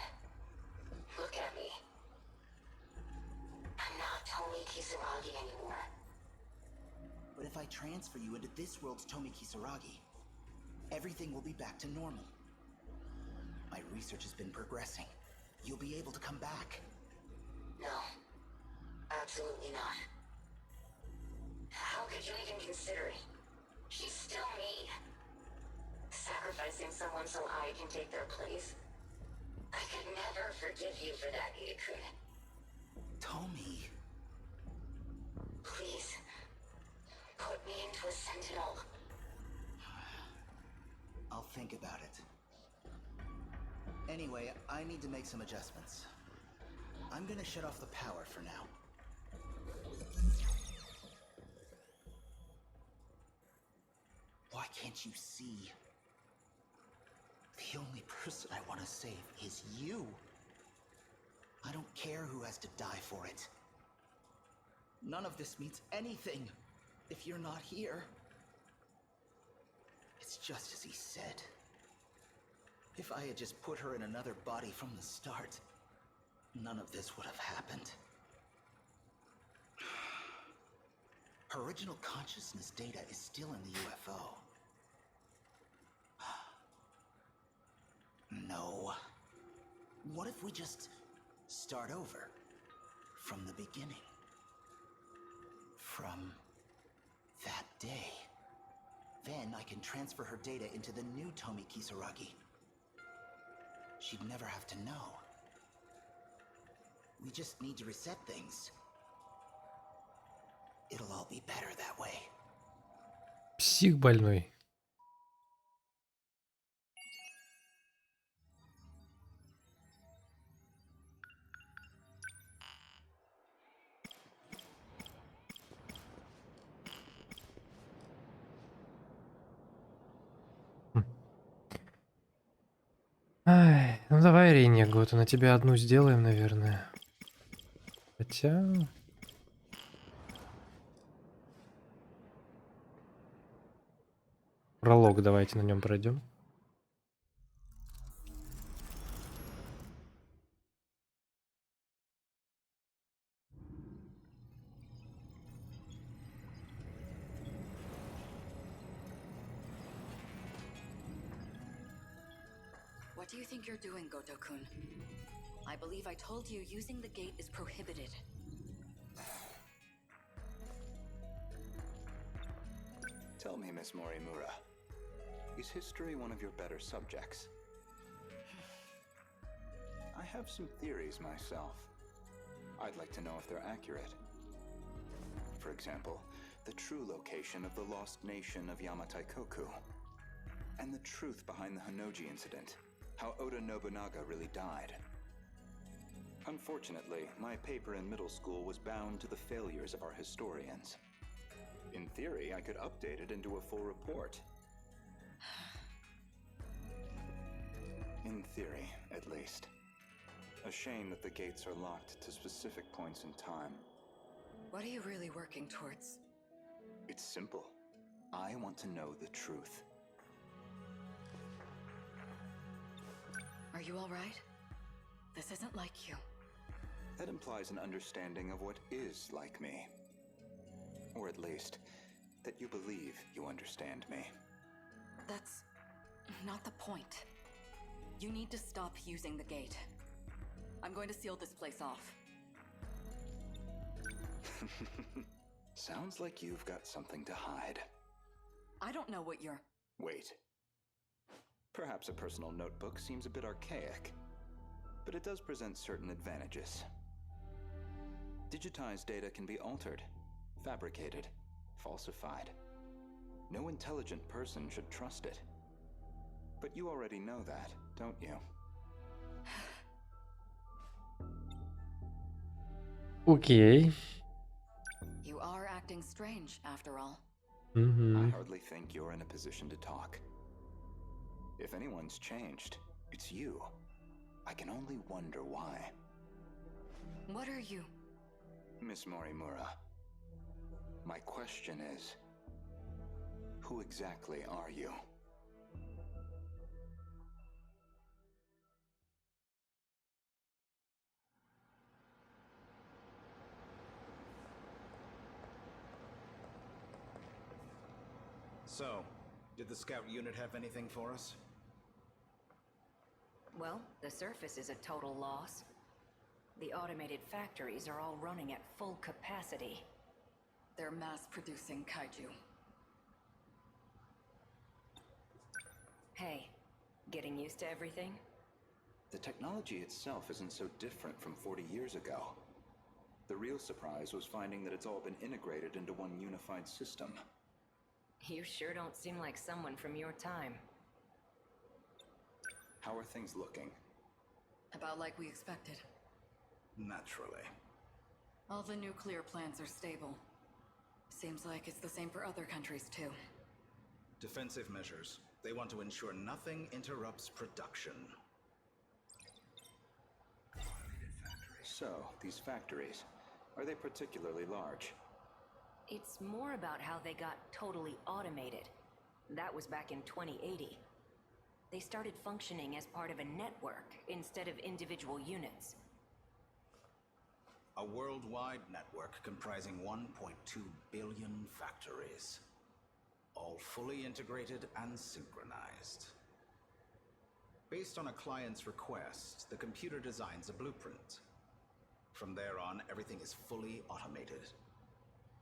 look at me. I'm not Tomi Kisaragi anymore. But if I transfer you into this world's Tomi Kisaragi, everything will be back to normal. My research has been progressing. You'll be able to come back. No, absolutely not. How could you even consider it? She's still me. Sacrificing someone so I can take their place. I could never forgive you for that, Ida-kun. Tomi. Please, put me into a Sentinel. I'll think about it. Anyway, I need to make some adjustments. I'm gonna shut off the power for now. Why can't you see? The only person I want to save is you. I don't care who has to die for it. None of this means anything if you're not here. It's just as he said. If I had just put her in another body from the start, none of this would have happened. Her original consciousness data is still in the UFO. No. What if we just start over from the beginning? From that day. Then I can transfer her data into the new Tomi Kisaragi. She'd never have to know. We just need to reset things. It'll all be better that way. Псих больной. Ай, ну Давай, Ренегот, на тебя одну сделаем, наверное. Хотя... Пролог давайте на нем пройдем. What do you think you're doing, Goto-kun? I believe I told you using the gate is prohibited. Tell me, Miss Morimura, is history one of your better subjects? I have some theories myself. I'd like to know if they're accurate. For example, the true location of the lost nation of Yamataikoku, and the truth behind the Hanoji incident, how Oda Nobunaga really died. Unfortunately, my paper in middle school was bound to the failures of our historians. In theory, I could update it into a full report. In theory, at least. A shame that the gates are locked to specific points in time. What are you really working towards? It's simple. I want to know the truth. Are you all right? This isn't like you. That implies an understanding of what is like me. Or at least, that you believe you understand me. That's not the point. You need to stop using the gate. I'm going to seal this place off. Sounds like you've got something to hide. I don't know what you're... Wait. Perhaps a personal notebook seems a bit archaic, but it does present certain advantages. Digitized data can be altered, fabricated, falsified. No intelligent person should trust it. But you already know that, don't you? Окей. You are acting strange, after all. I hardly think you're in a position to talk. If anyone's changed, it's you. I can only wonder why. What are you? Miss Morimura, my question is, who exactly are you? So, did the scout unit have anything for us? Well, the surface is a total loss. The automated factories are all running at full capacity. They're mass-producing kaiju. Hey, getting used to everything? The technology itself isn't so different from 40 years ago. The real surprise was finding that it's all been integrated into one unified system. You sure don't seem like someone from your time. How are things looking? About like we expected. Naturally. All the nuclear plants are stable. Seems like it's the same for other countries too. Defensive measures. They want to ensure nothing interrupts production. So, these factories, are they particularly large? It's more about how they got totally automated. That was back in 2080. They started functioning as part of a network instead of individual units. A worldwide network comprising 1.2 billion factories. All fully integrated and synchronized. Based on a client's request, the computer designs a blueprint. From there on, everything is fully automated.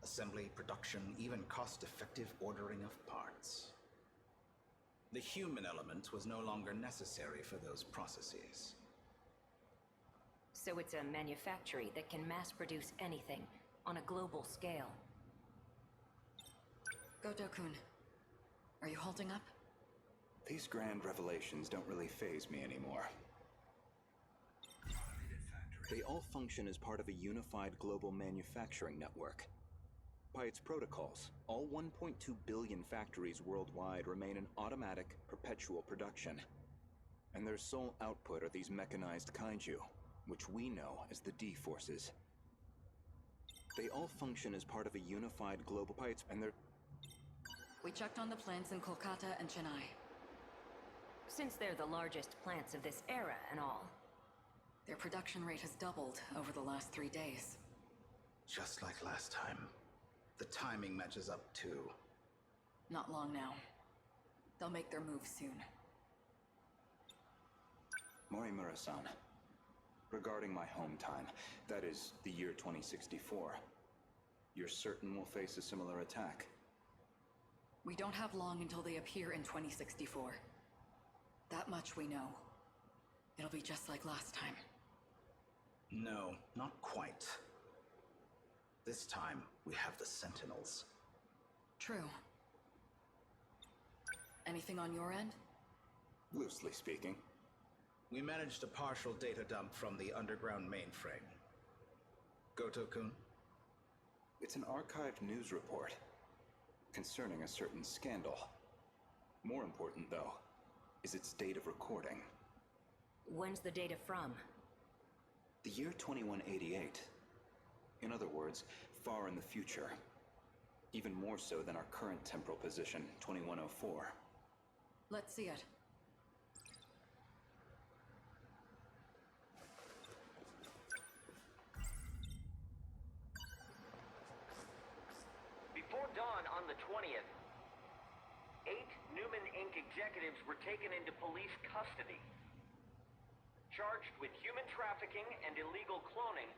Assembly, production, even cost-effective ordering of parts. The human element was no longer necessary for those processes. So it's a manufactory that can mass-produce anything on a global scale. Goto-kun, are you holding up? These grand revelations don't really faze me anymore. They all function as part of a unified global manufacturing network. By its protocols, all 1.2 billion factories worldwide remain in automatic, perpetual production. And their sole output are these mechanized kaiju, which we know as the D-Forces. They all function as part of a unified global pites, and they're... We checked on the plants in Kolkata and Chennai. Since they're the largest plants of this era and all. Their production rate has doubled over the last 3 days. Just like last time. The timing matches up too. Not long now. They'll make their move soon. Morimura-san, regarding my home time, that is, the year 2064, you're certain we'll face a similar attack? We don't have long until they appear in 2064. That much we know. It'll be just like last time. No, not quite. This time, we have the Sentinels. True. Anything on your end? Loosely speaking. We managed a partial data dump from the underground mainframe. Goto-kun? It's an archived news report concerning a certain scandal. More important, though, is its date of recording. When's the data from? The year 2188. In other words, far in the future. Even more so than our current temporal position, 2104. Let's see it. Before dawn on the 20th, 8 Newman Inc. executives were taken into police custody. Charged with human trafficking and illegal cloning,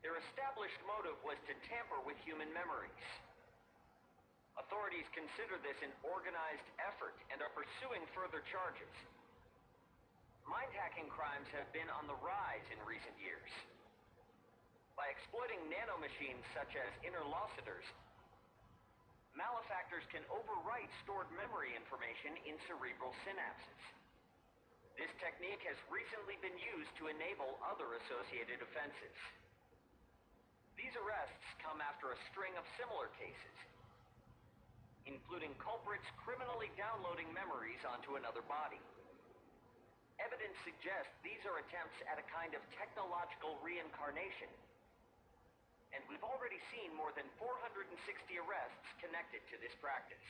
their established motive was to tamper with human memories. Authorities consider this an organized effort and are pursuing further charges. Mind-hacking crimes have been on the rise in recent years. By exploiting nanomachines such as interlocutors, malefactors can overwrite stored memory information in cerebral synapses. This technique has recently been used to enable other associated offenses. These arrests come after a string of similar cases, including culprits criminally downloading memories onto another body. Evidence suggests these are attempts at a kind of technological reincarnation, and we've already seen more than 460 arrests connected to this practice.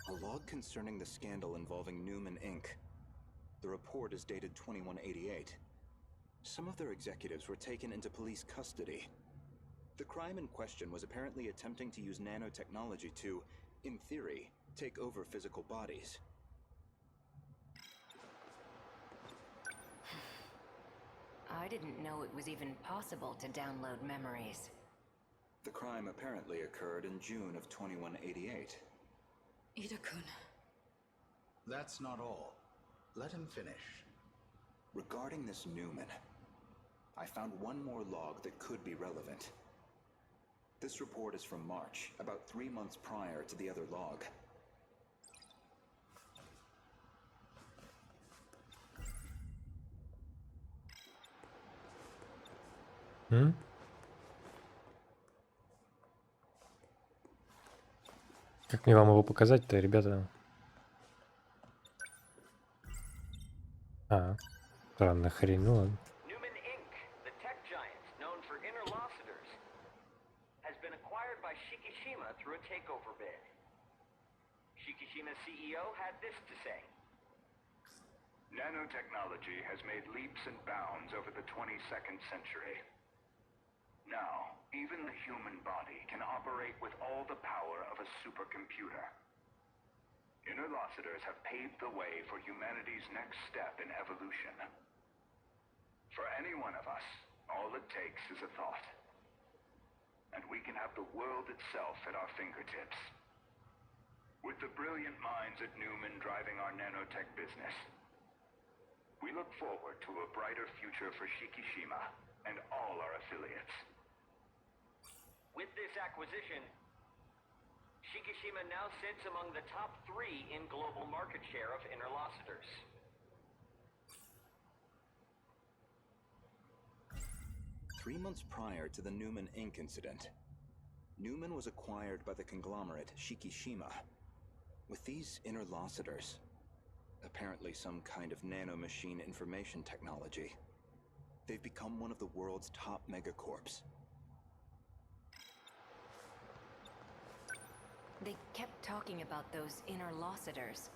A log concerning the scandal involving Newman Inc. The report is dated 2188. Some of their executives were taken into police custody. The crime in question was apparently attempting to use nanotechnology to, in theory, take over physical bodies. I didn't know it was even possible to download memories. The crime apparently occurred in June of 2188. Ida-kun. That's not all. Let him finish. Regarding this Newman, I found one more log that could be relevant. This report is from March, about 3 months prior to the other log. Как мне вам его показать-то, ребята? А, странно, хрень, ну ладно. Newman Inc., the tech giant known for interlocutors, has been acquired by Shikishima through a takeover bid. Shikishima's CEO had this to say. Nanotechnology has made leaps and bounds over the 22nd century. Now, even the human body can operate with all the power of a supercomputer. Interlocutors have paved the way for humanity's next step in evolution. For any one of us, all it takes is a thought. And we can have the world itself at our fingertips. With the brilliant minds at Newman driving our nanotech business, we look forward to a brighter future for Shikishima and all our affiliates. With this acquisition, Shikishima now sits among the top 3 in global market share of interlocutors. "3 months prior to the Newman Inc. incident, Newman was acquired by the conglomerate Shikishima. With these interlocutors, apparently some kind of nanomachine information technology, they've become one of the world's top megacorps. They kept talking about those interlocutors.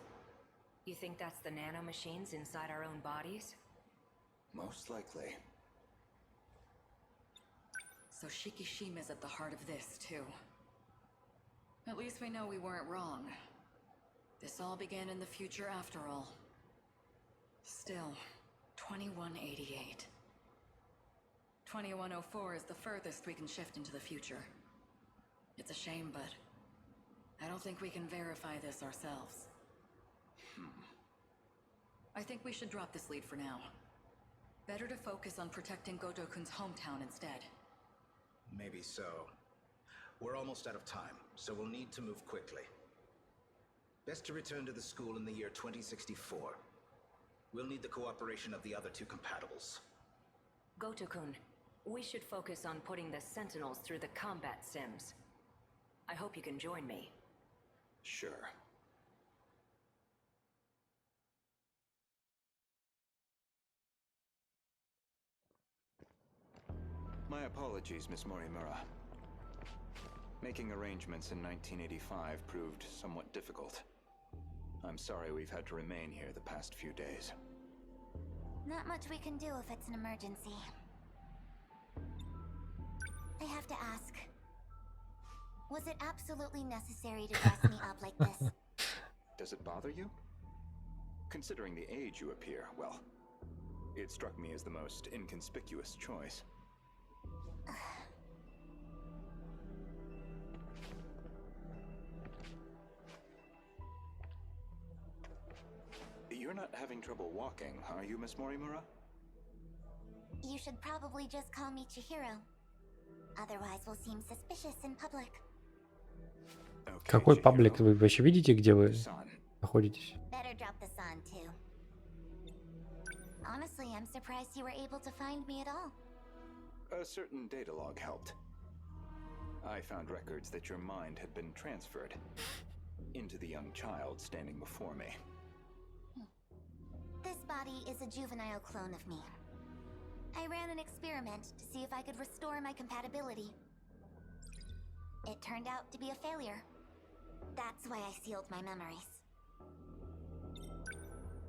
You think that's the nanomachines inside our own bodies? Most likely. So Shikishima's at the heart of this, too. At least we know we weren't wrong. This all began in the future after all. Still, 2188. 2104 is the furthest we can shift into the future. It's a shame, but I don't think we can verify this ourselves. I think we should drop this lead for now. Better to focus on protecting Goto-kun's hometown instead. Maybe so. We're almost out of time, so we'll need to move quickly. Best to return to the school in the year 2064. We'll need the cooperation of the other two compatibles. Goto-kun, we should focus on putting the Sentinels through the combat sims. I hope you can join me. Sure. My apologies, Miss Morimura. Making arrangements in 1985 proved somewhat difficult. I'm sorry we've had to remain here the past few days. Not much we can do if it's an emergency. I have to ask. Was it absolutely necessary to dress me up like this? Does it bother you? Considering the age you appear, well, it struck me as the most inconspicuous choice. You're not having trouble walking, are you, Miss Morimura? You should probably just call me Chihiro. Otherwise we'll seem suspicious in public. Какой паблик? Вы вообще видите, где вы находитесь? Better drop this on too. Honestly, I'm surprised you were able to find me at all. A certain data log helped. I found records that your mind had been transferred into the young child standing before me. This body is a juvenile clone of me. I ran an experiment to see if I could restore my compatibility. It turned out to be a failure. That's why I sealed my memories.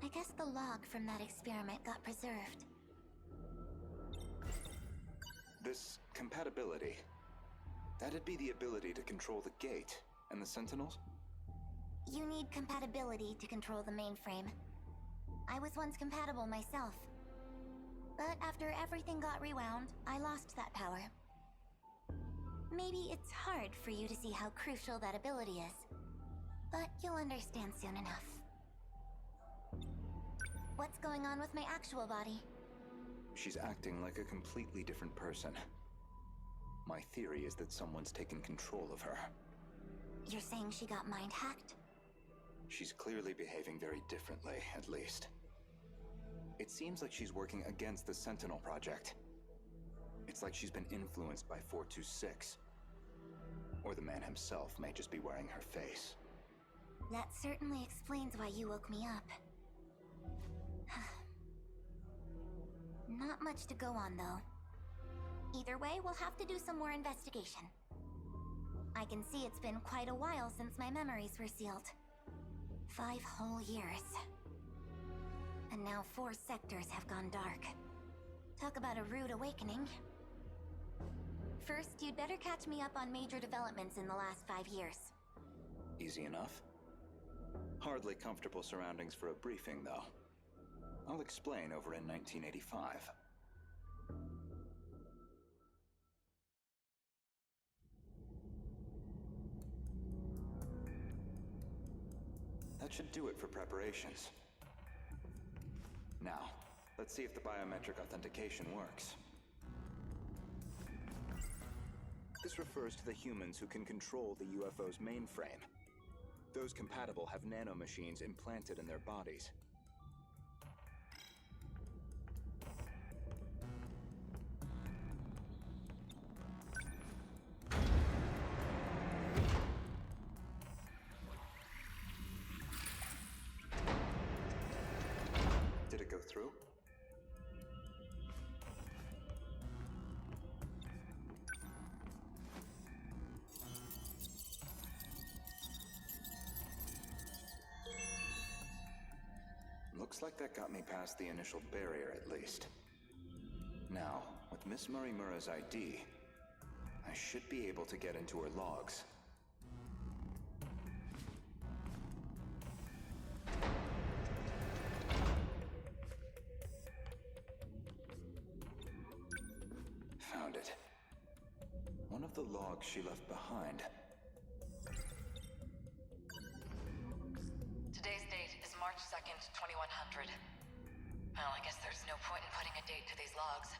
I guess the log from that experiment got preserved. This compatibility, that'd be the ability to control the gate and the Sentinels? You need compatibility to control the mainframe. I was once compatible myself. But after everything got rewound, I lost that power. Maybe it's hard for you to see how crucial that ability is. But you'll understand soon enough. What's going on with my actual body? She's acting like a completely different person. My theory is that someone's taken control of her. You're saying she got mind hacked? She's clearly behaving very differently, at least. It seems like she's working against the Sentinel project. It's like she's been influenced by 426. Or the man himself may just be wearing her face. That certainly explains why you woke me up. Not much to go on, though. Either way, we'll have to do some more investigation. I can see it's been quite a while since my memories were sealed. 5 whole years. And now 4 sectors have gone dark. Talk about a rude awakening. First, you'd better catch me up on major developments in the last 5 years. Easy enough. Hardly comfortable surroundings for a briefing, though. I'll explain over in 1985. That should do it for preparations. Now, let's see if the biometric authentication works. This refers to the humans who can control the UFO's mainframe. Those compatible have nanomachines implanted in their bodies. Looks like that got me past the initial barrier at least. Now, with Miss Murimura's ID, I should be able to get into her logs. Found it. One of the logs she left behind. Today's date is March 2nd, 2100. Well, I guess there's no point in putting a date to these logs.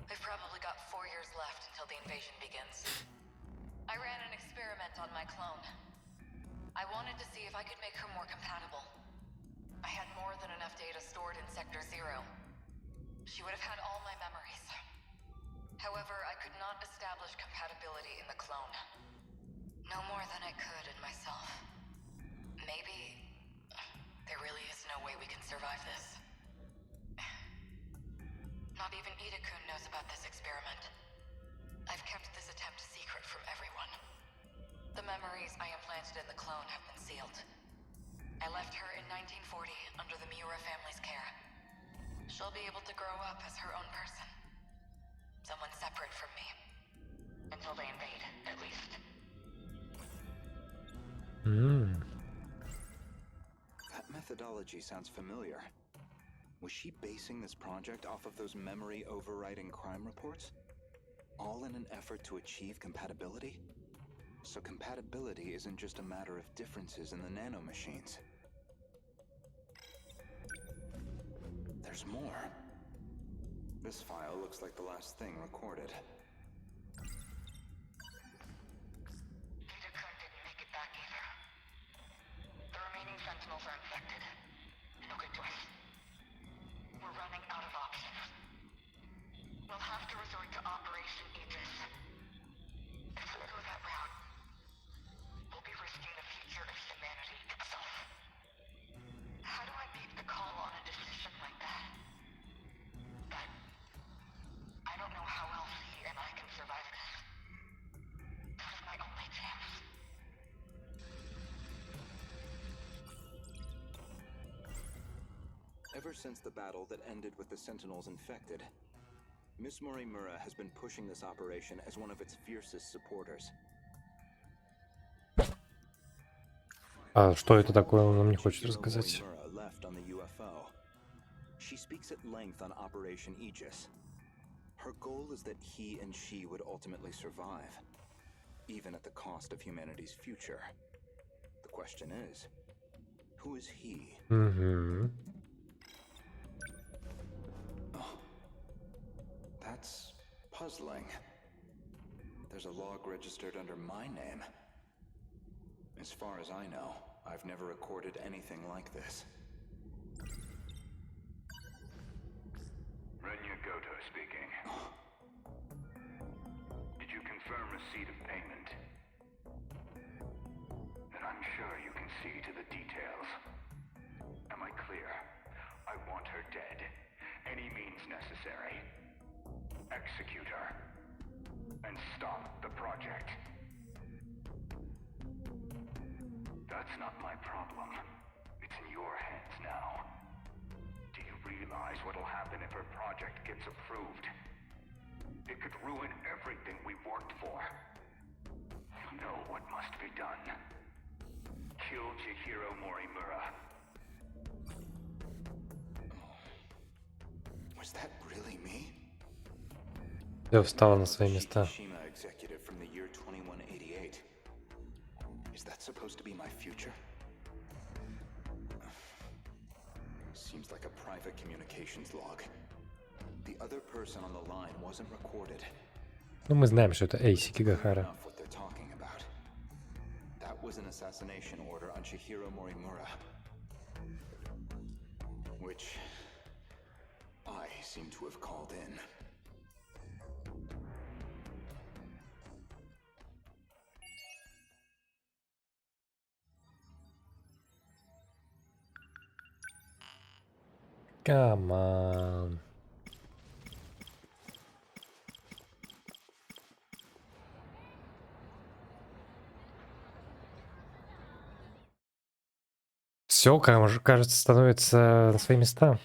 We've probably got 4 years left until the invasion begins. I ran an experiment on my clone. I wanted to see if I could make her more compatible. I had more than enough data stored in Sector 0. She would have had all my memories. However, I could not establish compatibility in the clone. No more than I could in myself. Maybe there really is no way we can survive this. Not even Ida-kun knows about this experiment. I've kept this attempt secret from everyone. The memories I implanted in the clone have been sealed. I left her in 1940 under the Miura family's care. She'll be able to grow up as her own person. Someone separate from me. Until they invade, at least. That methodology sounds familiar. Was she basing this project off of those memory overriding crime reports? All in an effort to achieve compatibility? So compatibility isn't just a matter of differences in the nanomachines. There's more. This file looks like the last thing recorded. Ida-kun didn't make it back either. The remaining Sentinels are infected. No good choice. We're running out of options. We'll have to resort to Operation Aegis. If we go that route, we'll be risking the future of humanity itself. How do I make the call on a decision like that? But I don't know how else he and I can survive this. This is my only chance. Ever since the battle that ended with the Sentinels infected, Miss Murimura has been pushing this operation as one of its fiercest supporters. А что это такое, он нам не хочет рассказать. Murimura left on the UFO. She speaks at length on Operation Aegis. Her goal is that he and she would ultimately survive, even at the cost of humanity's future. The question is, who is he? That's puzzling. There's a log registered under my name. As far as I know, I've never recorded anything like this. Renya Goto speaking. Did you confirm receipt of payment? Then I'm sure you can see to the details. Am I clear? I want her dead. Any means necessary. Execute her. And stop the project. That's not my problem. It's in your hands now. Do you realize what'll happen if her project gets approved? It could ruin everything we've worked for. You know what must be done. Kill Chihiro Morimura. Was that really me? Все встало на свои места. Shima executive from the year 2188. Is that supposed to be my future? Seems like a private communications log. The other person on the line wasn't recorded. Ну, мы знаем, что это Эйси Кигахара. Enough what they're talking about. That was an assassination order on Chihiro Morimura, which I seem to have called in. Come on. Все, кажется, становится на свои места.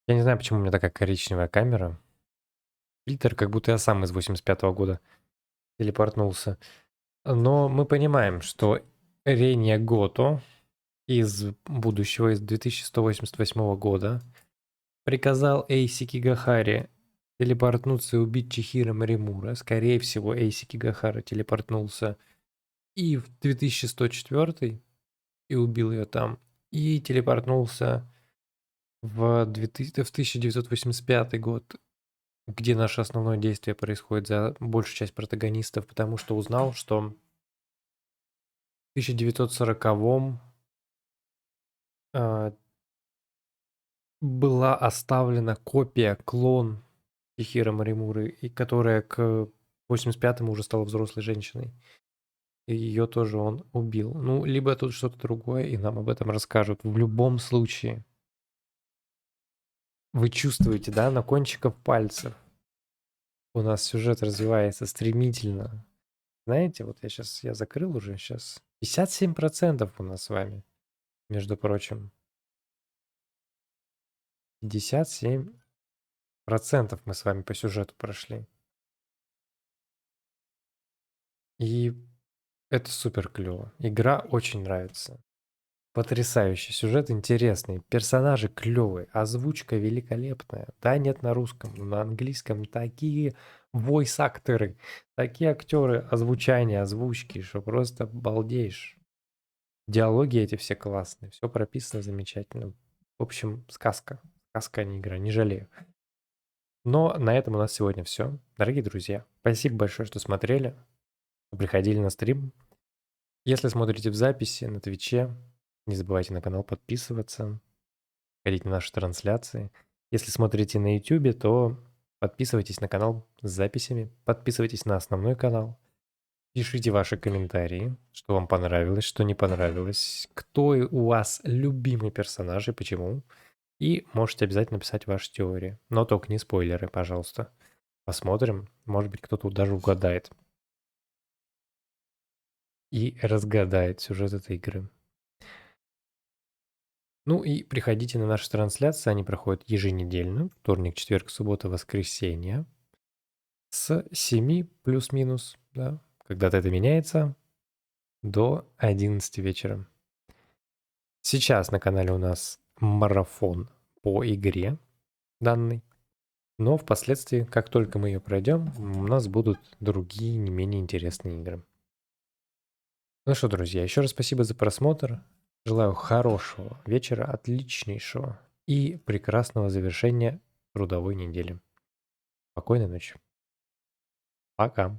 Я не знаю, почему у меня такая коричневая камера. Фильтр, как будто я сам из 85-го года телепортнулся. Но мы понимаем, что Рения Гото из будущего, из 2188 года, приказал Эйси Кигахари телепортнуться и убить Чихиро Моримура. Скорее всего, Эйси Кигахара телепортнулся и в 2104 и убил ее там, и телепортнулся в 1985 год, где наше основное действие происходит за большую часть протагонистов, потому что узнал, что в 1940-м была оставлена копия, клон Чихиро Моримуры, и которая к 85-му уже стала взрослой женщиной. И ее тоже он убил. Ну, либо тут что-то другое, и нам об этом расскажут. В любом случае, вы чувствуете, да, на кончиках пальцев у нас сюжет развивается стремительно. Знаете, вот я закрыл уже сейчас. 57% у нас с вами, между прочим. 57% мы с вами по сюжету прошли. И это супер клево. Игра очень нравится. Потрясающий сюжет, интересный. Персонажи клевые, озвучка великолепная. Да, нет на русском, но на английском такие войс-акторы, такие актеры озвучания, озвучки, что просто балдеешь. Диалоги эти все классные, все прописано замечательно. В общем, сказка. Сказка, а не игра, не жалею. Но на этом у нас сегодня все. Дорогие друзья, спасибо большое, что смотрели, что приходили на стрим. Если смотрите в записи на Твиче, не забывайте на канал подписываться, ходить на наши трансляции. Если смотрите на YouTube, то подписывайтесь на канал с записями, подписывайтесь на основной канал. Пишите ваши комментарии, что вам понравилось, что не понравилось, кто у вас любимый персонаж и почему. И можете обязательно писать ваши теории, но только не спойлеры, пожалуйста. Посмотрим, может быть, кто-то даже угадает и разгадает сюжет этой игры. Ну и приходите на наши трансляции, они проходят еженедельно, вторник, четверг, суббота, воскресенье, с 7 плюс-минус, да, когда-то это меняется, до 11 вечера. Сейчас на канале у нас марафон по игре данной, но впоследствии, как только мы ее пройдем, у нас будут другие не менее интересные игры. Ну что, друзья, еще раз спасибо за просмотр. Желаю хорошего вечера, отличнейшего и прекрасного завершения трудовой недели. Спокойной ночи. Пока.